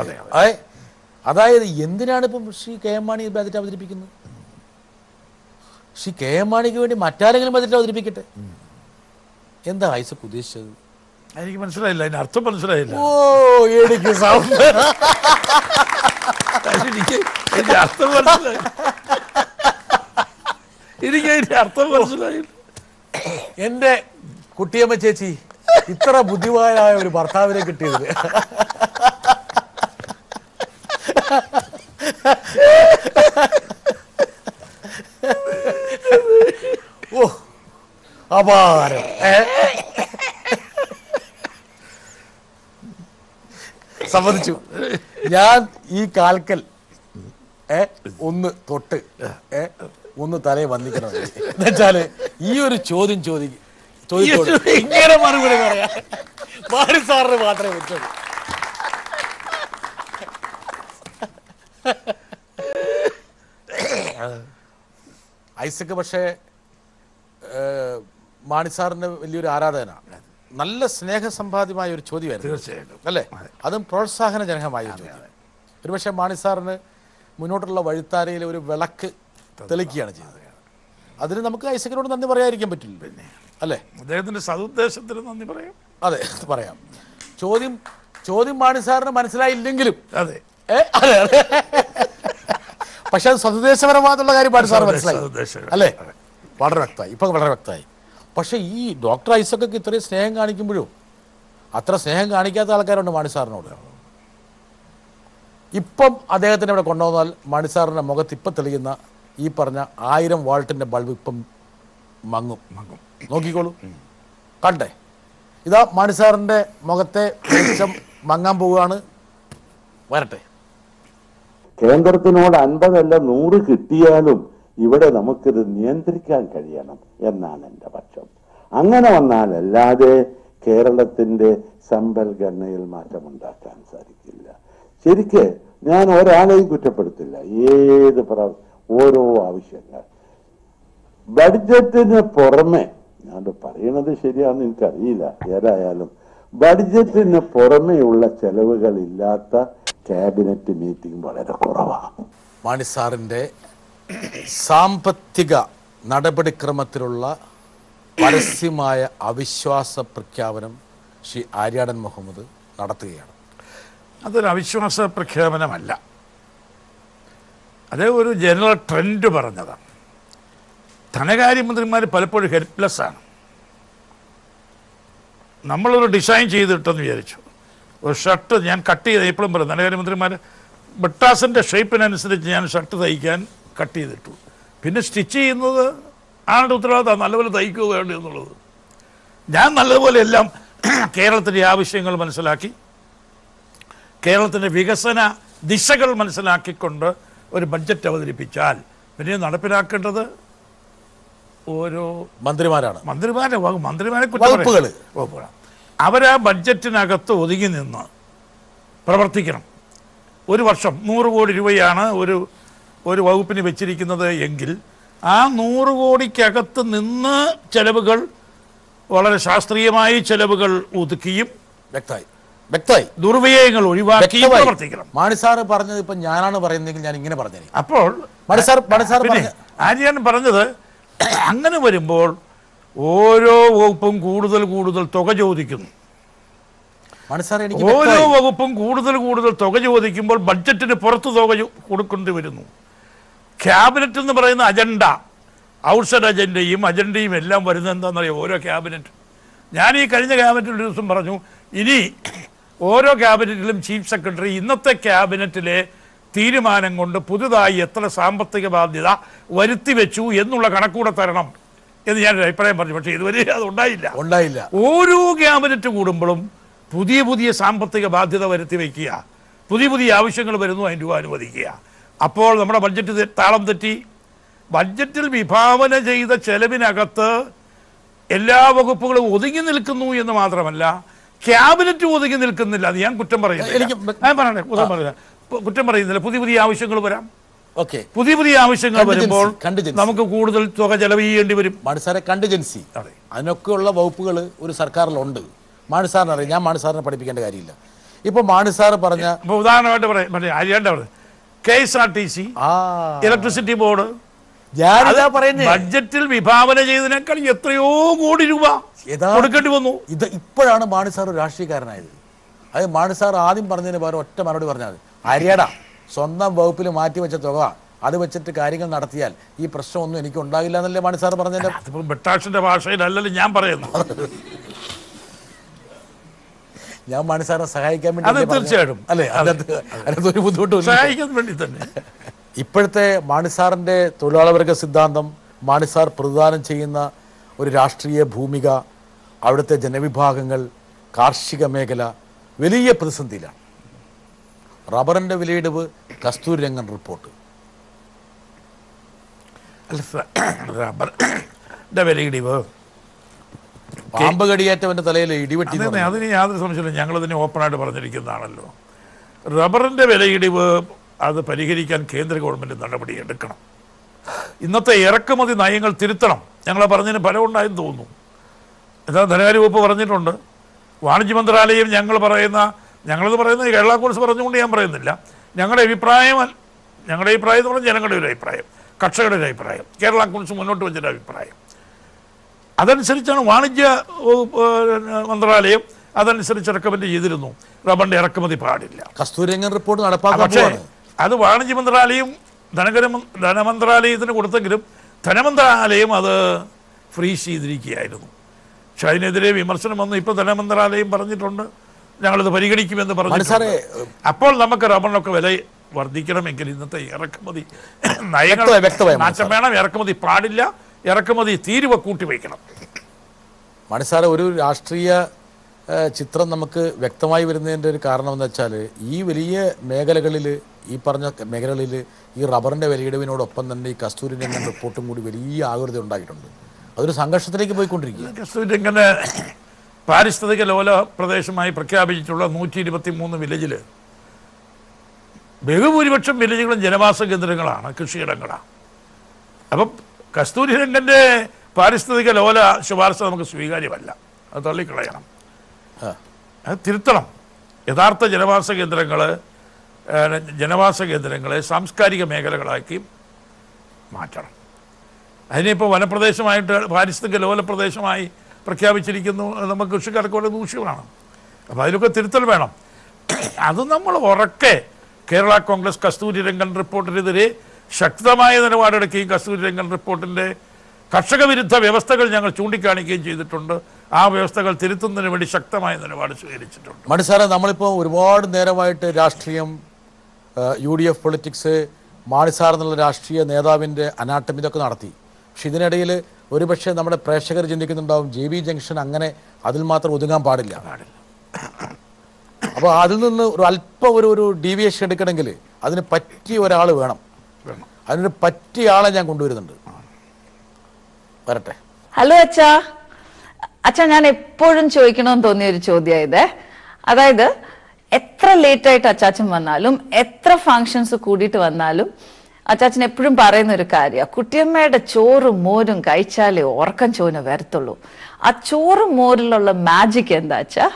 അതായത് എന്തിനാണ് ഇപ്പം Shri K M Mani budget അവതരിപ്പിക്കുന്നത്? ശ്രീ കെ എം മാണിക്ക് വേണ്ടി മറ്റാരെങ്കിലും ബജറ്റ് അവതരിപ്പിക്കട്ടെ. എന്താ ഐസക് ഉദ്ദേശിച്ചത്? എനിക്ക് മനസ്സിലായില്ല, അതിന്റെ അർത്ഥം മനസ്സിലായില്ല. ഓ എനിക്ക് അതിന്റെ അർത്ഥം മനസ്സിലായി, എനിക്ക് അതിന്റെ അർത്ഥം മനസ്സിലായില്ല. എന്റെ കുട്ടിയമ്മ ചേച്ചി ഇത്ര ബുദ്ധിമാനായ ഒരു ഭർത്താവിനെ കിട്ടിയത് ഓ അപാരം. സമ്മതിച്ചു. ഞാൻ ഈ കാൽക്കൽ ഒന്ന് തൊട്ട് ഒന്ന് തലയെ വന്നിക്കണം എന്നുവെച്ചാല് ഈ ഒരു ചോദ്യം ചോദിച്ചോളൂ, ഇങ്ങനെ മറുപടി പറയാം മാണി സാറിന് മാത്രമേ പറ്റുള്ളൂ. ഐസക് പക്ഷേ മാണി സാറിന്റെ വലിയൊരു ആരാധകനാണ്. നല്ല സ്നേഹസമ്പാദ്യമായ ഒരു ചോദ്യമായിരുന്നു തീർച്ചയായിട്ടും, അല്ലേ? അതും പ്രോത്സാഹനജനകമായ ഒരു ചോദ്യം. ഒരുപക്ഷെ മാണി സാറിന് മുന്നോട്ടുള്ള വഴിത്താരയിൽ ഒരു വിളക്ക് തെളിക്കുകയാണ് ചെയ്തത്. അതിന് നമുക്ക് ഐസക്കിനോട് നന്ദി പറയാതിരിക്കാൻ പറ്റില്ല, പിന്നെ അല്ലേ? അദ്ദേഹത്തിന്റെ സതുദ്ദേശത്തിന് നന്ദി പറയാം. അതെ, പറയാം. ചോദ്യം മാണി സാറിന് മനസ്സിലായില്ലെങ്കിലും അതെ അതെ അതെ, പക്ഷെ അത് സതുദ്ദേശപരമായിട്ടുള്ള കാര്യം മാണി സാർ മനസ്സിലായി, അല്ലേ? വളരെ വ്യക്തമായി, ഇപ്പം വളരെ വ്യക്തമായി. പക്ഷേ ഈ ഡോക്ടർ ഐസക്കൊക്കെ ഇത്രയും സ്നേഹം കാണിക്കുമ്പോഴും അത്ര സ്നേഹം കാണിക്കാത്ത ആൾക്കാരുണ്ട് മാണി സാറിനോട്. ഇപ്പം അദ്ദേഹത്തിന് ഇവിടെ കൊണ്ടുവന്നാൽ മാണി സാറിൻ്റെ മുഖത്ത് ഇപ്പം തെളിയുന്ന ഈ പറഞ്ഞ 1000 വാൾട്ടിൻ്റെ ബൾബ് ഇപ്പം മങ്ങും. നോക്കിക്കോളൂ, കണ്ടേ? ഇതാ മാണി സാറിൻ്റെ മുഖത്തെ വെളിച്ചം മങ്ങാൻ പോവുകയാണ്. വരട്ടെ. കേന്ദ്രത്തിനോട് 50 അല്ല 100 കിട്ടിയാലും ഇവിടെ നമുക്കിത് നിയന്ത്രിക്കാൻ കഴിയണം എന്നാണ് എൻ്റെ പക്ഷം. അങ്ങനെ വന്നാലല്ലാതെ കേരളത്തിൻ്റെ സമ്പൽഘടനയിൽ മാറ്റമുണ്ടാക്കാൻ സാധിക്കില്ല. ശരിക്ക് ഞാൻ ഒരാളെയും കുറ്റപ്പെടുത്തില്ല. ഓരോ ആവശ്യങ്ങൾ ബഡ്ജറ്റിന് പുറമെ, ഞാൻ പറയണത് ശരിയാണെന്ന് എനിക്കറിയില്ല, ഏതായാലും ബഡ്ജറ്റിന് പുറമെയുള്ള ചെലവുകളില്ലാത്ത ക്യാബിനറ്റ് മീറ്റിംഗ് വളരെ കുറവാണ്. മാണി സാറിൻ്റെ സാമ്പത്തിക നടപടിക്രമത്തിലുള്ള പരസ്യമായ അവിശ്വാസ പ്രഖ്യാപനം ശ്രീ ആര്യാടൻ മുഹമ്മദ് നടത്തുകയാണ്. അതൊരു അവിശ്വാസ പ്രഖ്യാപനമല്ല, അതേ ഒരു ജനറൽ ട്രെൻഡ് പറഞ്ഞതാണ്. ധനകാര്യമന്ത്രിമാർ പലപ്പോഴും ഹെൽപ്ലെസ് ആണ്. നമ്മളൊരു ഡിസൈൻ ചെയ്തിട്ടെന്ന് വിചാരിച്ചു, ഒരു ഷർട്ട് ഞാൻ കട്ട് ചെയ്ത്, എപ്പോഴും പറയും ധനകാര്യമന്ത്രിമാർ ബട്ടാസിൻ്റെ ഷേപ്പിനനുസരിച്ച് ഞാൻ ഷർട്ട് തയ്ക്കാൻ കട്ട് ചെയ്തിട്ടു. പിന്നെ സ്റ്റിച്ച് ചെയ്യുന്നത് ആളുടെ ഉത്തരവാദിത്തം, നല്ലപോലെ തയ്ക്കുക വേണ്ട എന്നുള്ളത്. ഞാൻ നല്ലതുപോലെ എല്ലാം കേരളത്തിൻ്റെ ആവശ്യങ്ങൾ മനസ്സിലാക്കി, കേരളത്തിൻ്റെ വികസന ദിശകൾ മനസ്സിലാക്കിക്കൊണ്ട് ഒരു ബഡ്ജറ്റ് അവതരിപ്പിച്ചാൽ പിന്നെ നടപ്പിലാക്കേണ്ടത് ഓരോ മന്ത്രിമാരെ വകുപ്പുകളാണ്. അവരാ ബഡ്ജറ്റിനകത്ത് ഒതുങ്ങി നിന്ന് പ്രവർത്തിക്കണം. ഒരു വർഷം 100 കോടി രൂപയാണ് ഒരു വകുപ്പിന് വെച്ചിരിക്കുന്നത് എങ്കിൽ ആ 100 കോടിക്കകത്ത് നിന്ന് ചെലവുകൾ വളരെ ശാസ്ത്രീയമായി ചെലവുകൾ ഒതുക്കിയും വ്യക്തമായി ദുർവ്യയങ്ങൾ ഒഴിവാക്കി പ്രവർത്തിക്കണം. മാണി സാറ് പറഞ്ഞത് ഇപ്പം ഞാനാണ് പറയുന്നതെങ്കിൽ ഞാൻ ഇങ്ങനെ പറഞ്ഞു. അപ്പോൾ ആര്യാൻ പറഞ്ഞത് അങ്ങനെ വരുമ്പോൾ ഓരോ വകുപ്പും കൂടുതൽ തുക ചോദിക്കുന്നു. ഓരോ വകുപ്പും കൂടുതൽ തുക ചോദിക്കുമ്പോൾ ബഡ്ജറ്റിന് പുറത്ത് തുക കൊടുക്കേണ്ടി വരുന്നു. ക്യാബിനറ്റ് എന്ന് പറയുന്ന അജണ്ട, ഔട്ട്സൈഡ് അജണ്ടയും എല്ലാം വരുന്നത് എന്താണെന്നറിയാം? ഓരോ ക്യാബിനറ്റ്. ഞാൻ ഈ കഴിഞ്ഞ ക്യാബിനറ്റിൽ ഒരു ദിവസം പറഞ്ഞു, ഇനി ഓരോ ക്യാബിനറ്റിലും ചീഫ് സെക്രട്ടറി ഇന്നത്തെ ക്യാബിനറ്റിലെ തീരുമാനം കൊണ്ട് പുതുതായി എത്ര സാമ്പത്തിക ബാധ്യത വരുത്തി വെച്ചു എന്നുള്ള കണക്കൂടെ തരണം എന്ന് ഞാനൊരു അഭിപ്രായം പറഞ്ഞു. പക്ഷേ ഇതുവരെ അത് ഉണ്ടായില്ല. ഓരോ ക്യാബിനറ്റ് കൂടുമ്പോഴും പുതിയ പുതിയ സാമ്പത്തിക ബാധ്യത വരുത്തി വയ്ക്കുക, പുതിയ പുതിയ ആവശ്യങ്ങൾ വരുന്നു, അതിന് രൂപ അനുവദിക്കുക. അപ്പോൾ നമ്മുടെ ബഡ്ജറ്റ് താളം തെറ്റി. ബഡ്ജറ്റിൽ വിഭാവന ചെയ്ത ചെലവിനകത്ത് എല്ലാ വകുപ്പുകളും ഒതുങ്ങി നിൽക്കുന്നു എന്ന് മാത്രമല്ല, ക്യാബിനറ്റ് ഒതുങ്ങി നിൽക്കുന്നില്ല. അത് ഞാൻ കുറ്റം പറയുന്നില്ല. കുറ്റം പറയുന്നില്ല. പുതിയ പുതിയ ആവശ്യങ്ങൾ വരാം. പുതിയ പുതിയ ആവശ്യങ്ങൾ വരുമ്പോൾ നമുക്ക് കൂടുതൽ തുക ചെലവ് ചെയ്യേണ്ടി വരും. മാണിസാറെ കണ്ടിജൻസി അതിനൊക്കെയുള്ള വകുപ്പുകൾ ഒരു സർക്കാരിലുണ്ട്. മാണിസാറിന് അറിയാം, ഞാൻ മാണിസാറിനെ പഠിപ്പിക്കേണ്ട കാര്യമില്ല. ഇപ്പൊ മാണിസാറ് പറഞ്ഞ ഉദാഹരണമായിട്ട് പറയാം, KSRTC, ഇലക്ട്രിസിറ്റി ബോർഡ്, ബഡ്ജറ്റിൽ വിഭാവന ചെയ്തതിനേക്കാൾ എത്രയോ കോടി രൂപ കൊടുക്കേണ്ടി വന്നു. ഇത് ഇപ്പോഴാണ് മാണിസാർ ഒരു രാഷ്ട്രീയക്കാരനായത്. അത് മാണിസാർ ആദ്യം പറഞ്ഞതിന് പകരം ഒറ്റ മറുപടി പറഞ്ഞാൽ അരിയടാ, സ്വന്തം വകുപ്പിൽ മാറ്റിവെച്ച തുക അത് വെച്ചിട്ട് കാര്യങ്ങൾ നടത്തിയാൽ ഈ പ്രശ്നമൊന്നും എനിക്ക് ഉണ്ടാകില്ല എന്നല്ലേ മാണിസാർ പറഞ്ഞതിന്റെ. ബ്രിട്ടാഷിന്റെ ഭാഷയിലല്ലല്ലോ ഞാൻ പറയുന്നു. ഞാൻ മാണിസാറിനെ സഹായിക്കാൻ വേണ്ടി തീർച്ചയായിട്ടും അല്ലേ, അതിനകത്തൊരു ബുദ്ധിമുട്ടും സഹായിക്കാൻ വേണ്ടി തന്നെ. ഇപ്പോഴത്തെ മാണിസാറിൻ്റെ തൊഴിലാളിവർഗ സിദ്ധാന്തം, മാണിസാർ പ്രതിദാനം ചെയ്യുന്ന ഒരു രാഷ്ട്രീയ ഭൂമിക, അവിടുത്തെ ജനവിഭാഗങ്ങൾ, കാർഷിക മേഖല വലിയ പ്രതിസന്ധിയിലാണ്. റബ്ബറിൻ്റെ വിലയിടിവ്, കസ്തൂരി രംഗൻ റിപ്പോർട്ട്. റബ്ബറിൻ്റെ വിലയിടിവ്, പാമ്പ് കടിയേറ്റവൻ്റെ തലയിൽ ഇടിവെട്ടി. അതിന് യാതൊരു സംശയമില്ല, ഞങ്ങളതിനെ ഓപ്പണായിട്ട് പറഞ്ഞിരിക്കുന്നതാണല്ലോ. റബ്ബറിൻ്റെ വിലയിടിവ് അത് പരിഹരിക്കാൻ കേന്ദ്ര ഗവൺമെൻറ് നടപടി എടുക്കണം. ഇന്നത്തെ ഇറക്കുമതി നയങ്ങൾ തിരുത്തണം. ഞങ്ങൾ പറഞ്ഞതിന് ഫലം ഉണ്ടായെന്ന് തോന്നുന്നു. എന്താ ധനകാര്യ വകുപ്പ് പറഞ്ഞിട്ടുണ്ട്. വാണിജ്യ മന്ത്രാലയം ഞങ്ങളത് പറയുന്നത് കേരള കോൺഗ്രസ് പറഞ്ഞുകൊണ്ട് ഞാൻ പറയുന്നില്ല. ഞങ്ങളുടെ അഭിപ്രായം എന്ന് പറഞ്ഞാൽ ജനങ്ങളുടെ ഒരു അഭിപ്രായം, കർഷകരുടെ ഒരു അഭിപ്രായം, കേരള കോൺഗ്രസ് മുന്നോട്ട് വെച്ചൊരു അഭിപ്രായം. അതനുസരിച്ചാണ് വാണിജ്യ മന്ത്രാലയം അതനുസരിച്ച് റെക്കമെൻഡ് ചെയ്തിരുന്നു. റബ്ബറിൻ്റെ ഇറക്കുമതി പാടില്ല. കസ്തൂരി രംഗൻ റിപ്പോർട്ട് നടപ്പാക്കാൻ അത് വാണിജ്യ മന്ത്രാലയം ധനമന്ത്രാലയത്തിന് കൊടുത്തെങ്കിലും ധനമന്ത്രാലയം അത് ഫ്രീസ് ചെയ്തിരിക്കുകയായിരുന്നു. പക്ഷെ അതിനെതിരെ വിമർശനം വന്നു. ഇപ്പോൾ ധനമന്ത്രാലയം പറഞ്ഞിട്ടുണ്ട് ഞങ്ങളിത് പരിഗണിക്കുമെന്ന് പറഞ്ഞു. അപ്പോൾ നമുക്ക് റബ്ബറിനൊക്കെ വില വർദ്ധിക്കണമെങ്കിൽ ഇന്നത്തെ ഇറക്കുമതി നയങ്ങൾ മാറ്റം വേണം. ഇറക്കുമതി പാടില്ല, ഇറക്കുമതി തീരുവ കൂട്ടിവയ്ക്കണം. മാണിസാറെ, ഒരു രാഷ്ട്രീയ ചിത്രം നമുക്ക് വ്യക്തമായി വരുന്നതിൻ്റെ ഒരു കാരണം എന്ന് വെച്ചാൽ ഈ വലിയ മേഖലകളിൽ, ഈ പറഞ്ഞ മേഖലകളിൽ ഈ റബ്ബറിൻ്റെ വിലയിടിവിനോടൊപ്പം തന്നെ ഈ കസ്തൂരി രംഗൻ റിപ്പോർട്ടും കൂടി വലിയ ആകൃതി ഉണ്ടായിട്ടുണ്ട്. അതൊരു സംഘർഷത്തിലേക്ക് പോയിക്കൊണ്ടിരിക്കുക. കസ്തൂരി രംഗന് പാരിസ്ഥിതിക ലോല പ്രദേശമായി പ്രഖ്യാപിച്ചിട്ടുള്ള 123 വില്ലേജിൽ ബഹുഭൂരിപക്ഷം വില്ലേജുകളും ജനവാസ കേന്ദ്രങ്ങളാണ്, കൃഷിയിടങ്ങളാണ്. അപ്പം കസ്തൂരി രംഗൻ്റെ പാരിസ്ഥിതിക ലോല ശുപാർശ നമുക്ക് സ്വീകാര്യമല്ല. അത് തള്ളിക്കളയണം, അത് തിരുത്തണം. യഥാർത്ഥ ജനവാസ കേന്ദ്രങ്ങളെ സാംസ്കാരിക മേഖലകളാക്കി മാറ്റണം. അതിനിപ്പോൾ വനപ്രദേശമായിട്ട് പാരിസ്ഥിതിക ലോല പ്രദേശമായി പ്രഖ്യാപിച്ചിരിക്കുന്നു. നമുക്ക് കൃഷിക്കാർക്ക് വളരെ ദൂഷ്യമാണ്. അപ്പോൾ അതിലൊക്കെ തിരുത്തൽ വേണം. അത് നമ്മൾ ഉറക്കെ കേരള കോൺഗ്രസ് കസ്തൂരി രംഗൻ റിപ്പോർട്ടിനെതിരെ ശക്തമായ നിലപാടെടുക്കുകയും കസ്തൂരി രംഗൻ റിപ്പോർട്ടിൻ്റെ കർഷക വിരുദ്ധ വ്യവസ്ഥകൾ ഞങ്ങൾ ചൂണ്ടിക്കാണിക്കുകയും ചെയ്തിട്ടുണ്ട്. ആ വ്യവസ്ഥകൾ തിരുത്തുന്നതിന് വേണ്ടി ശക്തമായ നിലപാട് സ്വീകരിച്ചിട്ടുണ്ട്. മാണിസാറെ, നമ്മളിപ്പോൾ ഒരുപാട് നേരമായിട്ട് രാഷ്ട്രീയം, UDF പൊളിറ്റിക്സ്, മാണിസാർ എന്നുള്ള രാഷ്ട്രീയ നേതാവിൻ്റെ അനാട്ടമി ഇതൊക്കെ നടത്തി. പക്ഷെ ഇതിനിടയിൽ ഒരുപക്ഷെ നമ്മുടെ പ്രേക്ഷകർ ചിന്തിക്കുന്നുണ്ടാവും JB ജംഗ്ഷൻ അങ്ങനെ അതിൽ മാത്രം ഒതുങ്ങാൻ പാടില്ല. അപ്പോൾ അതിൽ നിന്ന് ഒരു അല്പം ഒരു ഡീവിയേഷൻ എടുക്കണമെങ്കിൽ അതിന് പറ്റിയ ഒരാൾ വേണം. അതിനൊരു പറ്റിയ ആളെ ഞാൻ കൊണ്ടുവരുന്നുണ്ട്. വരട്ടെ. ഹലോ അച്ഛാ, ഞാൻ എപ്പോഴും ചോദിക്കണമെന്ന് തോന്നിയ ഒരു ചോദ്യം ഇത്. അതായത് എത്ര ലേറ്റ് ആയിട്ട് അച്ചാച്ചൻ വന്നാലും, എത്ര ഫങ്ഷൻസ് കൂടിയിട്ട് വന്നാലും അച്ചാച്ചൻ എപ്പോഴും പറയുന്ന ഒരു കാര്യമാണ്, കുട്ടിയമ്മയുടെ ചോറും മോരും കഴിച്ചാലേ ഉറക്കം ചോന വരത്തുള്ളൂ. ആ ചോറും മോരിലുള്ള മാജിക് എന്താ അച്ഛാ?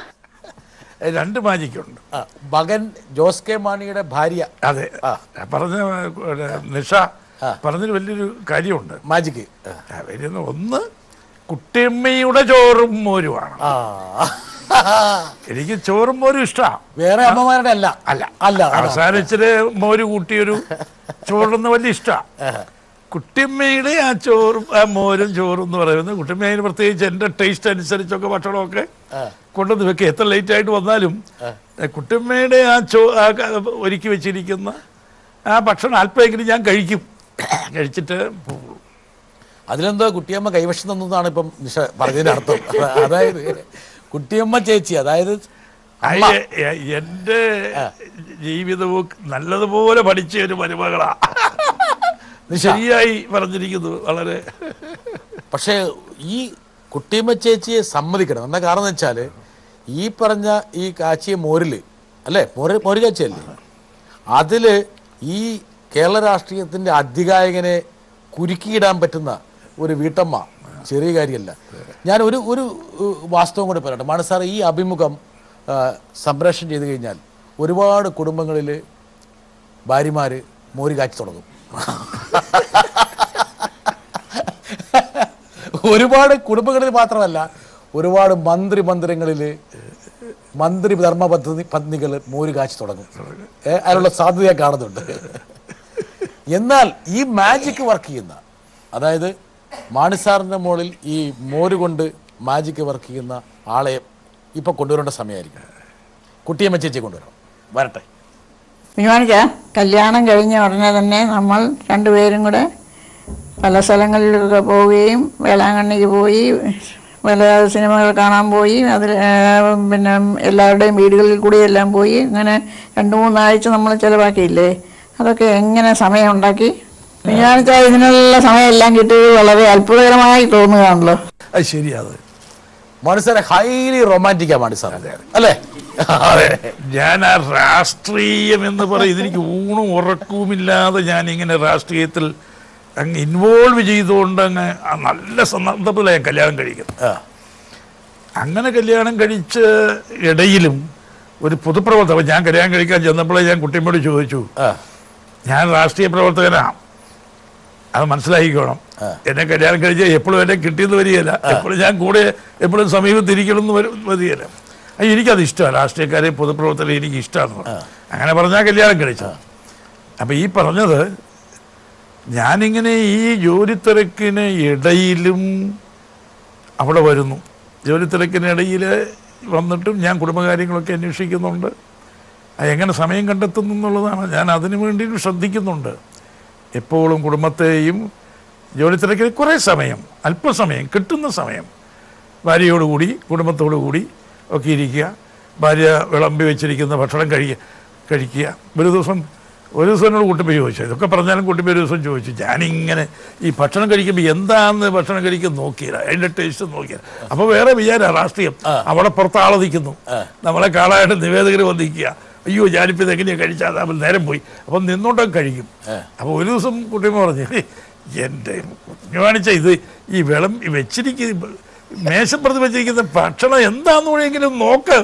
2 മാജിക്കുണ്ട്. മകൻ ജോസ് കെ മാണിയുടെ ഭാര്യ, അതെ, പറഞ്ഞ നിഷ പറഞ്ഞൊരു വലിയൊരു കാര്യമുണ്ട്. മാജിക് ഒന്ന് കുട്ടിയമ്മയുടെ ചോറും മോരുമാണ്. എനിക്ക് ചോറും മോരും ഇഷ്ടമാണ്, വേറെ അമ്മമാരുടെ അല്ല. അല്ല അല്ല അവസാനം ഇച്ചിരി മോര് കൂട്ടിയൊരു ചോറൊന്ന് വലിയ ഇഷ്ടമാണ്. കുട്ടിയമ്മയുടെ ആ ചോറും ആ മോരും ചോറും എന്ന് പറയുന്നത്, കുട്ടിയമ്മ പ്രത്യേകിച്ച് എൻ്റെ ടേസ്റ്റ് അനുസരിച്ചൊക്കെ ഭക്ഷണമൊക്കെ കൊണ്ടുവന്ന് വെക്കുക. എത്ര ലേറ്റ് ആയിട്ട് വന്നാലും കുട്ടിയമ്മയുടെ ആ ഒരുക്കി വെച്ചിരിക്കുന്ന ആ ഭക്ഷണം അല്പമെങ്കിലും ഞാൻ കഴിക്കും, കഴിച്ചിട്ട് പോകും. അതിലെന്തോ കുട്ടിയമ്മ കൈവശം തന്നതാണ് ഇപ്പം നിഷ പറഞ്ഞതിന്റെ അർത്ഥം. അതായത് കുട്ടിയമ്മ ചേച്ചി, അതായത് എൻ്റെ ജീവിതവും നല്ലതുപോലെ പഠിച്ച ഒരു മരുമകളാ. ശരിയായി പറഞ്ഞിരിക്കുന്നു വളരെ. പക്ഷേ ഈ കുട്ടിയമ്മ ചേച്ചിയെ സമ്മതിക്കണം. എന്താ കാരണം എന്ന് വെച്ചാൽ ഈ പറഞ്ഞ ഈ കാച്ചിയ മോരിൽ അല്ലേ, മോര് കാച്ചിയല്ലേ, അതിൽ ഈ കേരള രാഷ്ട്രീയത്തിൻ്റെ അധികായകനെ കുരുക്കിയിടാൻ പറ്റുന്ന ഒരു വീട്ടമ്മ ചെറിയ കാര്യമല്ല. ഞാൻ ഒരു വാസ്തവം കൂടി പറയട്ടെ. മാണി സാർ, ഈ അഭിമുഖം സംപ്രേഷണം ചെയ്ത് കഴിഞ്ഞാൽ ഒരുപാട് കുടുംബങ്ങളിൽ ഭാര്യമാർ മോര് കാച്ചി തുടങ്ങും. ഒരുപാട് കുടുംബങ്ങളിൽ മാത്രമല്ല, ഒരുപാട് മന്ത്രിമന്ദിരങ്ങളിൽ മന്ത്രി ധർമ്മ പത്നികൾ മോര് കാച്ചി തുടങ്ങും. അതിനുള്ള സാധ്യത കാണുന്നുണ്ട്. എന്നാൽ ഈ മാജിക് വർക്ക് ചെയ്യുന്ന, അതായത് മാണി സാറിൻ്റെ മുകളിൽ ഈ മോര് കൊണ്ട് മാജിക് വർക്ക് ചെയ്യുന്ന ആളെ ഇപ്പൊ കൊണ്ടുവരേണ്ട സമയമായിരിക്കും. കുട്ടിയമ്മ ചേച്ചിയെ കൊണ്ടുവരണം. വരട്ടെ. കുഞ്ഞുമാണിക്ക, കല്യാണം കഴിഞ്ഞ ഉടനെ തന്നെ നമ്മൾ രണ്ടുപേരും കൂടെ പല സ്ഥലങ്ങളിലൊക്കെ പോവുകയും വേളാങ്കണ്ണിക്ക് പോയി പല സിനിമകൾ കാണാൻ പോയി, അതിൽ പിന്നെ എല്ലാവരുടെയും വീടുകളിൽ കൂടി എല്ലാം പോയി. അങ്ങനെ 2-3 ആഴ്ച നമ്മൾ ചിലവാക്കിയില്ലേ? അതൊക്കെ എങ്ങനെ സമയം ഉണ്ടാക്കി? കുഞ്ഞുമാണിക്ക, ഇതിനുള്ള സമയമെല്ലാം കിട്ടിയത് വളരെ അത്ഭുതകരമായി തോന്നുകയാണല്ലോ. അത് ശരിയാണ്. മാണി സാറെ ഹൈലി റൊമാൻറ്റിക്കാ മാണി സാർ, അല്ലേ? ഞാൻ ആ രാഷ്ട്രീയം എന്ന് പറയും, എനിക്ക് ഊണും ഉറക്കവുമില്ലാതെ ഞാൻ ഇങ്ങനെ രാഷ്ട്രീയത്തിൽ അങ്ങ് ഇൻവോൾവ് ചെയ്തുകൊണ്ട് അങ്ങ് നല്ല സന്ദർഭത്തിലാണ് ഞാൻ കല്യാണം കഴിക്കുന്നത്. അങ്ങനെ കല്യാണം കഴിച്ച ഇടയിലും ഒരു പൊതുപ്രവർത്തകൻ, ഞാൻ കല്യാണം കഴിക്കാൻ ചെന്നപ്പോഴേ ഞാൻ കുട്ടിയമ്മയോട് ചോദിച്ചു, ഞാൻ രാഷ്ട്രീയ പ്രവർത്തകനാണ്, അത് മനസ്സിലാക്കിക്കോണം. എന്നെ കല്യാണം കഴിച്ചാൽ എപ്പോഴും എന്നെ കിട്ടിയെന്ന് വരികയില്ല, എപ്പോഴും ഞാൻ കൂടെ എപ്പോഴും സമീപത്തിരിക്കണം എന്ന് വരികയില്ല. എനിക്കത് ഇഷ്ടമാണ്, രാഷ്ട്രീയക്കാരെ പൊതുപ്രവർത്തകരെ എനിക്ക് ഇഷ്ടമാണ്. അങ്ങനെ പറഞ്ഞാൽ കല്യാണം കഴിച്ചത്. അപ്പം ഈ പറഞ്ഞത്, ഞാനിങ്ങനെ ഈ ജോലി തിരക്കിന് ഇടയിലും അവിടെ വരുന്നു. ജോലി തിരക്കിനിടയിൽ വന്നിട്ടും ഞാൻ കുടുംബകാര്യങ്ങളൊക്കെ അന്വേഷിക്കുന്നുണ്ട്. എങ്ങനെ സമയം കണ്ടെത്തുന്നു എന്നുള്ളതാണ്. ഞാൻ അതിനു വേണ്ടിയും ശ്രദ്ധിക്കുന്നുണ്ട്. എപ്പോഴും കുടുംബത്തെയും ജോലി തിരക്കിന് കുറേ സമയം, അല്പസമയം കിട്ടുന്ന സമയം ഭാര്യയോടുകൂടി കുടുംബത്തോടു കൂടി ഒക്കെ ഇരിക്കുക. ഭാര്യ വിളമ്പി വെച്ചിരിക്കുന്ന ഭക്ഷണം കഴിക്കുക. ഒരു ദിവസം എന്നോട് കുട്ടിപ്പ ചോദിച്ചു, ഇതൊക്കെ പറഞ്ഞാലും കുട്ടിപ്പ ഒരു ദിവസം ചോദിച്ചു, ഞാനിങ്ങനെ ഈ ഭക്ഷണം കഴിക്കുമ്പോൾ എന്താണെന്ന് ഭക്ഷണം കഴിക്കാൻ നോക്കിയില്ല, അതിൻ്റെ ടേസ്റ്റ് നോക്കിയില്ല. അപ്പോൾ വേറെ വിചാരം രാഷ്ട്രീയം, അവിടെ പുറത്ത് ആളെ നിൽക്കുന്നു, നമ്മളെ കാണാനായിട്ട് നിവേദകർ വന്നിരിക്കുക. അയ്യോ, ഞാനിപ്പോൾ ഇതെങ്ങനെയാണ് കഴിച്ചാൽ നമ്മൾ നേരം പോയി, അപ്പം നിന്നോണ്ടൊക്കെ കഴിക്കും. അപ്പോൾ ഒരു ദിവസം കുട്ടിയമ്മ പറഞ്ഞു, എൻ്റെ കുഞ്ഞുമാണിച്ച ഇത് ഈ മേശപ്പുറത്ത് വെച്ചിരിക്കുന്ന ഭക്ഷണം എന്താന്ന് കൂടെയെങ്കിലും നോക്ക്.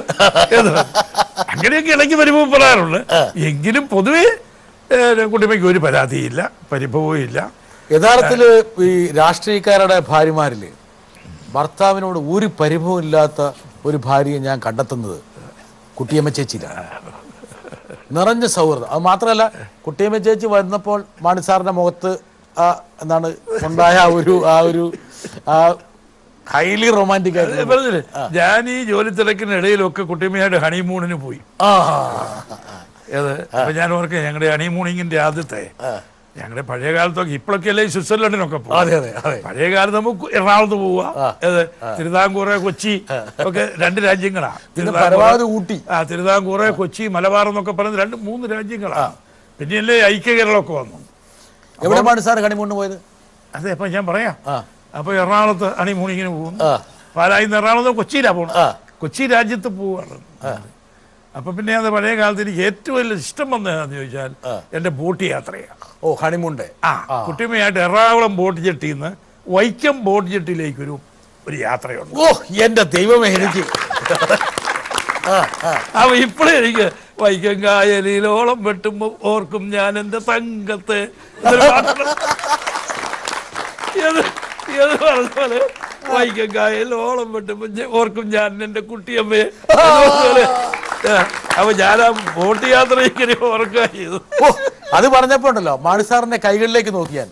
അങ്ങനെയൊക്കെ ഇടയ്ക്ക് പരിഭവം പറയാറുണ്ട്. എങ്കിലും പൊതുവേ കുട്ടിയമ്മയ്ക്ക് ഒരു പരാതിയില്ല, പരിഭവവും ഇല്ല. യഥാർത്ഥത്തിൽ ഈ രാഷ്ട്രീയക്കാരുടെ ഭാര്യമാരിൽ ഭർത്താവിനോട് ഒരു പരിഭവം ഇല്ലാത്ത ഒരു ഭാര്യയെ ഞാൻ കണ്ടെത്തുന്നത് കുട്ടിയമ്മ ചേച്ചിയിലാണ്. നിറഞ്ഞ സൗഹൃദം. അത് മാത്രമല്ല, കുട്ടിയമ്മ ചേച്ചി വന്നപ്പോൾ മാണി സാറിന്റെ മുഖത്ത് എന്താണ് ഉണ്ടായ ഹൈലി റൊമാൻറ്റിക് ആയിട്ട് പറഞ്ഞില്ലേ, ഞാൻ ഈ ജോലി തിരക്കിനിടയിലൊക്കെ കുട്ടിയമ്മയായിട്ട് ഹണിമൂണിന് പോയി. അപ്പൊ ഞാൻ ഓർക്കുക, ഞങ്ങളുടെ ഹണിമൂണിങ്ങിന്റെ ആദ്യത്തെ, ഞങ്ങളുടെ പഴയ കാലത്തൊക്കെ, ഇപ്പോഴൊക്കെ അല്ലേ സ്വിറ്റ്സർലൻഡിനൊക്കെ പോകും. പഴയ കാലത്ത് നമുക്ക് എറണാകുളത്ത് പോവുക, തിരുവിതാംകൂറ്, കൊച്ചി ഒക്കെ 2 രാജ്യങ്ങളാണ്. തിരുവിതാംകൂറ്, കൊച്ചി, മലബാർ എന്നൊക്കെ പറയുന്നത് 2-3 രാജ്യങ്ങളാണ്. പിന്നെയല്ലേ ഐക്യ കേരളമൊക്കെ വന്നു. എവിടെയാണ് സാർ ഹണിമൂണിന് പോയത്? അതെ, അപ്പൊ ഞാൻ പറയാം. അപ്പൊ എറണാകുളത്ത് ഹണിമൂണിങ്ങിന് പോകുന്നു. പാലായിൽ നിന്ന് എറണാകുളത്ത് കൊച്ചിയിലാണ് പോകുന്നത്. കൊച്ചി രാജ്യത്ത് പോവുകയാണ്. അപ്പൊ പിന്നെ അത് പഴയ കാലത്ത് എനിക്ക് ഏറ്റവും വലിയ ഇഷ്ടം വന്നതെന്ന് ചോദിച്ചാൽ എന്റെ ബോട്ട് യാത്രയാണ്. ഹണിമൂണിന്റെ കുട്ടിയമ്മയായിട്ട് എറണാകുളം ബോട്ട് ജെട്ടിയിൽ നിന്ന് വൈക്കം ബോട്ട് ജെട്ടിയിലേക്ക് ഒരു യാത്രയുണ്ട്. എന്റെ ദൈവമേ, എനിക്ക് അപ്പൊ ഇപ്പോഴും എനിക്ക് വൈക്കം കായലിലോളം വെട്ടുമ്പോ ഓർക്കും ഞാൻ എന്റെ തങ്കത്തെ പറഞ്ഞപോലെ, വൈക്കം കായലിലോളം വെട്ടുമ്പോ ഓർക്കും ഞാൻ എന്റെ കുട്ടിയമ്മയെ. അപ്പൊ ഞാൻ ആ ബോട്ട് യാത്ര ഇങ്ങനെ ഓർക്കുക ചെയ്തു. അത് പറഞ്ഞപ്പോ ഉണ്ടല്ലോ, മാണി സാറിന്റെ കൈകളിലേക്ക് നോക്കിയാൽ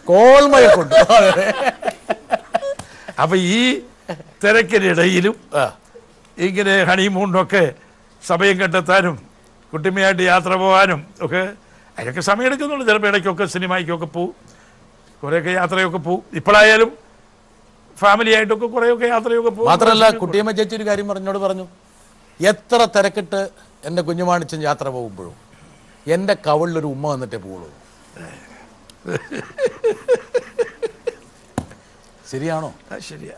കോൾമയെ കൊണ്ട്. അപ്പൊ ഈ തിരക്കിനിടയിലും ഇങ്ങനെ ഹണിമൂണിനൊക്കെ സമയം കണ്ടെത്താനും കുട്ടിയമ്മയായിട്ട് യാത്ര പോകാനും ഒക്കെ അതിനൊക്കെ സമയം എടുക്കുന്നുള്ളൂ. ചിലപ്പോൾ ഇടയ്ക്കൊക്കെ സിനിമയ്ക്കൊക്കെ പോവും, കുറേയൊക്കെ യാത്രയൊക്കെ പോവും. ഇപ്പോഴായാലും ഫാമിലി ആയിട്ടൊക്കെ കുറേയൊക്കെ യാത്രയൊക്കെ പോകും. മാത്രമല്ല കുട്ടിയമ്മ ചേച്ചി ഒരു കാര്യം എന്നോട് പറഞ്ഞു, എത്ര തിരക്കിട്ട് എൻ്റെ കുഞ്ഞുമാണിച്ചൻ യാത്ര പോകുമ്പോഴും എൻ്റെ കവളിലൊരു ഉമ്മ വന്നിട്ടേ പോകുള്ളൂ. ശരിയാണോ? ശരിയാ.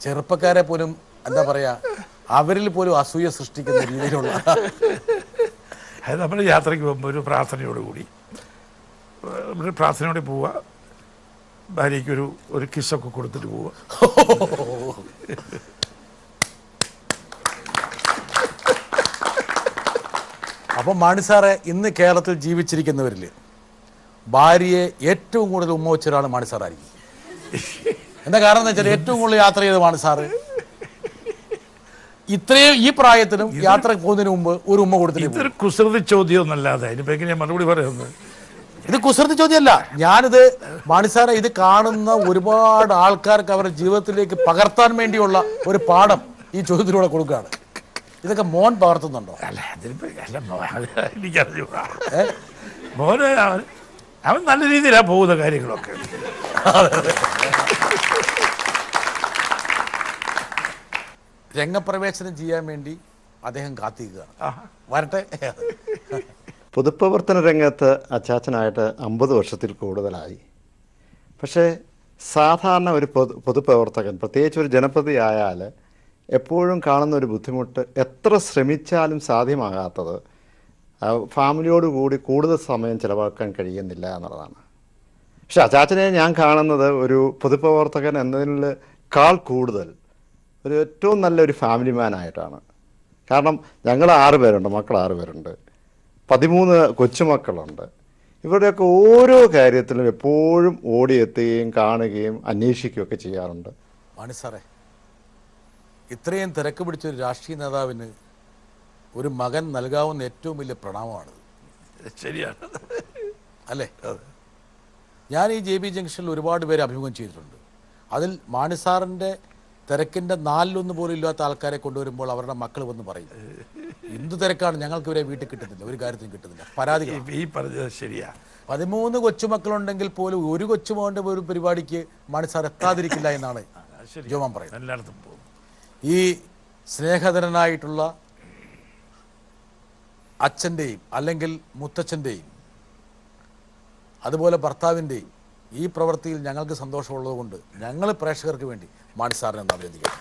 ചെറുപ്പക്കാരെ പോലും എന്താ പറയാ, അവരിൽ പോലും അസൂയ സൃഷ്ടിക്കുന്ന രീതിയിലുള്ള അത് നമ്മൾ യാത്രയ്ക്ക് പോകുമ്പോൾ ഒരു പ്രാർത്ഥനയോടുകൂടി പോവുക, ഭാര്യയ്ക്ക് ഒരു കിസ്സൊക്കെ കൊടുത്തിട്ട് പോവുക. അപ്പം മാണി സാറെ ഇന്ന് കേരളത്തിൽ ജീവിച്ചിരിക്കുന്നവരിൽ ഭാര്യയെ ഏറ്റവും കൂടുതൽ ഉമ്മ വെച്ച ഒരാൾ മാണി സാറായിരിക്കും. എന്താ കാരണം എന്ന് വെച്ചാൽ ഏറ്റവും കൂടുതൽ യാത്ര ചെയ്ത മാണി സാറ് ഇത്രയും ഈ പ്രായത്തിലും യാത്ര പോകുന്നതിന് മുമ്പ് ഒരു ഉമ്മ കൊടുത്തിട്ട്. ഇതൊരു കുസൃതി ചോദ്യം ഒന്നല്ലാതെ അതിനിപ്പോ എങ്ങനെയാ മറുപടി പറയുന്നത്? ഇത് കുസൃതി ചോദ്യമല്ല. ഞാനിത് മാണി സാറെ ഇത് കാണുന്ന ഒരുപാട് ആൾക്കാർക്ക് അവരുടെ ജീവിതത്തിലേക്ക് പകർത്താൻ വേണ്ടിയുള്ള ഒരു പാഠം ഈ ചോദ്യത്തിലൂടെ കൊടുക്കുകയാണ്. ഇതൊക്കെ മോൻ പകർത്തുന്നുണ്ടോ? അല്ല, എനിക്കറിഞ്ഞൂടാ. മോന് അവൻ നല്ല രീതിയിലാണ് പോകുന്ന കാര്യങ്ങളൊക്കെ. രംഗപ്രവേശനം ചെയ്യാൻ വേണ്ടി അദ്ദേഹം കാത്തിരിക്കുകയാണ്. വരട്ടെ. പൊതുപ്രവർത്തന രംഗത്ത് അച്ചാച്ചനായിട്ട് 50 വർഷത്തിൽ കൂടുതലായി. പക്ഷേ സാധാരണ ഒരു പൊതുപ്രവർത്തകൻ, പ്രത്യേകിച്ച് ഒരു ജനപ്രതി ആയാൽ എപ്പോഴും കാണുന്ന ഒരു ബുദ്ധിമുട്ട്, എത്ര ശ്രമിച്ചാലും സാധ്യമാകാത്തത് ഫാമിലിയോടുകൂടി കൂടുതൽ സമയം ചിലവാക്കാൻ കഴിയുന്നില്ല എന്നുള്ളതാണ്. പക്ഷെ അച്ചാച്ചനെ ഞാൻ കാണുന്നത് ഒരു പൊതുപ്രവർത്തകൻ എന്നതിനേക്കാൾ കൂടുതൽ ഒരു ഏറ്റവും നല്ലൊരു ഫാമിലി മാനായിട്ടാണ്. കാരണം ഞങ്ങൾ 6 പേരുണ്ട്, മക്കൾ 6 പേരുണ്ട്, 13 കൊച്ചുമക്കളുണ്ട്. ഇവരുടെയൊക്കെ ഓരോ കാര്യത്തിലും എപ്പോഴും ഓടിയെത്തുകയും കാണുകയും അന്വേഷിക്കുകയൊക്കെ ചെയ്യാറുണ്ട്. മാണി സാറേ, ഇത്രയും തിരക്ക് പിടിച്ചൊരു രാഷ്ട്രീയ നേതാവിന് ഒരു മകൻ നൽകാവുന്ന ഏറ്റവും വലിയ പ്രണാമമാണ്. ശരിയാണ് അല്ലേ? ഞാൻ ഈ JB ജംഗ്ഷനിൽ ഒരുപാട് പേരെ അഭിമുഖം ചെയ്തിട്ടുണ്ട്. അതിൽ മാണി സാറിൻ്റെ തിരക്കിൻ്റെ 4-1 പോലും ഇല്ലാത്ത ആൾക്കാരെ കൊണ്ടുവരുമ്പോൾ അവരുടെ മക്കൾ വന്ന് പറയും, എന്ത് തിരക്കാണ്, ഞങ്ങൾക്ക് ഇവരെ വീട്ടിൽ കിട്ടുന്നില്ല, ഒരു കാര്യത്തിനും കിട്ടുന്നില്ല, പരാതി. ഈ പറഞ്ഞത് ശരിയാ. 13 കൊച്ചുമക്കളുണ്ടെങ്കിൽ പോലും ഒരു കൊച്ചുമോൻ്റെ ഒരു പരിപാടിക്ക് മാണി സാർ എത്താതിരിക്കില്ല എന്നാണ് ജോമാൻ പറയുന്നത്. എല്ലായിടത്തും പോകും. ഈ സ്നേഹധരനായിട്ടുള്ള അച്ഛൻ്റെയും അല്ലെങ്കിൽ മുത്തച്ഛൻ്റെയും അതുപോലെ ഭർത്താവിൻ്റെയും ഈ പ്രവൃത്തിയിൽ ഞങ്ങൾക്ക് സന്തോഷമുള്ളത് കൊണ്ട് ഞങ്ങൾ പ്രേക്ഷകർക്ക് വേണ്ടി മാണി സാറിനെ ഒന്ന് അഭിനന്ദിക്കണം.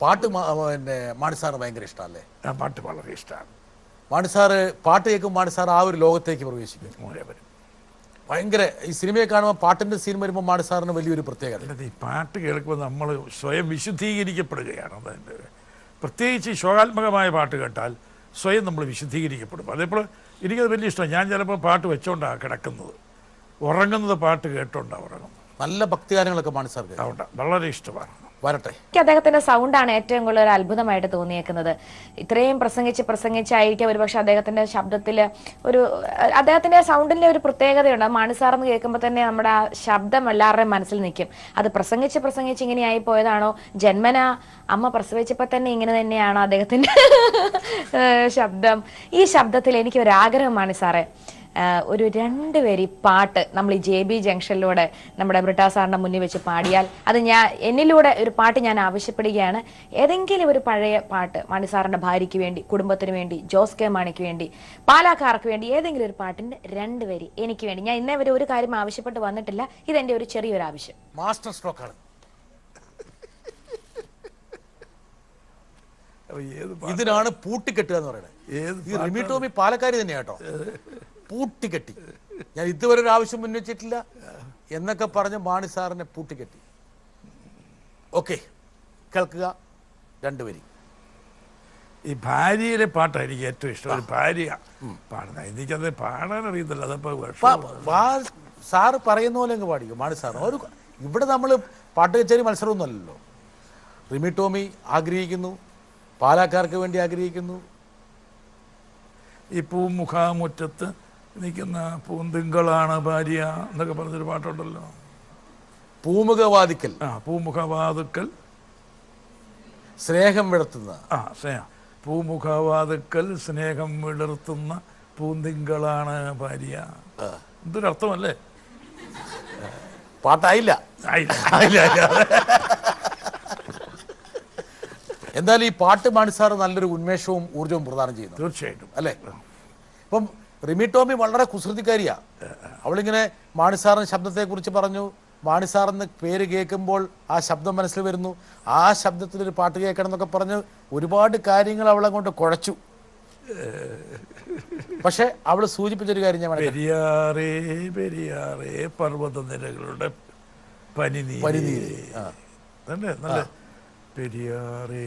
പാട്ട് പിന്നെ മാണി സാറിന് ഭയങ്കര ഇഷ്ടമല്ലേ? പാട്ട് വളരെ ഇഷ്ടമാണ്. മാണി സാറ് പാട്ട് കേൾക്കുമ്പോൾ മാണി സാർ ആ ഒരു ലോകത്തേക്ക് പ്രവേശിക്കും. ഭയങ്കര ഈ സിനിമയെ കാണുമ്പോൾ പാട്ടിൻ്റെ സീൻ വരുമ്പോൾ മാണി സാറിന് വലിയൊരു പ്രത്യേകത. ഈ പാട്ട് കേൾക്കുമ്പോൾ നമ്മൾ സ്വയം വിശുദ്ധീകരിക്കപ്പെടുകയാണ്. അതിൻ്റെ പ്രത്യേകിച്ച് ഈ ശോകാത്മകമായ പാട്ട് കേട്ടാൽ സ്വയം നമ്മൾ വിശുദ്ധീകരിക്കപ്പെടും. അതേപോലെ എനിക്കത് വലിയ ഇഷ്ടമാണ്. ഞാൻ ചിലപ്പോൾ പാട്ട് വെച്ചോണ്ടാണ് കിടക്കുന്നത്, ഉറങ്ങുന്നത് പാട്ട് കേട്ടോണ്ടാണ് ഉറങ്ങുന്നത്. നല്ല ഭക്തിഗാനങ്ങളൊക്കെ മാണി സാർ അതുകൊണ്ട് വളരെ ഇഷ്ടമാണ്. വരട്ടെ. എനിക്ക് അദ്ദേഹത്തിന്റെ സൗണ്ടാണ് ഏറ്റവും കൂടുതൽ ഒരു അത്ഭുതമായിട്ട് തോന്നിയേക്കുന്നത്. ഇത്രയും പ്രസംഗിച്ചായിരിക്കാം ഒരുപക്ഷെ അദ്ദേഹത്തിന്റെ ശബ്ദത്തിൽ അദ്ദേഹത്തിന്റെ സൗണ്ടിന്റെ ഒരു പ്രത്യേകതയുണ്ട്. മാണി സാറെന്ന് കേൾക്കുമ്പോൾ തന്നെ നമ്മുടെ ആ ശബ്ദം എല്ലാവരുടെയും മനസ്സിൽ നിൽക്കും. അത് പ്രസംഗിച്ച് ഇങ്ങനെയായി പോയതാണോ, ജന്മന അമ്മ പ്രസവിച്ചപ്പോൾ തന്നെ ഇങ്ങനെ തന്നെയാണോ അദ്ദേഹത്തിന്റെ ശബ്ദം? ഈ ശബ്ദത്തിൽ എനിക്ക് ഒരു ആഗ്രഹം മാണി സാറേ, ഒരു 2 വരി പാട്ട് നമ്മൾ ഈ JB ജംഗ്ഷനിലൂടെ നമ്മുടെ ബ്രിട്ടാ സാറിന്റെ മുന്നിൽ വെച്ച് പാടിയാൽ, അത് എന്നിലൂടെ ഒരു പാട്ട് ഞാൻ ആവശ്യപ്പെടുകയാണ്. ഏതെങ്കിലും ഒരു പഴയ പാട്ട് മാണി സാറിന്റെ ഭാര്യയ്ക്ക് വേണ്ടി, കുടുംബത്തിന് വേണ്ടി, ജോസ് കെ മാണിക്ക് വേണ്ടി, പാലക്കാർക്ക് വേണ്ടി ഏതെങ്കിലും ഒരു പാട്ടിന്റെ 2 വരി എനിക്ക് വേണ്ടി. ഞാൻ ഇന്നേ വരെ ഒരു കാര്യം ആവശ്യപ്പെട്ട് വന്നിട്ടില്ല. ഇതെന്റെ ഒരു ചെറിയൊരു ആവശ്യം. മാസ്റ്റർ സ്ട്രോക്കാണ്. ഇതിനാണ് പൂട്ടിക്കെട്ടുക എന്ന് പറയുന്നത്. ഈ റിമി ടോമി പാലക്കാരി തന്നെയാ കേട്ടോ. പൂട്ടിക്കെട്ടി, ഞാൻ ഇതുവരെ ഒരു ആവശ്യം മുൻവെച്ചിട്ടില്ല എന്നൊക്കെ പറഞ്ഞ് മാണി സാറിനെ പൂട്ടിക്കെട്ടി. ഓക്കെ, കേൾക്കുക 2 വരി. ഈ ഭാര്യയിലെ പാട്ടായിരിക്കും ഏറ്റവും ഇഷ്ടം. ഒരു ഭാര്യ പാടുന്ന, എനിക്കത് പാടാൻ അറിയത്തില്ല. അതപ്പോൾ സാറ് പറയുന്ന പോലെ അങ്ങ് പാടിക്കും മാണി സാർ. ഇവിടെ നമ്മൾ പാട്ട് കച്ചേരി മത്സരമൊന്നുമല്ലല്ലോ. റിമി ടോമി ആഗ്രഹിക്കുന്നു, പാലക്കാർക്ക് വേണ്ടി ആഗ്രഹിക്കുന്നു. ഈ പൂമുഖാമുറ്റത്ത് നിൽക്കുന്ന പൂന്തിങ്കളാണ് ഭാര്യ എന്നൊക്കെ പറഞ്ഞൊരു പാട്ടുണ്ടല്ലോ. പൂമുഖവാതിക്കൽ പൂമുഖവാതിക്കൽ സ്നേഹം വിടത്തുന്ന സ്നേഹം. പൂമുഖവാതുക്കൽ സ്നേഹം വിളർത്തുന്ന പൂന്തിങ്കളാണ് ഭാര്യ. എന്തൊരർത്ഥമല്ലേ? പാട്ടായില്ല. എന്തായാലും ഈ പാട്ട് മാണിസാർ നല്ലൊരു ഉന്മേഷവും ഊർജവും പ്രദാനം ചെയ്യുന്നു. തീർച്ചയായിട്ടും അല്ലേ? ഇപ്പം റിമി ടോമി വളരെ കുസൃതിക്കാരിയാ. അവളിങ്ങനെ മാണിസാറിന് ശബ്ദത്തെക്കുറിച്ച് പറഞ്ഞു. മാണിസാറെന്ന് പേര് കേൾക്കുമ്പോൾ ആ ശബ്ദം മനസ്സിൽ വരുന്നു. ആ ശബ്ദത്തിലൊരു പാട്ട് കേൾക്കണം എന്നൊക്കെ പറഞ്ഞ് ഒരുപാട് കാര്യങ്ങൾ അവളെ കൊണ്ട് കുഴച്ചു. പക്ഷെ അവള് സൂചിപ്പിച്ചൊരു കാര്യം ഞാൻ പെരിയാറേ പെരിയാറേ പർവ്വത നിരകളുടെ പനിനീര്. നല്ല പെരിയാറേ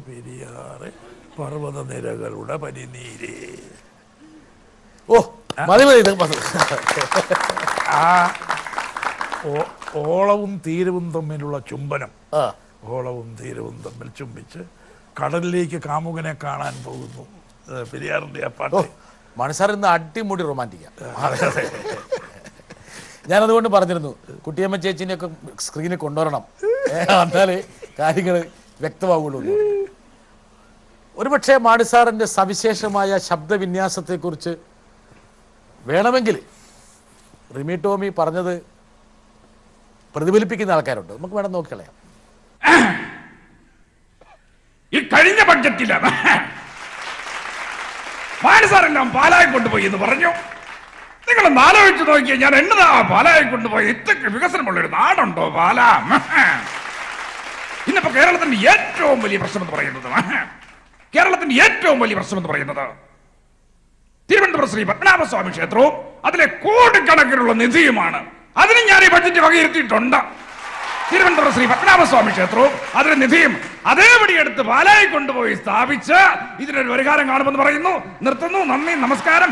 പെരിയാറേ പർവ്വത നിരകളുടെ പനിനീര്. ഓ മതി മതി. ആ ഓളവും തീരവും തമ്മിലുള്ള ചുംബനം, ഓളവും തീരവും തമ്മിൽ ചുംബിച്ച് കടലിലേക്ക് കാമുകനെ കാണാൻ പോകുന്നു. പെരിയാറിന്റെ ആ പാട്ട് മാണിസാർ ഇന്ന് അടിമുടി റൊമാൻറ്റിക്കാ. ഞാനതുകൊണ്ട് പറഞ്ഞിരുന്നു കുട്ടിയമ്മ ചേച്ചിനെയൊക്കെ സ്ക്രീനിൽ കൊണ്ടുവരണം, എന്നാലേ കാര്യങ്ങൾ വ്യക്തമാവുള്ളൂ. ഒരുപക്ഷെ മാണിസാറിൻ്റെ സവിശേഷമായ ശബ്ദവിന്യാസത്തെക്കുറിച്ച് വേണമെങ്കിൽ റിമി ടോമി പറഞ്ഞത് പ്രതിഫലിപ്പിക്കുന്ന ആൾക്കാരുണ്ട്. നമുക്ക് വേണം നോക്കിക്കളയാം. ഈ കഴിഞ്ഞ ബഡ്ജറ്റിലാണ് മാണിസാറെല്ലാം പാലായി കൊണ്ടുപോയി എന്ന് പറഞ്ഞു. നിങ്ങളൊന്ന് ആലോചിച്ച് നോക്കിയാൽ ഞാൻ എന്നതാ പാലായി കൊണ്ടുപോയി. ഇത്രയ്ക്ക് വികസനമുള്ളൊരു നാടുണ്ടോ പാല? ഇന്നിപ്പോ കേരളത്തിന്റെ ഏറ്റവും വലിയ പ്രശ്നം എന്ന് പറയുന്നത് തിരുവനന്തപുരം ശ്രീ പത്മനാഭസ്വാമി ക്ഷേത്രവും അതിലെ കോടിക്കണക്കിനുള്ള നിധിയുമാണ്. അതിന് ഞാൻ ഈ ബഡ്ജറ്റ് വകയിരുത്തിയിട്ടുണ്ട്. തിരുവനന്തപുരം ശ്രീ പത്മനാഭസ്വാമി ക്ഷേത്രവും അതിലെ നിധിയും അതേപടി എടുത്ത് പാലായി കൊണ്ടുപോയി സ്ഥാപിച്ച് ഇതിനൊരു പരിഹാരം കാണുമെന്ന് പറയുന്നു. നിർത്തുന്നു. നന്ദി, നമസ്കാരം.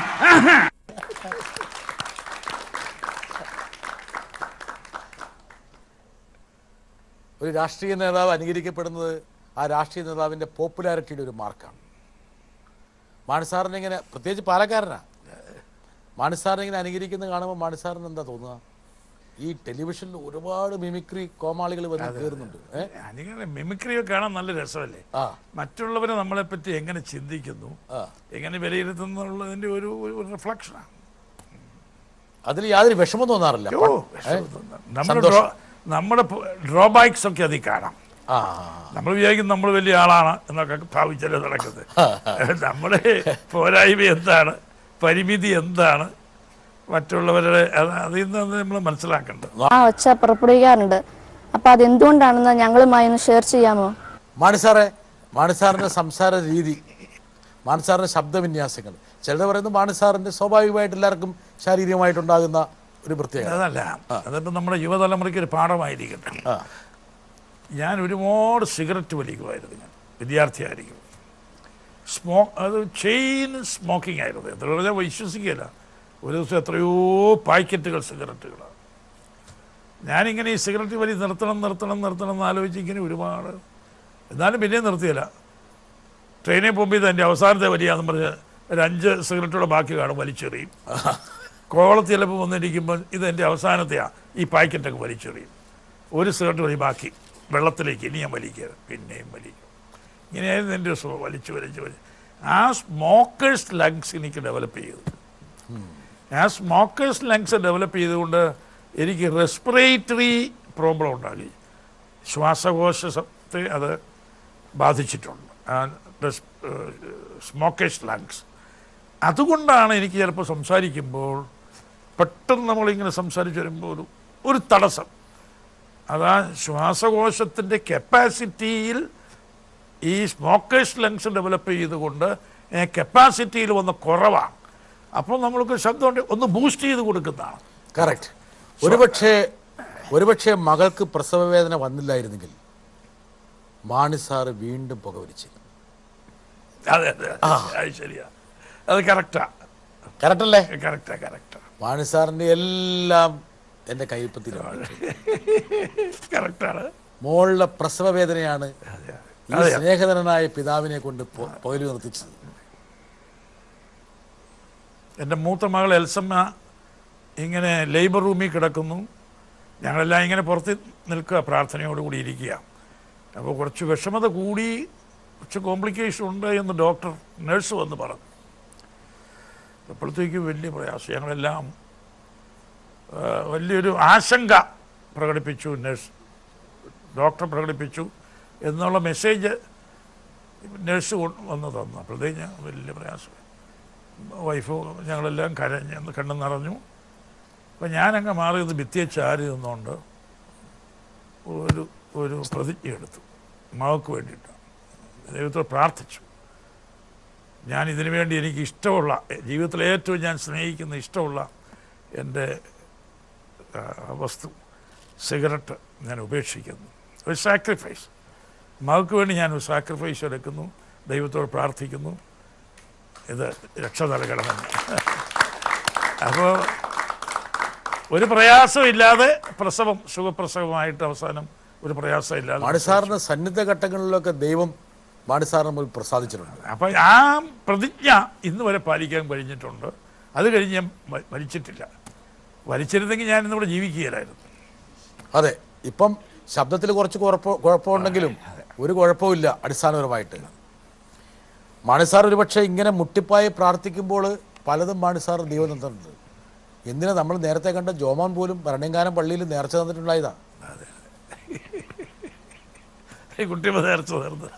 ഒരു രാഷ്ട്രീയ നേതാവ് അനുകരിക്കപ്പെടുന്നത് ആ രാഷ്ട്രീയ നേതാവിൻ്റെ പോപ്പുലാരിറ്റിയുടെ ഒരു മാർക്കാണ്. മാണിസാറിനെ ഇങ്ങനെ, പ്രത്യേകിച്ച് പാലക്കാരനാണ്, മാണിസാറിനെ ഇങ്ങനെ അനുകരിക്കുന്നത് കാണുമ്പോൾ മാണിസാറിന് എന്താ തോന്നുക? ഈ ടെലിവിഷനിൽ ഒരുപാട് മിമിക്രി കോമാളികൾ വന്ന് കയറുന്നുണ്ട്. മിമിക്രിയൊക്കെ കാണാൻ നല്ല രസമല്ലേ? മറ്റുള്ളവരെ നമ്മളെ പറ്റി എങ്ങനെ ചിന്തിക്കുന്നു, എങ്ങനെ വിലയിരുത്തുന്നു എന്നുള്ളതിന്റെ ഒരു റിഫ്ലക്ഷനാണ്. അതിൽ യാതൊരു വിഷമം തോന്നാറില്ല. നമ്മുടെ ഡ്രോബാക്സ് ഒക്കെ അതിൽ കാണാം. നമ്മൾ വിചാരിക്കും നമ്മൾ വലിയ ആളാണ് എന്നൊക്കെ ഭാവിച്ചല്ലേ നടക്കുന്നത്. നമ്മുടെ പോരായ്മ എന്താണ്, പരിമിതി എന്താണ്, മറ്റുള്ളവരുടെ അതിൽ നിന്ന് നമ്മൾ മനസ്സിലാക്കേണ്ടത്. ആ ഒച്ച പുറപ്പെടുവിക്കാറുണ്ട്. അപ്പൊ അതെന്തുകൊണ്ടാണെന്ന് ഞങ്ങളുമായി ഒന്ന് ഷെയർ ചെയ്യാമോ? മാണിസാറിന്റെ സംസാര രീതി, മാണിസാറിന്റെ ശബ്ദവിന്യാസങ്ങൾ, ചിലത് പറയുന്നത് മാണിസാറിന്റെ സ്വാഭാവികമായിട്ട് എല്ലാവർക്കും ശാരീരികമായിട്ടുണ്ടാകുന്ന ഒരു പ്രത്യേകത. അതല്ല, അതിപ്പോൾ നമ്മുടെ യുവതലമുറയ്ക്ക് ഒരു പാഠമായിരിക്കട്ടെ. ഞാൻ ഒരുപാട് സിഗരറ്റ് വലിക്കുമായിരുന്നു. ഞാൻ വിദ്യാർത്ഥിയായിരിക്കും. അത് ചെയിൻ സ്മോക്കിംഗ് ആയിരുന്നു. എത്ര പറഞ്ഞാൽ വിശ്വസിക്കില്ല. ഒരു ദിവസം എത്രയോ പാക്കറ്റുകൾ സിഗരറ്റുകളാണ്. ഞാനിങ്ങനെ ഈ സിഗരറ്റ് വലി നിർത്തണം എന്ന് ആലോചിച്ച് ഇങ്ങനെ ഒരുപാട്, എന്നാലും പിന്നെയും നിർത്തിയില്ല. ട്രെയിനിൽ പോകുമ്പോൾ ഇത് എൻ്റെ അവസാനത്തെ വലിയാന്ന് പറഞ്ഞ് ഒരു 5 സിഗരറ്റുകളുടെ ബാക്കി കാണും, വലിച്ചെറിയും. കോവളത്ത് ചിലപ്പോൾ വന്നിരിക്കുമ്പോൾ ഇത് എൻ്റെ അവസാനത്തെയാണ്, ഈ പാക്കറ്റൊക്കെ വലിച്ചെറിയും. ഒരു സിഗരറ്റ് വലി ബാക്കി വെള്ളത്തിലേക്ക് ഇനി ഞാൻ വലിക്കുക, പിന്നെയും വലിക്കും. ഇങ്ങനെയായിരുന്നു എൻ്റെ വലിച്ച് ആ സ്മോക്കേഴ്സ് ലങ്സ് എനിക്ക് ഡെവലപ്പ് ചെയ്തു. ആ സ്മോക്കേഴ്സ് ലങ്സ് ഡെവലപ്പ് ചെയ്തുകൊണ്ട് എനിക്ക് റെസ്പിറേറ്ററി പ്രോബ്ലം ഉണ്ടാക്കി. ശ്വാസകോശത്തെ അത് ബാധിച്ചിട്ടുണ്ട്, സ്മോക്കേഴ്സ് ലങ്സ്. അതുകൊണ്ടാണ് എനിക്ക് ചിലപ്പോൾ സംസാരിക്കുമ്പോൾ പെട്ടെന്ന് നമ്മളിങ്ങനെ സംസാരിച്ച് വരുമ്പോൾ ഒരു തടസ്സം. അതാ ശ്വാസകോശത്തിൻ്റെ കപ്പാസിറ്റിയിൽ ഈ സ്മോക്കേഴ്സ് ലങ്സ് ഡെവലപ്പ് ചെയ്തുകൊണ്ട് കപ്പാസിറ്റിയിൽ വന്ന കുറവാണ്. അപ്പോൾ നമ്മൾക്ക് ശബ്ദം ഒന്ന് ബൂസ്റ്റ് ചെയ്ത് കൊടുക്കുന്നതാണ്. കറക്റ്റ്. ഒരുപക്ഷെ മകൾക്ക് പ്രസവ വേദന വന്നില്ലായിരുന്നെങ്കിൽ മാണിസാറ് വീണ്ടും പുകവലിച്ചു. അതെ അതെ, അത് ശരിയാ, അത് കറക്റ്റാ. കറക്റ്റല്ലേ? കറക്റ്റാ. മാണിസാറിൻ്റെ എല്ലാം എൻ്റെ കയ്യപ്പത്തിലാണ്. കറക്റ്റാണ്. മോളുടെ പ്രസവ വേദനയാണ് ഈ സ്നേഹധനനായ പിതാവിനെ കൊണ്ട് പുകല് നിർത്തിച്ചത്. എൻ്റെ മൂത്ത മകൾ എൽസമ്മ ഇങ്ങനെ ലേബർ റൂമിൽ കിടക്കുന്നു. ഞങ്ങളെല്ലാം ഇങ്ങനെ പുറത്ത് നിൽക്കുക, പ്രാർത്ഥനയോടുകൂടി ഇരിക്കുക. അപ്പോൾ കുറച്ച് വിഷമത കൂടി കുറച്ച് കോംപ്ലിക്കേഷൻ ഉണ്ട് എന്ന് ഡോക്ടർ നഴ്സ് വന്ന് പറഞ്ഞു. അപ്പോഴത്തേക്കും വലിയ പ്രയാസം, ഞങ്ങളെല്ലാം വലിയൊരു ആശങ്ക പ്രകടിപ്പിച്ചു, ഡോക്ടർ പ്രകടിപ്പിച്ചു എന്നുള്ള മെസ്സേജ് നഴ്സ് വന്ന് തന്നു. അപ്പോഴത്തേക്ക് ഞാൻ വലിയ പ്രയാസം, വൈഫ് ഞങ്ങളെല്ലാം കരഞ്ഞ് കണ്ണു നിറഞ്ഞു. അപ്പം ഞാനങ്ങ് മാറിയത് ഭിത്തിയെ ചാരി നിന്നുകൊണ്ട് ഒരു പ്രതിജ്ഞ എടുത്തു, മകൾക്ക് വേണ്ടിയിട്ട് ദൈവത്തോട് പ്രാർത്ഥിച്ചു. ഞാൻ ഇതിനു വേണ്ടി എനിക്ക് ഇഷ്ടമുള്ള, ജീവിതത്തിൽ ഏറ്റവും ഞാൻ സ്നേഹിക്കുന്ന ഇഷ്ടമുള്ള എൻ്റെ വസ്തു സിഗരറ്റ് ഞാൻ ഉപേക്ഷിക്കുന്നു. ഒരു സാക്രിഫൈസ്, മകൾക്ക് വേണ്ടി ഞാൻ ഒരു സാക്രിഫൈസ് എടുക്കുന്നു, ദൈവത്തോട് പ്രാർത്ഥിക്കുന്നു, ഇത് രക്ഷ നൽകണമെന്ന്. അപ്പോൾ ഒരു പ്രയാസമില്ലാതെ പ്രസവം സുഖപ്രസവമായിട്ട് അവസാനം ഒരു പ്രയാസമില്ലാതെ. മാണിസാറിന്റെ സന്നിധ ഘട്ടങ്ങളിലൊക്കെ ദൈവം മാണിസാറിന് മുമ്പിൽ പ്രസാദിച്ചിട്ടുണ്ട്. അപ്പം ആ പ്രതിജ്ഞ ഇന്ന് വരെ പാലിക്കാൻ കഴിഞ്ഞിട്ടുണ്ട്. അത് കഴിഞ്ഞ് ഞാൻ വലിച്ചിട്ടില്ല. വലിച്ചിരുന്നെങ്കിൽ ഞാൻ ഇന്നിവിടെ ജീവിക്കുകയില്ലായിരുന്നു. അതെ, ഇപ്പം ശബ്ദത്തിൽ കുറച്ച് കുഴപ്പമുണ്ടെങ്കിലും ഒരു കുഴപ്പമില്ല. അടിസ്ഥാനപരമായിട്ട് മാണിസാർ ഒരുപക്ഷെ ഇങ്ങനെ മുട്ടിപ്പായി പ്രാർത്ഥിക്കുമ്പോൾ പലതും മാണിസാർ ദൈവം തന്നിട്ടുണ്ട്. എന്തിനാ നമ്മൾ നേരത്തെ കണ്ട ജോമാൻ പോലും ഭരണങ്ങാനം പള്ളിയിൽ നേർച്ച തന്നിട്ടുണ്ടായതാ. കുട്ടിയമ്മ നേർച്ച നേർന്ന്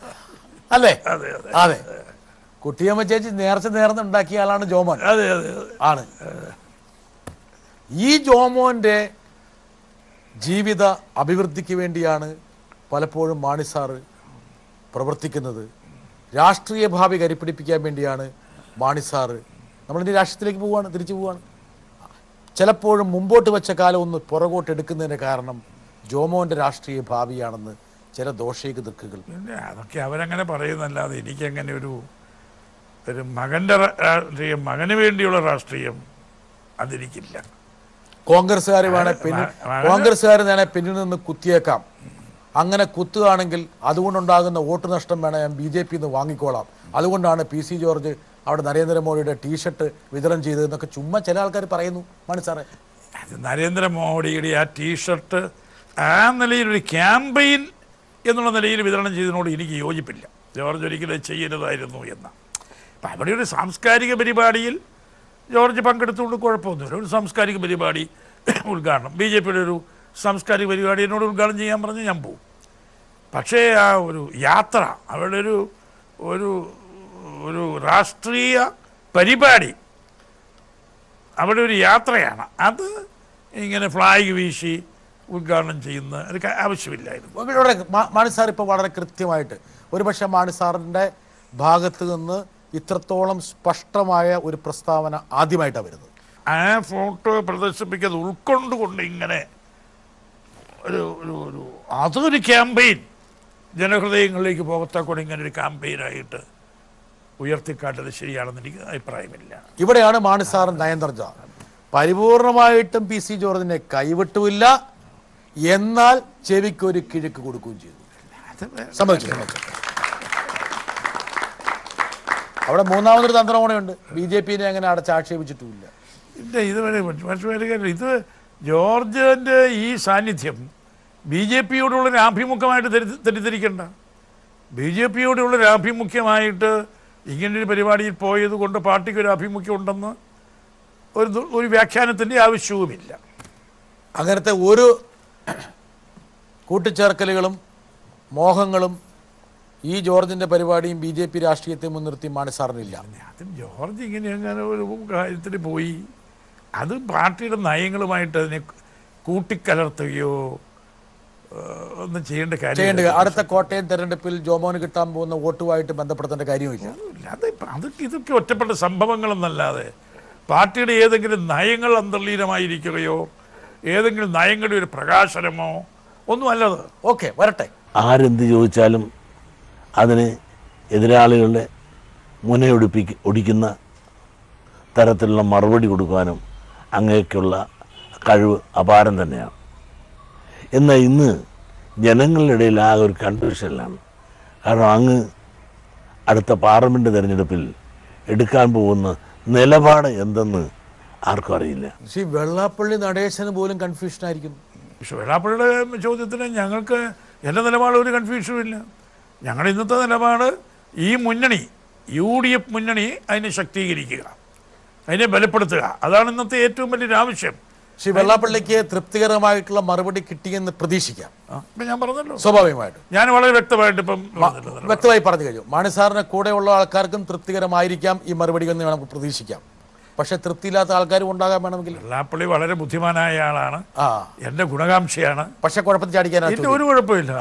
അല്ലേ? അതെ, കുട്ടിയമ്മ ചേച്ചി നേർച്ച നേർന്നുണ്ടാക്കിയ ആളാണ് ജോമോൻ. അതെ അതെ ആണ്. ഈ ജോമോന്റെ ജീവിത അഭിവൃദ്ധിക്ക് വേണ്ടിയാണ് പലപ്പോഴും മാണിസാർ പ്രവർത്തിക്കുന്നത്. രാഷ്ട്രീയ ഭാവി കരിപ്പിടിപ്പിക്കാൻ വേണ്ടിയാണ് മാണിസാർ. നമ്മളിനി രാഷ്ട്രീയത്തിലേക്ക് തിരിച്ചു പോവുകയാണ്. ചിലപ്പോഴും മുമ്പോട്ട് വെച്ച കാലം ഒന്ന് പുറകോട്ട് എടുക്കുന്നതിന് കാരണം ജോമോന്റെ രാഷ്ട്രീയ ഭാവിയാണെന്ന് ചില ദോഷൈക ദൃക്കുകൾ. പിന്നെ അതൊക്കെ അവരങ്ങനെ പറയുന്നല്ലാതെ എനിക്കങ്ങനെ ഒരു മകൻ്റെ രാഷ്ട്രീയം, മകന് വേണ്ടിയുള്ള രാഷ്ട്രീയം അതെനിക്കില്ല. കോൺഗ്രസ്സുകാർ വേണേൽ പിന്നിൽ നിന്ന് കുത്തിയേക്കാം. അങ്ങനെ കുത്തുകയാണെങ്കിൽ അതുകൊണ്ടുണ്ടാകുന്ന വോട്ട് നഷ്ടം വേണേൽ ഞാൻ BJP വാങ്ങിക്കോളാം. അതുകൊണ്ടാണ് PC ജോർജ് അവിടെ നരേന്ദ്രമോദിയുടെ ടീഷർട്ട് വിതരണം ചെയ്തതെന്നൊക്കെ ചുമ്മാ ചില ആൾക്കാർ പറയുന്നു. മാണിസാറേ, നരേന്ദ്രമോദിയുടെ ആ ടീഷർട്ട് ആ നിലയിലൊരു ക്യാമ്പയിൻ എന്നുള്ള നിലയിൽ വിതരണം ചെയ്തതിനോട് എനിക്ക് യോജിപ്പില്ല. ജോർജ് ഒരിക്കലും ചെയ്യരുതായിരുന്നു എന്ന്. അപ്പം അവിടെ ഒരു സാംസ്കാരിക പരിപാടിയിൽ ജോർജ് പങ്കെടുത്തുകൊണ്ട് കുഴപ്പമൊന്നുമില്ല. ഒരു സാംസ്കാരിക പരിപാടി ഉദ്ഘാടനം, BJPയുടെ ഒരു സാംസ്കാരിക പരിപാടി എന്നോട് ഉദ്ഘാടനം ചെയ്യാൻ പറഞ്ഞ് ഞാൻ പോകും. പക്ഷേ ആ ഒരു യാത്ര, അവിടെ ഒരു രാഷ്ട്രീയ പരിപാടി, അവിടെ ഒരു യാത്രയാണ്. അത് ഇങ്ങനെ ഫ്ലാഗ് വീശി ഉദ്ഘാടനം ചെയ്യുന്ന ഒരു ആവശ്യമില്ലായിരുന്നു. ഇവിടെ മാണിസാർ ഇപ്പോൾ വളരെ കൃത്യമായിട്ട്, ഒരുപക്ഷെ മാണിസാറിൻ്റെ ഭാഗത്ത് നിന്ന് ഇത്രത്തോളം സ്പഷ്ടമായ ഒരു പ്രസ്താവന ആദ്യമായിട്ടാണ് വരുന്നത്. ആ ഫോട്ടോ പ്രദർശിപ്പിക്കാതെ ഉൾക്കൊണ്ടുകൊണ്ട് ഇങ്ങനെ അതൊരു ക്യാമ്പയിൻ, ജനഹൃദയങ്ങളിലേക്ക് പോകത്തക്കൊണ്ട് ഇങ്ങനെ ഒരു ക്യാമ്പയിനായിട്ട് ഉയർത്തിക്കാട്ടത് ശരിയാണെന്ന് എനിക്ക് അഭിപ്രായമില്ല. ഇവിടെയാണ് മാണിസാറും നയന്തർജ പരിപൂർണമായിട്ടും PC ജോർജിനെ കൈവിട്ടുമില്ല, എന്നാൽ ചെവിക്കൊരു കിഴക്ക് കൊടുക്കുകയും ചെയ്തു. സമ്മതിച്ചു. അവിടെ മൂന്നാമതൊരു തന്ത്രമോണയുണ്ട്. BJPനെ അങ്ങനെ അടച്ചാക്ഷേപിച്ചിട്ടുമില്ല. ഇത് ജോർജിന്റെ ഈ സാന്നിധ്യം BJPയോടുള്ളൊരു ആഭിമുഖ്യമായിട്ട് തെറ്റിദ്ധരിക്കണ്ട. BJPയോടുള്ളൊരു ആഭിമുഖ്യമായിട്ട് ഇങ്ങനൊരു പരിപാടിയിൽ പോയത് കൊണ്ട് പാർട്ടിക്ക് ഒരു ആഭിമുഖ്യം ഉണ്ടെന്ന് ഒരു വ്യാഖ്യാനത്തിൻ്റെ ആവശ്യവുമില്ല. അങ്ങനത്തെ ഒരു കൂട്ടിച്ചേർക്കലുകളും മോഹങ്ങളും ഈ ജോർജിന്റെ പരിപാടിയും BJP രാഷ്ട്രീയത്തെ മുൻനിർത്തി മാണിസാറിനില്ല. അതും ജോർജ് ഇങ്ങനെ അങ്ങനെ ഒരു കാര്യത്തിൽ പോയി, അത് പാർട്ടിയുടെ നയങ്ങളുമായിട്ട് അതിനെ കൂട്ടിക്കലർത്തുകയോ ഒന്നും ചെയ്യേണ്ട കാര്യം. അടുത്ത കോട്ടയം തെരഞ്ഞെടുപ്പിൽ ജോമോന് കിട്ടാൻ പോകുന്ന വോട്ടുമായിട്ട് ബന്ധപ്പെടുത്തേണ്ട കാര്യമില്ല. ഇതൊക്കെ ഒറ്റപ്പെട്ട സംഭവങ്ങളെന്നല്ലാതെ പാർട്ടിയുടെ ഏതെങ്കിലും നയങ്ങൾ അന്തർലീനമായിരിക്കുകയോ ഏതെങ്കിലും നയങ്ങളുടെ ഒരു പ്രകാശനമോ ഒന്നും അല്ലത്. ഓക്കെ, വരട്ടെ. ആരെന്ത് ചോദിച്ചാലും അതിന് എതിരാളികളുടെ ഒടിക്കുന്ന തരത്തിലുള്ള മറുപടി കൊടുക്കാനും അങ്ങനെയൊക്കെയുള്ള കഴിവ് അപാരം തന്നെയാണ്. എന്നാൽ ഇന്ന് ജനങ്ങളുടെ ഇടയിൽ ആകെ ഒരു കൺഫ്യൂഷനിലാണ്. കാരണം അങ്ങ് അടുത്ത പാർലമെൻറ്റ് തിരഞ്ഞെടുപ്പിൽ എടുക്കാൻ പോകുന്ന നിലപാട് എന്തെന്ന് ആർക്കും അറിയില്ല. പക്ഷേ വെള്ളാപ്പള്ളി നടേശന് പോലും കൺഫ്യൂഷൻ ആയിരിക്കും. പക്ഷെ വെള്ളാപ്പള്ളിയുടെ ചോദ്യത്തിന് ഞങ്ങൾക്ക് എൻ്റെ നിലപാട് ഒരു കൺഫ്യൂഷനും ഇല്ല. ഞങ്ങളുടെ ഇന്നത്തെ നിലപാട് ഈ മുന്നണി UDF മുന്നണി അതിനെ ശക്തീകരിക്കുക, അതിനെ ബലപ്പെടുത്തുക. അതാണ് ഇന്നത്തെ ഏറ്റവും വലിയൊരു ആവശ്യം. ശ്രീ വെള്ളാപ്പള്ളിക്ക് തൃപ്തികരമായിട്ടുള്ള മറുപടി കിട്ടിയെന്ന് പ്രതീക്ഷിക്കാം. ഇപ്പം ഞാൻ പറഞ്ഞല്ലോ, സ്വാഭാവികമായിട്ട് ഞാൻ വളരെ വ്യക്തമായിട്ട് ഇപ്പം വ്യക്തമായി പറഞ്ഞു കഴിഞ്ഞു. മാണി സാറിന് കൂടെയുള്ള ആൾക്കാർക്കും തൃപ്തികരമായിരിക്കാം ഈ മറുപടി എന്ന് നമുക്ക് പ്രതീക്ഷിക്കാം. പക്ഷെ തൃപ്തിയില്ലാത്ത ആൾക്കാരും ഉണ്ടാകാൻ വേണമെങ്കിൽ. വെള്ളാപ്പള്ളി വളരെ ബുദ്ധിമാനായ ആളാണ്, എന്റെ ഗുണകാംക്ഷയാണ്. പക്ഷെ കുഴപ്പത്തിൽ ചാടിക്കാൻ ഒരു കുഴപ്പമില്ല.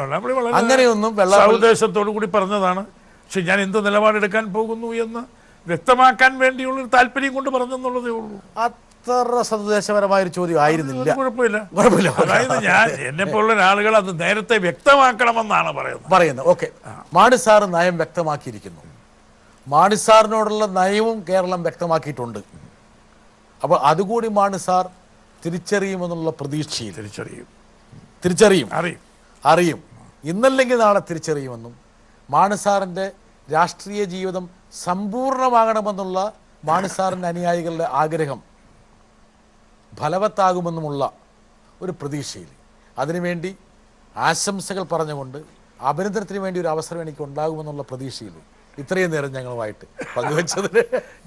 വെള്ളാപ്പള്ളി അങ്ങനെയൊന്നും ഉദ്ദേശത്തോടു കൂടി പറഞ്ഞതാണ്. പക്ഷെ ഞാൻ എന്ത് നിലപാടെടുക്കാൻ പോകുന്നു എന്ന് വ്യക്തമാക്കാൻ വേണ്ടിയുള്ളൊരു താല്പര്യം കൊണ്ട് പറഞ്ഞെന്നുള്ളതേ ഉള്ളൂ. അത്ര സന്ദേശപരമായ ഒരു ചോദ്യം ആയിരുന്നില്ല. കുഴപ്പമില്ല. അതായത് ഞാൻ എന്നെപ്പോലുള്ള ആളുകൾ അത് നേരത്തെ വ്യക്തമാക്കണമെന്നാണ് പറയുന്നത്. ഓക്കെ, മാണി സാർ നയം വ്യക്തമാക്കിയിരിക്കുന്നു. മാണി സാറിനോടുള്ള നയവും കേരളം വ്യക്തമാക്കിയിട്ടുണ്ട്. അപ്പോൾ അതുകൂടി മാണി സാർ തിരിച്ചറിയുമെന്നുള്ള പ്രതീക്ഷയിൽ അറിയും. ഇന്നല്ലെങ്കിൽ നാളെ തിരിച്ചറിയുമെന്നും മാണി സാറിൻ്റെ രാഷ്ട്രീയ ജീവിതം സമ്പൂർണ്ണമാകണമെന്നുള്ള മാണി സാറിൻ്റെ അനുയായികളുടെ ആഗ്രഹം ഫലവത്താകുമെന്നുമുള്ള ഒരു പ്രതീക്ഷയിൽ, അതിനുവേണ്ടി ആശംസകൾ പറഞ്ഞുകൊണ്ട് അഭിനന്ദനത്തിന് വേണ്ടി ഒരു അവസരം എനിക്ക് ഉണ്ടാകുമെന്നുള്ള പ്രതീക്ഷയിൽ ഇത്രയും നേരം ഞങ്ങളുമായിട്ട് പങ്കുവെച്ചതിന്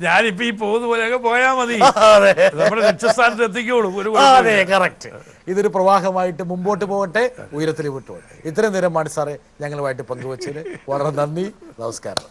ഞാനിപ്പോ ഈ പോകുന്ന പോലെയൊക്കെ പോയാൽ മതി, നമ്മുടെ ലക്ഷ്യസ്ഥാനത്ത് എത്തിക്കോളൂ. അതെ, കറക്റ്റ്. ഇതൊരു പ്രവാഹമായിട്ട് മുമ്പോട്ട് പോകട്ടെ, ഉയരത്തിൽ വിട്ടുപോകട്ടെ. ഇത്രയും നേരം മാണി സാറെ ഞങ്ങളുമായിട്ട് പങ്കുവെച്ചതിന് വളരെ നന്ദി, നമസ്കാരം.